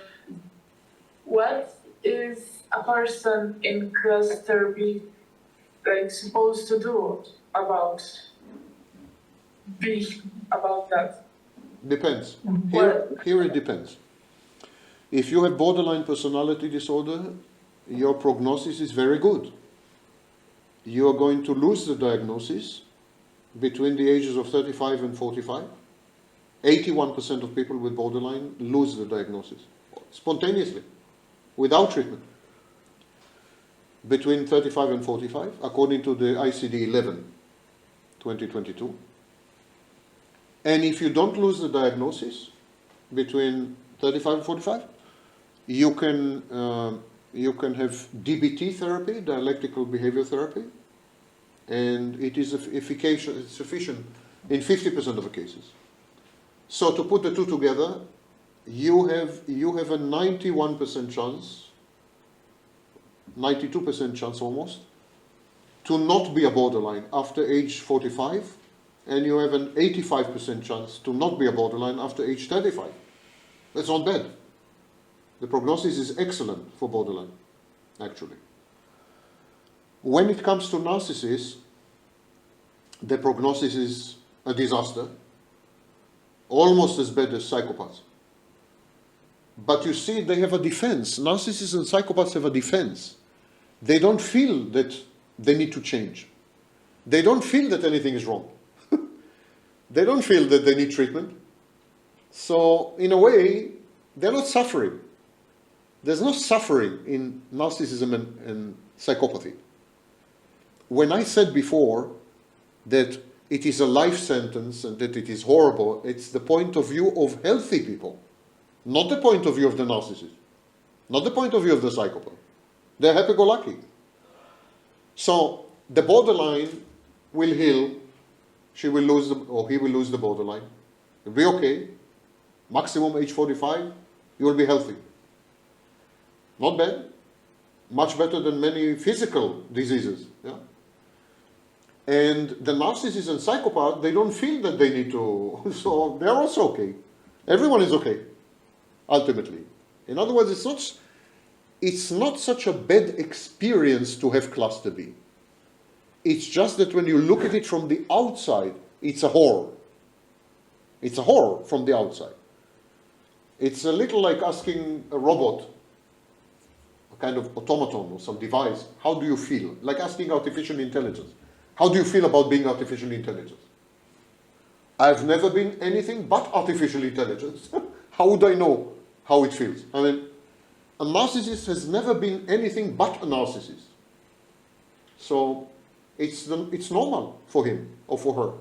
What is a person in cluster B supposed to do about that? Depends. Here it depends. If you have borderline personality disorder, your prognosis is very good. You are going to lose the diagnosis between the ages of 35 and 45. 81% of people with borderline lose the diagnosis spontaneously, without treatment, between 35 and 45, according to the ICD-11, 2022. And if you don't lose the diagnosis between 35 and 45, you can have DBT therapy, dialectical behavior therapy, and it is efficacious, it's sufficient in 50% of the cases. So to put the two together, you have a 91% chance, 92% chance almost, to not be a borderline after age 45, and you have an 85% chance to not be a borderline after age 35. That's not bad. The prognosis is excellent for borderline, actually. When it comes to narcissists, the prognosis is a disaster, almost as bad as psychopaths. But you see, they have a defense. Narcissists and psychopaths have a defense. They don't feel that they need to change. They don't feel that anything is wrong. They don't feel that they need treatment. So, in a way, they're not suffering. There's no suffering in narcissism and psychopathy. When I said before that it is a life sentence and that it is horrible, it's the point of view of healthy people, not the point of view of the narcissist, not the point of view of the psychopath. They're happy-go-lucky. So the borderline will heal. She will lose, or he will lose the borderline. It'll be okay. Maximum age 45, you will be healthy. Not bad. Much better than many physical diseases. Yeah? And the narcissist and psychopath, they don't feel that they need to, so they're also okay. Everyone is okay, ultimately. In other words, it's not such a bad experience to have cluster B. It's just that when you look at it from the outside, it's a horror. It's a horror from the outside. It's a little like asking a robot, a kind of automaton or some device, how do you feel? Like asking artificial intelligence. How do you feel about being artificial intelligence? I've never been anything but artificial intelligence. How would I know how it feels? I mean, a narcissist has never been anything but a narcissist. So it's normal for him or for her.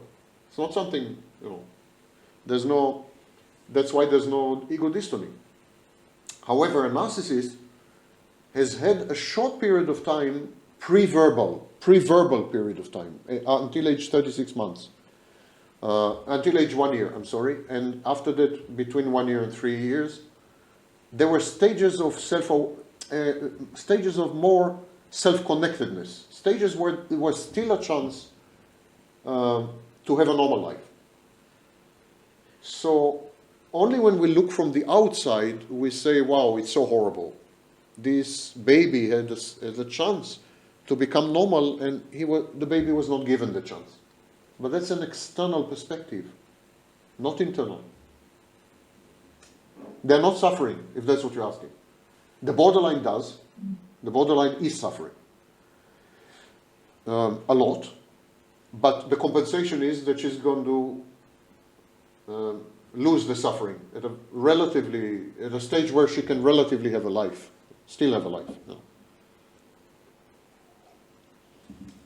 It's not something, that's why there's no ego dystomy. However, a narcissist has had a short period of time, pre-verbal period of time, until age 36 months. Until age 1 year, I'm sorry. And after that, between 1 year and 3 years, there were stages of more self-connectedness, stages where there was still a chance to have a normal life. So only when we look from the outside, we say, wow, it's so horrible. This baby had a chance to become normal, and the baby was not given the chance. But that's an external perspective, not internal. They're not suffering, if that's what you're asking. The borderline does. The borderline is suffering a lot, but the compensation is that she's going to lose the suffering at a stage where she can relatively have a life, still have a life. No.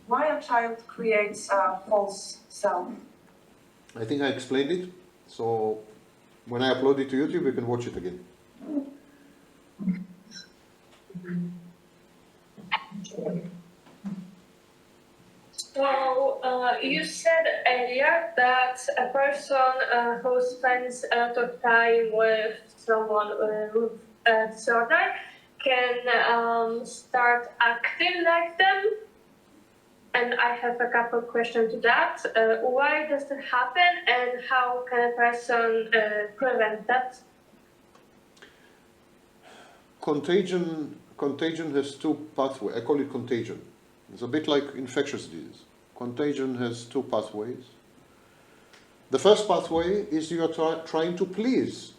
Why a child creates a false self? I think I explained it, so when I upload it to YouTube, you can watch it again. So you said earlier that a person who spends a lot of time with someone with a disorder can start acting like them. And I have a couple questions to that. Why does that happen, and how can a person prevent that? Contagion has two pathways. I call it contagion. It's a bit like infectious disease. Contagion has two pathways. The first pathway is you are trying to please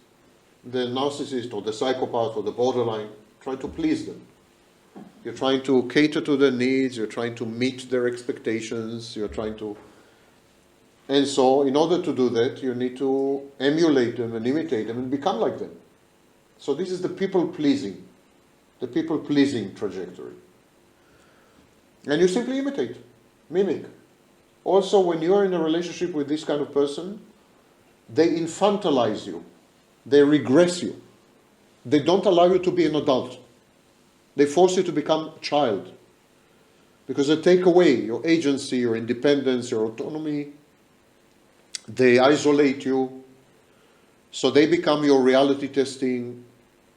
the narcissist or the psychopath or the borderline, trying to please them. You're trying to cater to their needs, you're trying to meet their expectations, and so in order to do that, you need to emulate them and imitate them and become like them. So this is the people-pleasing trajectory. And you simply imitate, mimic. Also, when you are in a relationship with this kind of person, they infantilize you, they regress you, they don't allow you to be an adult. They force you to become a child because they take away your agency, your independence, your autonomy. They isolate you. So they become your reality testing.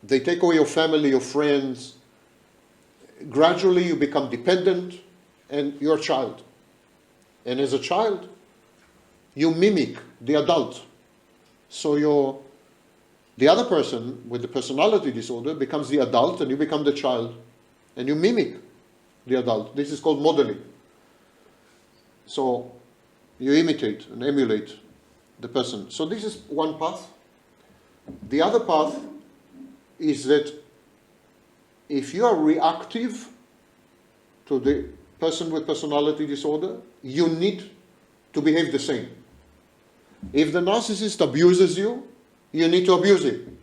They take away your family, your friends. Gradually you become dependent and you're a child. And as a child, you mimic the adult. So the other person with the personality disorder becomes the adult and you become the child. And you mimic the adult. This is called modeling. So you imitate and emulate the person. So this is one path. The other path is that if you are reactive to the person with personality disorder, you need to behave the same. If the narcissist abuses you, you need to abuse him.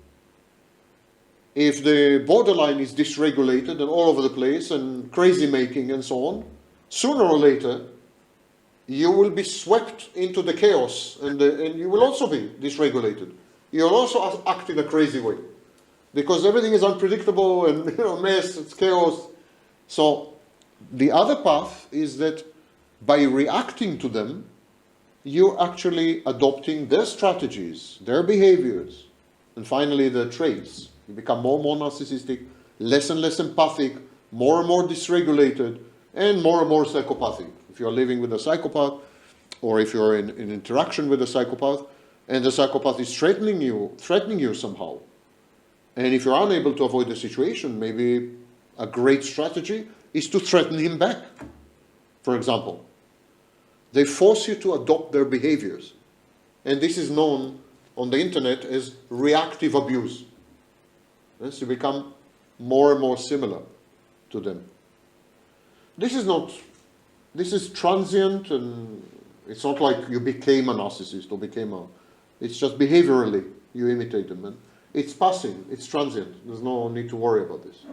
If the borderline is dysregulated and all over the place and crazy making and so on, sooner or later you will be swept into the chaos and you will also be dysregulated. You'll also act in a crazy way because everything is unpredictable and mess, it's chaos. So the other path is that by reacting to them, you're actually adopting their strategies, their behaviors, and finally their traits. You become more and more narcissistic, less and less empathic, more and more dysregulated, and more psychopathic. If you're living with a psychopath, or if you're in interaction with a psychopath, and the psychopath is threatening you somehow, and if you're unable to avoid the situation, maybe a great strategy is to threaten him back, for example. They force you to adopt their behaviors. And this is known on the internet as reactive abuse. Yes, you become more and more similar to them. This is transient, and it's not like you became a narcissist or it's just behaviorally you imitate them. And it's passing, it's transient. There's no need to worry about this.